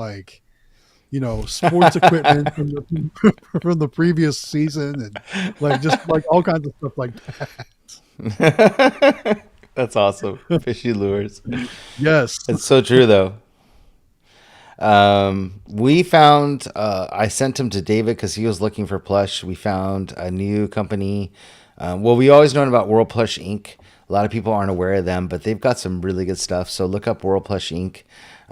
Speaker 2: sports equipment from the previous season and just all kinds of stuff like that.
Speaker 3: That's awesome. Fishy lures.
Speaker 2: Yes.
Speaker 3: It's so true though. We found, I sent him to David because he was looking for plush. We found a new company. We always known about World Plush Inc. A lot of people aren't aware of them, but they've got some really good stuff. So look up World Plush Inc.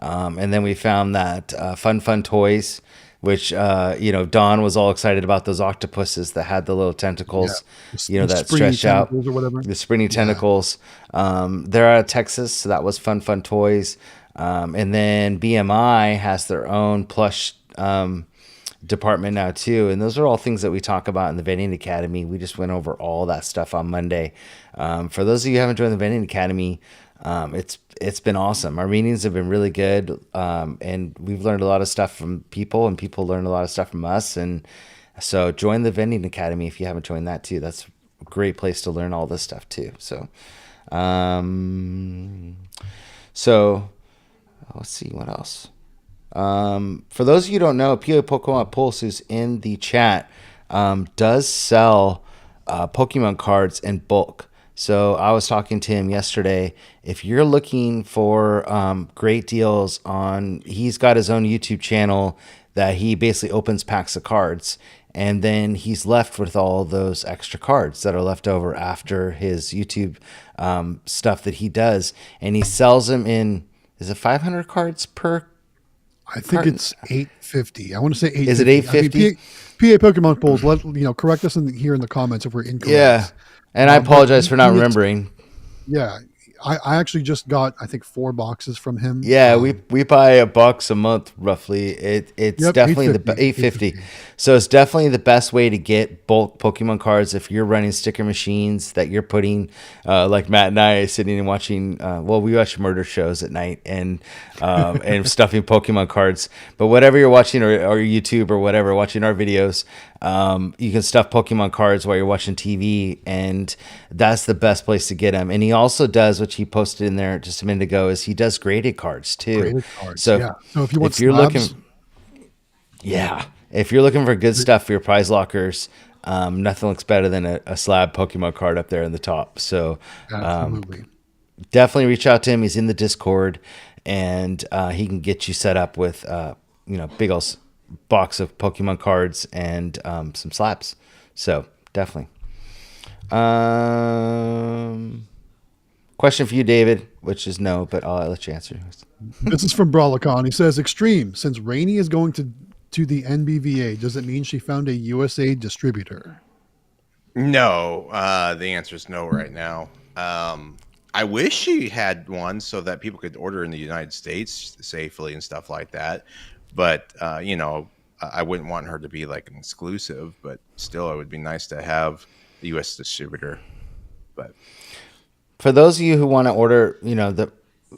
Speaker 3: And then we found that Fun Toys, which, Don was all excited about those octopuses that had the little tentacles, that stretch out,
Speaker 2: or whatever.
Speaker 3: the springy tentacles. They're out of Texas, so that was Fun Toys. And then BMI has their own plush department now too, and those are all things that we talk about in the Vending Academy. We just went over all that stuff on Monday. For those of you who haven't joined the Vending Academy, it's been awesome. Our meetings have been really good, and we've learned a lot of stuff from people, and people learned a lot of stuff from us. And so join the Vending Academy if you haven't joined that too. That's a great place to learn all this stuff too. So let's see what else. For those of you who don't know, PO Pokemon Pulse, who's in the chat, does sell Pokemon cards in bulk. So I was talking to him yesterday. If you're looking for great deals he's got his own YouTube channel that he basically opens packs of cards. And then he's left with all those extra cards that are left over after his YouTube stuff that he does. And he sells them in, is it 500 cards per?
Speaker 2: I think it's 850. I want to say 850.
Speaker 3: Is it 850?
Speaker 2: I mean, PA Pokemon polls, correct us here in the comments if we're incorrect.
Speaker 3: Yeah. And I apologize for not remembering.
Speaker 2: Yeah. I actually just got, I think, 4 boxes from him.
Speaker 3: Yeah, we buy $1 a month roughly. It's
Speaker 2: Yep,
Speaker 3: definitely the
Speaker 2: 850.
Speaker 3: 850. So it's definitely the best way to get bulk Pokemon cards if you're running sticker machines that you're putting, like Matt and I sitting and watching. Well, we watch murder shows at night and stuffing Pokemon cards. But whatever you're watching or YouTube or whatever, watching our videos, you can stuff Pokemon cards while you're watching TV, and that's the best place to get them. And he also does, which he posted in there just a minute ago, is he does graded cards too.
Speaker 2: Graded cards,
Speaker 3: So,
Speaker 2: yeah. So if you want
Speaker 3: you're
Speaker 2: slabs,
Speaker 3: if you're looking for good stuff for your prize lockers, nothing looks better than a slab Pokemon card up there in the top. So,
Speaker 2: absolutely.
Speaker 3: definitely reach out to him. He's in the Discord, and he can get you set up with big old box of Pokemon cards and some slabs. So definitely. Question for you, David, which is no, but I'll let you answer.
Speaker 2: This is from Brawlicon. He says, Xtreme, since Rainey is going to the NBVA, does it mean she found a USA distributor?
Speaker 4: No, the answer is no right now. I wish she had one so that people could order in the United States safely and stuff like that. But, I wouldn't want her to be like an exclusive, but still it would be nice to have the U.S. distributor. But
Speaker 3: for those of you who want to order, the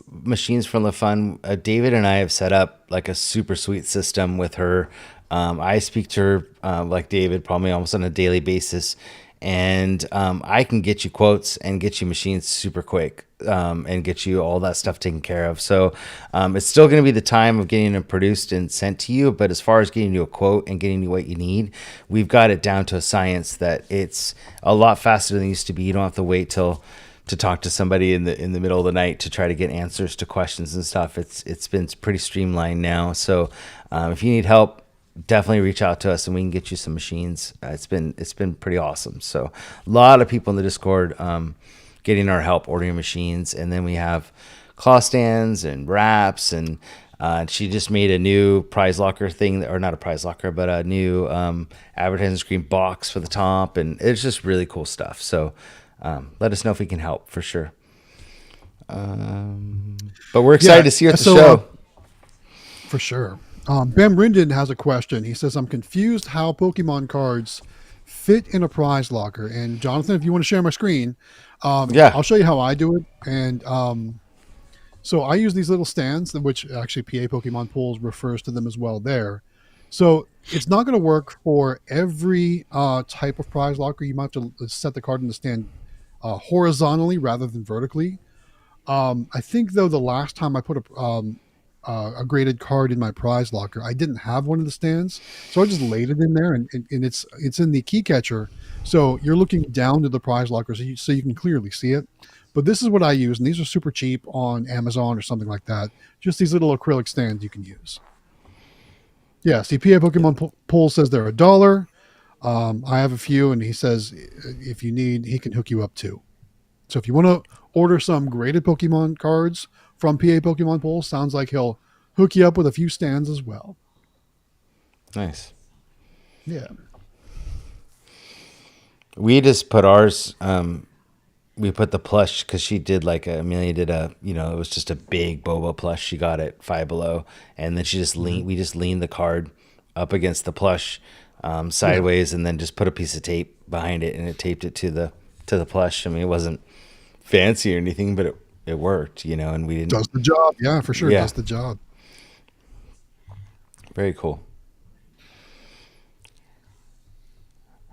Speaker 3: machines from LaFun, David and I have set up like a super sweet system with her. I speak to her like David, probably almost on a daily basis. And I can get you quotes and get you machines super quick and get you all that stuff taken care of. So it's still going to be the time of getting them produced and sent to you. But as far as getting you a quote and getting you what you need, we've got it down to a science that it's a lot faster than it used to be. You don't have to wait to talk to somebody in the middle of the night to try to get answers to questions and stuff. It's been pretty streamlined now. So if you need help, definitely reach out to us and we can get you some machines. It's been pretty awesome. So a lot of people in the Discord getting our help ordering machines, and then we have claw stands and wraps, and she just made a new prize locker thing, or not a prize locker, but a new advertising screen box for the top, and it's just really cool stuff. So let us know if we can help for sure. But we're excited to see you at the show.
Speaker 2: For sure. Ben Rinden has a question. He says, I'm confused how Pokemon cards fit in a prize locker. And Jonathan, if you want to share my screen, I'll show you how I do it. And so I use these little stands, which actually PA Pokemon Pools refers to them as well there. So it's not going to work for every type of prize locker. You might have to set the card in the stand horizontally rather than vertically. I think, though, the last time I put a graded card in my prize locker, I didn't have one of the stands, so I just laid it in there, and it's in the key catcher, so you're looking down to the prize locker so you can clearly see it. But this is what I use, and these are super cheap on Amazon or something like that. Just these little acrylic stands you can use. Yeah, see, PA Pokemon Pool says they're $1. I have a few, and he says if you need, he can hook you up too. So if you want to order some graded Pokemon cards from PA Pokemon Pool, sounds like he'll hook you up with a few stands as well.
Speaker 3: Nice.
Speaker 2: Yeah.
Speaker 3: We just put ours, we put the plush, because she did Amelia did it was just a big Boba plush she got at Five Below, and then we just leaned the card up against the plush sideways, and then just put a piece of tape behind it, and it taped it to the plush. I mean, it wasn't fancy or anything, but it worked, and we didn't.
Speaker 2: Does the job. Yeah, for sure.
Speaker 3: Yeah.
Speaker 2: Does the job.
Speaker 3: Very cool.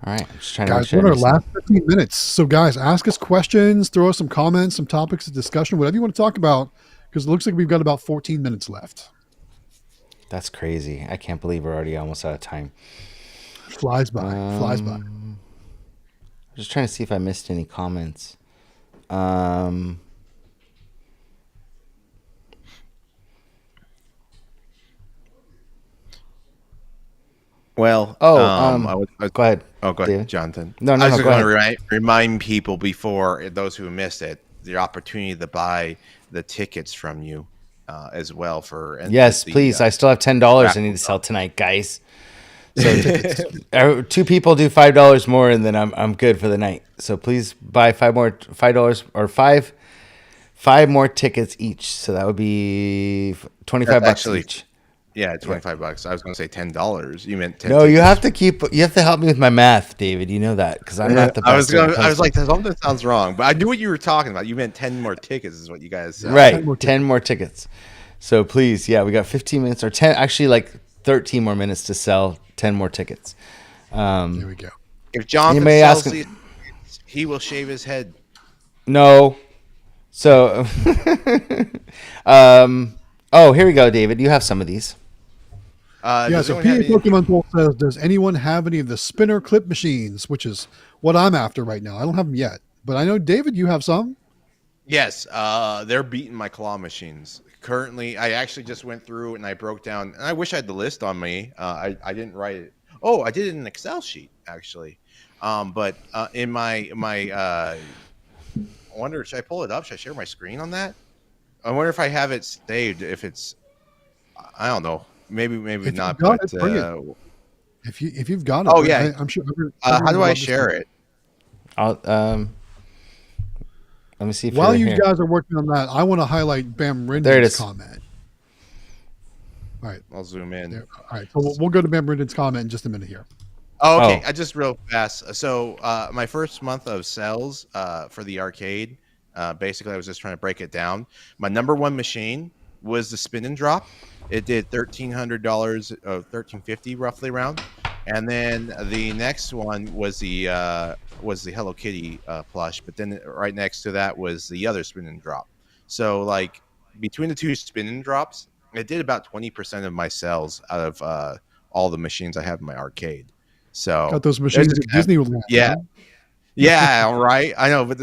Speaker 3: All right. I'm just trying
Speaker 2: Guys,
Speaker 3: to
Speaker 2: we're in our last 15 minutes. So, guys, ask us questions, throw us some comments, some topics of discussion, whatever you want to talk about, because it looks like we've got about 14 minutes left.
Speaker 3: That's crazy. I can't believe we're already almost out of time.
Speaker 2: Flies by. Flies by.
Speaker 3: I'm just trying to see if I missed any comments.
Speaker 4: Well,
Speaker 3: go ahead.
Speaker 4: Oh, go ahead,
Speaker 3: David.
Speaker 4: Jonathan.
Speaker 3: No,
Speaker 4: I was
Speaker 3: go
Speaker 4: going
Speaker 3: ahead.
Speaker 4: to remind people before, those who missed it, the opportunity to buy the tickets from you as well for.
Speaker 3: Yes, please. I still have $10 I need to sell tonight, guys. So 2 people do $5 more, and then I'm good for the night. So please buy $5 or five 5 more tickets each. So that would be $25
Speaker 4: That's actually
Speaker 3: each.
Speaker 4: Yeah, $25. I was going to say $10. You meant 10
Speaker 3: No, you
Speaker 4: tickets.
Speaker 3: have to help me with my math, David. You know that because I'm not the
Speaker 4: I
Speaker 3: best.
Speaker 4: was like, something sounds wrong, but I knew what you were talking about. You meant 10 more tickets is what you guys said.
Speaker 3: Right,
Speaker 2: 10
Speaker 3: 10
Speaker 2: more
Speaker 3: more tickets. So please, yeah, we got 15 minutes or 10, actually like 13 more minutes to sell 10 more tickets.
Speaker 2: There we go.
Speaker 4: If Jonathan
Speaker 3: Anybody
Speaker 4: sells
Speaker 3: asking-
Speaker 4: these, he will shave his head.
Speaker 3: No. So, oh, here we go, David. You have some of these.
Speaker 2: Yeah,
Speaker 4: Does
Speaker 2: so
Speaker 4: anyone have
Speaker 2: PA
Speaker 4: any-
Speaker 2: Pokemon Poll says, does anyone have any of the spinner clip machines, which is what I'm after right now? I don't have them yet, but I know, David, you have some.
Speaker 4: Yes, they're beating my claw machines. Currently, I actually just went through and I broke down, and I wish I had the list on me. I didn't write it. Oh, I did it in an Excel sheet actually. But in my I wonder, should I pull it up? Should I share my screen on that? I wonder if I have it saved. If it's, I don't know. Maybe
Speaker 2: If
Speaker 4: not.
Speaker 2: you've got
Speaker 4: But
Speaker 2: it, bring it. If you've got it,
Speaker 4: oh yeah.
Speaker 2: I'm sure.
Speaker 4: How
Speaker 2: everyone
Speaker 4: do
Speaker 2: would
Speaker 4: I
Speaker 2: love to see
Speaker 4: share it?
Speaker 3: I'll let me see if
Speaker 2: While
Speaker 3: you're
Speaker 2: you
Speaker 3: here.
Speaker 2: guys are working on that, I want to highlight Bam
Speaker 3: There it
Speaker 2: Rindon's
Speaker 3: is.
Speaker 2: comment. All right.
Speaker 4: I'll zoom in.
Speaker 2: There. All right. So we'll go to Bam Rindon's comment in just a minute here.
Speaker 4: Oh, okay.
Speaker 3: Oh.
Speaker 4: I just real fast. So my first month of sales for the arcade, basically I was just trying to break it down. My number one machine was the spin and drop. It did $1,300, $1,350 roughly around. And then the next one was the Hello Kitty plush. But then right next to that was the other spin and drop. So like between the two spin and drops, it did about 20% of my sales out of all the machines I have in my arcade. So
Speaker 2: Got those machines at Disneyland.
Speaker 4: yeah,
Speaker 2: huh?
Speaker 4: yeah, right. I know, but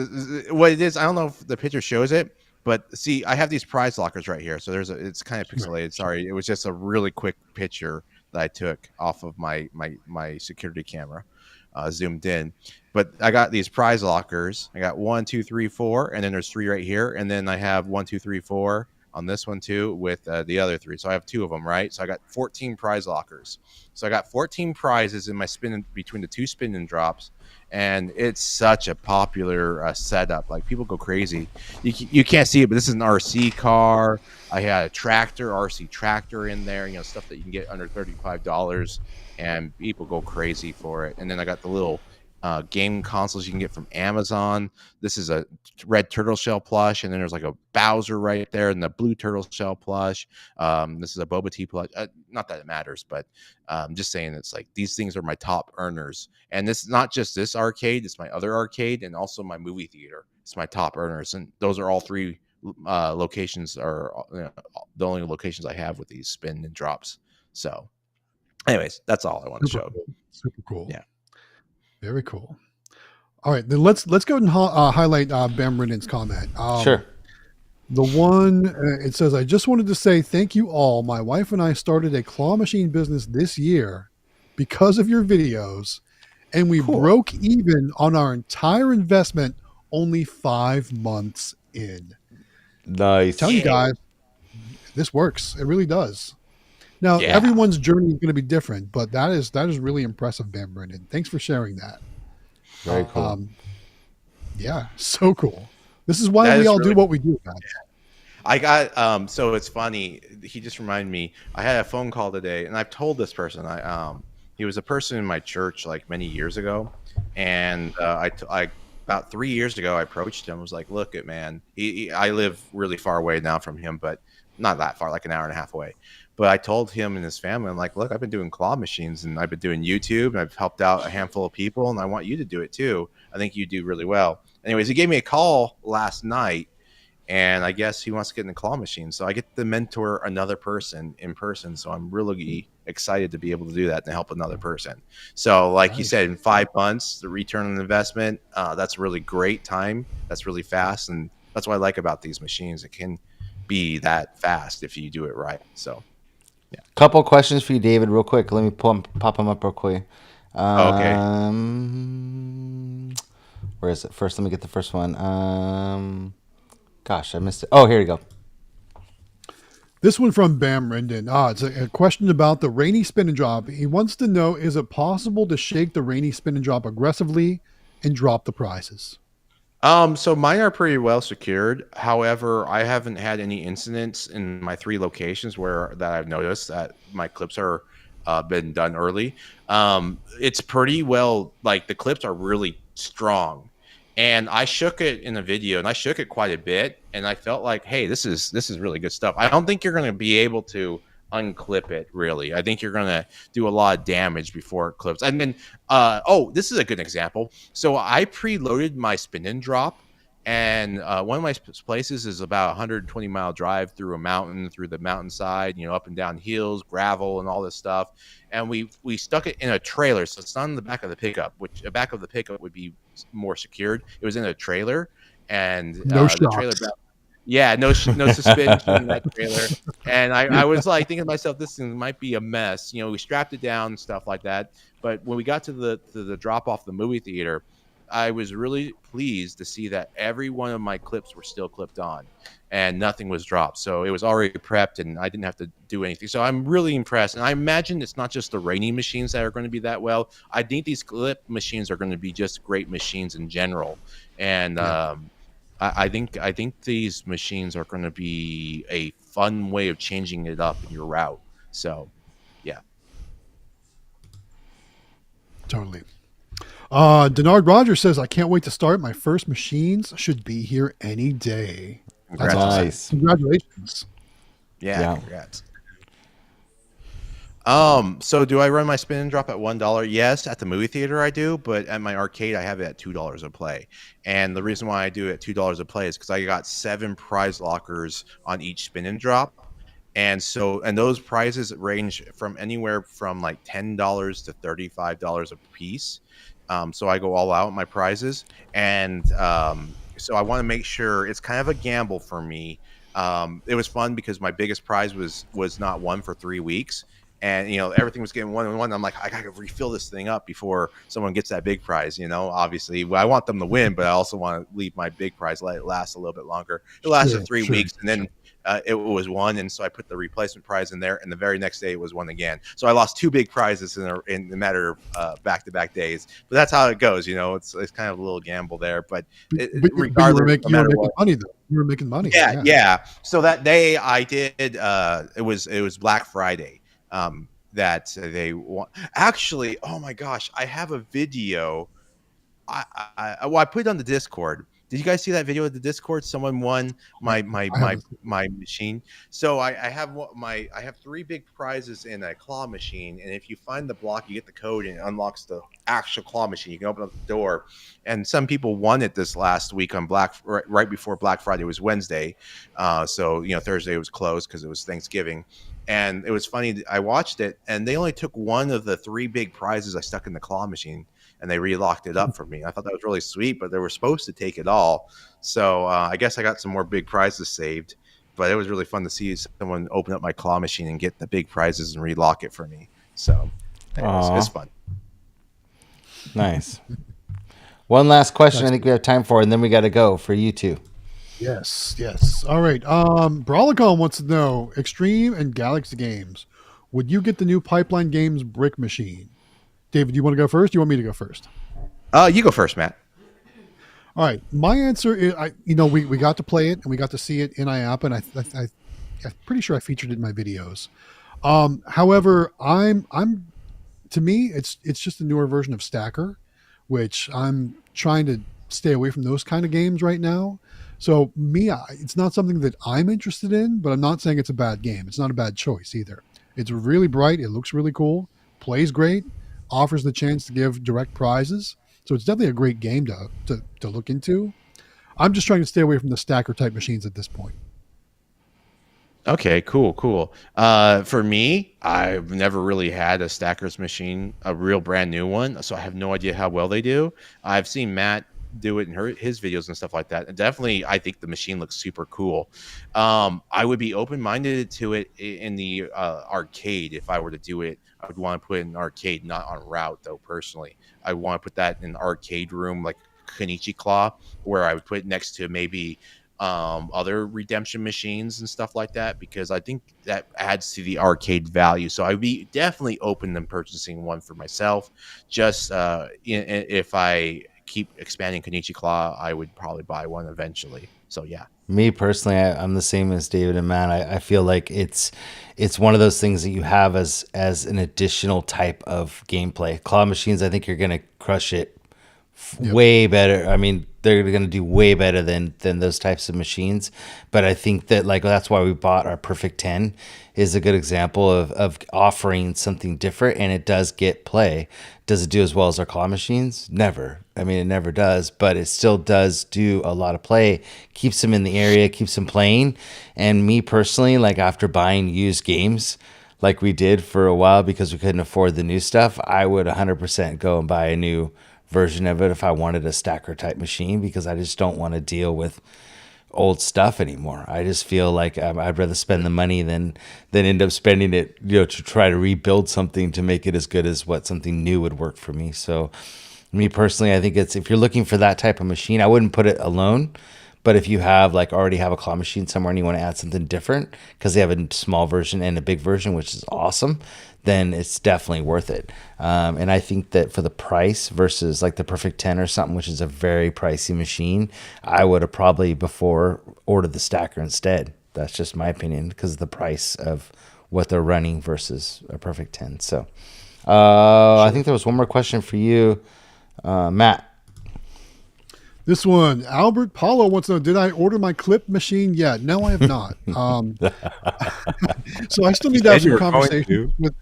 Speaker 4: what it is, I don't know if the picture shows it, but see, I have these prize lockers right here. So it's kind of pixelated. Sorry, it was just a really quick picture that I took off of my security camera, zoomed in. But I got these prize lockers. I got 1, 2, 3, 4, and then there's 3 right here, and then I have 1, 2, 3, 4 on this one too with the other 3. So I have 2 of them, right? So I got 14 prize lockers. So I got 14 prizes in my between the 2 spin and drops. And it's such a popular setup. Like people go crazy. You can't see it, but this is an RC car. I had a tractor, RC tractor in there. Stuff that you can get under $35, and people go crazy for it. And then I got the little game consoles you can get from Amazon. This is a red turtle shell plush, and then there's like a Bowser right there, and the blue turtle shell plush. This is a Boba Tea plush. Not that it matters, but just saying, it's like these things are my top earners. And this is not just this arcade; it's my other arcade, and also my movie theater. It's my top earners, and those are all 3 locations are the only locations I have with these spin and drops. So, anyways, that's all I want to show.
Speaker 2: Cool. Super cool.
Speaker 4: Yeah.
Speaker 2: Very cool. All right, then let's go and highlight Bam Rindon's comment.
Speaker 3: Sure.
Speaker 2: The one it says, "I just wanted to say thank you all. My wife and I started a claw machine business this year because of your videos, and we broke even on our entire investment only 5 months in."
Speaker 3: Nice.
Speaker 2: Tell you guys, this works. It really does. Now,
Speaker 4: Yeah.
Speaker 2: everyone's journey is going to be different, but that is really impressive, Bam Rindon. Thanks for sharing that.
Speaker 3: Very cool.
Speaker 2: Yeah, so cool. This is why
Speaker 4: That
Speaker 2: we
Speaker 4: is
Speaker 2: all
Speaker 4: really
Speaker 2: do what we do, guys.
Speaker 4: I got so it's funny. He just reminded me. I had a phone call today, and I've told this person. He was a person in my church like many years ago, and I about 3 years ago I approached him. I was like, "Look, it man, I live really far away now from him, but not that far, like an hour and a half away." But I told him and his family, I'm like, "Look, I've been doing claw machines, and I've been doing YouTube, and I've helped out a handful of people, and I want you to do it too. I think you do really well." Anyways, he gave me a call last night. And I guess he wants to get in the claw machine. So I get to mentor another person in person. So I'm really excited to be able to do that and help another person. So like you said, in 5 months, the return on investment, that's really great time. That's really fast. And that's what I like about these machines. It can be that fast if you do it right. So, yeah.
Speaker 3: Couple questions for you, David, real quick. Let me pop them up real quick.
Speaker 4: Okay.
Speaker 3: Where is it? First, let me get the first one. Gosh, I missed it. Oh, here we go.
Speaker 2: This one from Bam Rindon. It's a question about the rainy spin and drop. He wants to know, is it possible to shake the rainy spin and drop aggressively and drop the prizes?
Speaker 4: So mine are pretty well secured. However, I haven't had any incidents in my 3 locations where that I've noticed that my clips are been done early. It's pretty well, like the clips are really strong. And I shook it in a video and I shook it quite a bit and I felt like, hey, this is really good stuff. I don't think you're going to be able to unclip it really. I think you're going to do a lot of damage before it clips. And then oh, this is a good example. So I preloaded my spin and drop, and one of my places is about 120-mile drive through a mountain, through the mountainside, up and down hills, gravel, and all this stuff. And we stuck it in a trailer, so it's not in the back of the pickup, which the back of the pickup would be more secured. It was in a trailer, and
Speaker 2: No
Speaker 4: the trailer
Speaker 2: shocks.
Speaker 4: yeah, no suspension in that trailer. And I was like thinking to myself, this thing might be a mess. We strapped it down and stuff like that. But when we got to the drop off the movie theater, I was really pleased to see that every one of my clips were still clipped on and nothing was dropped. So it was already prepped and I didn't have to do anything. So I'm really impressed. And I imagine it's not just the rainy machines that are going to be that well. I think these clip machines are going to be just great machines in general. And I think these machines are going to be a fun way of changing it up in your route. So, yeah.
Speaker 2: Totally. Denard Rogers says, I can't wait to start. My first machines should be here any day. That's
Speaker 4: Congrats.
Speaker 2: awesome.
Speaker 8: Nice.
Speaker 2: Congratulations.
Speaker 4: Yeah,
Speaker 8: Yeah.
Speaker 4: congrats. So do I run my spin and drop at $1? Yes, at the movie theater I do, but at my arcade I have it at $2 a play. And the reason why I do it at $2 a play is because I got 7 prize lockers on each spin and drop. And those prizes range from anywhere from like $10 to $35 a piece. So I go all out with my prizes, and so I want to make sure it's kind of a gamble for me. It was fun because my biggest prize was not won for 3 weeks, and everything was getting 1-1. I'm like, I gotta refill this thing up before someone gets that big prize. Obviously, well, I want them to win, but I also want to leave my big prize let it last a little bit longer. It lasted 3 weeks, and then it was won, and so I put the replacement prize in there, and the very next day it was won again. So I lost 2 big prizes in the matter of back-to-back days. But that's how it goes, It's kind of a little gamble there, but regardless,
Speaker 2: You were making money though. You were making money.
Speaker 4: yeah. So that day I did. It was Black Friday. That they want. Actually, oh my gosh, I have a video. I put it on the Discord. Did you guys see that video of the Discord? Someone won my machine. So I have 3 big prizes in a claw machine, and if you find the block, you get the code, and it unlocks the actual claw machine. You can open up the door, and some people won it this last week on right before Black Friday. It was Wednesday, so Thursday was closed because it was Thanksgiving. And it was funny. I watched it, and they only took one of the 3 big prizes I stuck in the claw machine, and they relocked it up for me. I thought that was really sweet, but they were supposed to take it all. So I guess I got some more big prizes saved. But it was really fun to see someone open up my claw machine and get the big prizes and relock it for me. So it's fun.
Speaker 8: Nice. One last question I think we have time for, and then we got to go for you two.
Speaker 2: Yes. All right. Brawlicon wants to know, Xtreme and Galaxy Games, would you get the new Pipeline Games brick machine? David, you want to go first? You want me to go first?
Speaker 4: You go first, Matt.
Speaker 2: All right. My answer is, we got to play it and we got to see it in IAPA, and I'm pretty sure I featured it in my videos. However, to me, it's just a newer version of Stacker, which I'm trying to stay away from those kind of games right now. So it's not something that I'm interested in, but I'm not saying it's a bad game. It's not a bad choice either. It's really bright. It looks really cool. Plays great. Offers the chance to give direct prizes. So it's definitely a great game to look into. I'm just trying to stay away from the stacker type machines at this point.
Speaker 4: Okay, cool. For me, I've never really had a Stackers machine, a real brand new one, so I have no idea how well they do. I've seen Matt do it in his videos and stuff like that, and definitely I think the machine looks super cool. I would be open-minded to it in the arcade. If I were to do it, I would want to put it in an arcade, not on route though. Personally, I want to put that in an arcade room like Kenichi Claw, where I would put it next to maybe other redemption machines and stuff like that, because I think that adds to the arcade value. So I'd be definitely open to purchasing one for myself, just if I keep expanding Konichi Claw, I would probably buy one eventually. So yeah.
Speaker 8: Me personally, I'm the same as David and Matt. I feel like it's one of those things that you have as an additional type of gameplay. Claw machines, I think you're gonna crush it way better. I mean, they're gonna do way better than those types of machines. But I think that like that's why we bought our Perfect 10 is a good example of offering something different, and it does get play. Does it do as well as our claw machines? Never. I mean, it never does, but it still does do a lot of play. Keeps them in the area, keeps them playing. And me personally, like after buying used games, like we did for a while because we couldn't afford the new stuff, I would 100% go and buy a new version of it if I wanted a stacker type machine, because I just don't want to deal with old stuff anymore. I just feel like I'd rather spend the money than end up spending it, to try to rebuild something to make it as good as what something new would work for me. So me personally, I think if you're looking for that type of machine, I wouldn't put it alone. But if you have already have a claw machine somewhere and you want to add something different because they have a small version and a big version, which is awesome, then it's definitely worth it. And I think that for the price versus like the Perfect 10 or something, which is a very pricey machine, I would have probably before ordered the stacker instead. That's just my opinion because of the price of what they're running versus a Perfect 10. So I think there was one more question for you, Matt.
Speaker 2: This one, Albert Paulo wants to know, did I order my clip machine yet? No, I have not. So I still need to have some conversation with.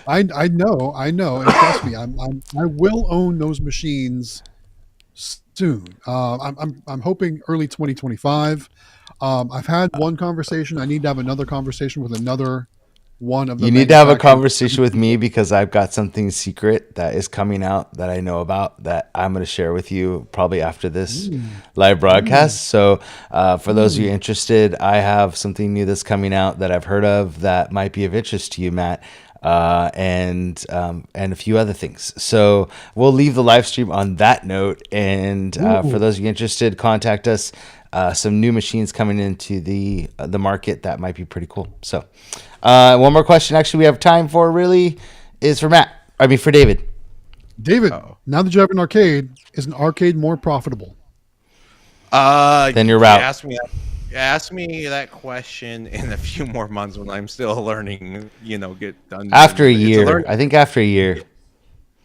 Speaker 2: I know, and trust me, I will own those machines soon. I'm hoping early 2025. I've had one conversation. I need to have another conversation with another one of them.
Speaker 8: You need to have a conversation with me because I've got something secret that is coming out that I know about that I'm going to share with you probably after this live broadcast. So for those of you interested, I have something new that's coming out that I've heard of that might be of interest to you, Matt. And a few other things. So we'll leave the live stream on that note. And for those of you interested, contact us. Some new machines coming into the market that might be pretty cool. So one more question actually we have time for really is for David.
Speaker 2: David, now that you have an arcade, is an arcade more profitable?
Speaker 8: Then your route.
Speaker 4: Ask me that question in a few more months when I'm still learning, get done.
Speaker 8: After a year. I think after a year.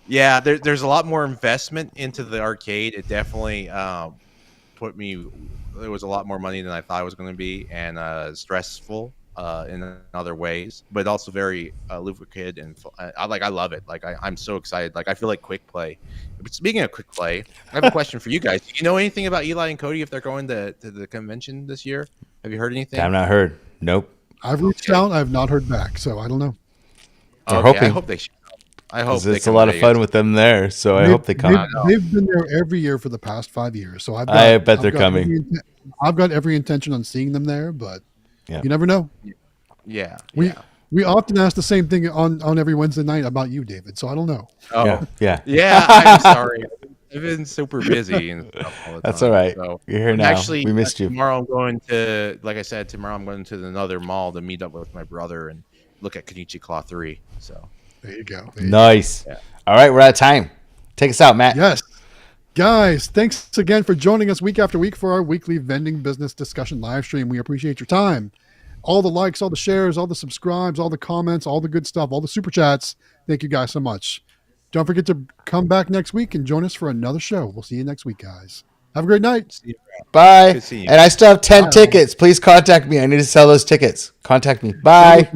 Speaker 4: Yeah, there's a lot more investment into the arcade. It definitely there was a lot more money than I thought it was going to be, and stressful in other ways, but also very lubricated and I love it. I'm so excited. I feel like quick play. But speaking of quick play, I have a question for you guys. Do you know anything about Eli and Cody if they're going to the convention this year? Have you heard anything?
Speaker 8: I've not heard. Nope.
Speaker 2: I've reached out. I've not heard back, so I don't know.
Speaker 8: We're hoping.
Speaker 4: I hope they should. I hope
Speaker 8: it's a lot of fun with them there, so I hope they come.
Speaker 2: They've been there every year for the past 5 years, so
Speaker 8: I bet they're coming.
Speaker 2: I've got every intention on seeing them there, but you never know.
Speaker 4: Yeah.
Speaker 2: We often ask the same thing on every Wednesday night about you, David. So I don't know.
Speaker 4: Oh,
Speaker 8: yeah.
Speaker 4: I'm sorry. I've been super busy and stuff all the time.
Speaker 8: That's all right.
Speaker 4: So
Speaker 8: you're here now. Actually, we missed you.
Speaker 4: Tomorrow I'm going to, like I said, I'm going to another mall to meet up with my brother and look at Konichi Claw 3. So
Speaker 2: there you go.
Speaker 8: Nice. Yeah. All right, we're out of time. Take us out, Matt.
Speaker 2: Yes. Guys, thanks again for joining us week after week for our weekly vending business discussion live stream. We appreciate your time. All the likes, all the shares, all the subscribes, all the comments, all the good stuff, all the super chats. Thank you guys so much. Don't forget to come back next week and join us for another show. We'll see you next week, guys. Have a great night.
Speaker 8: Bye. And I still have 10 tickets. Please contact me. I need to sell those tickets. Contact me. Bye.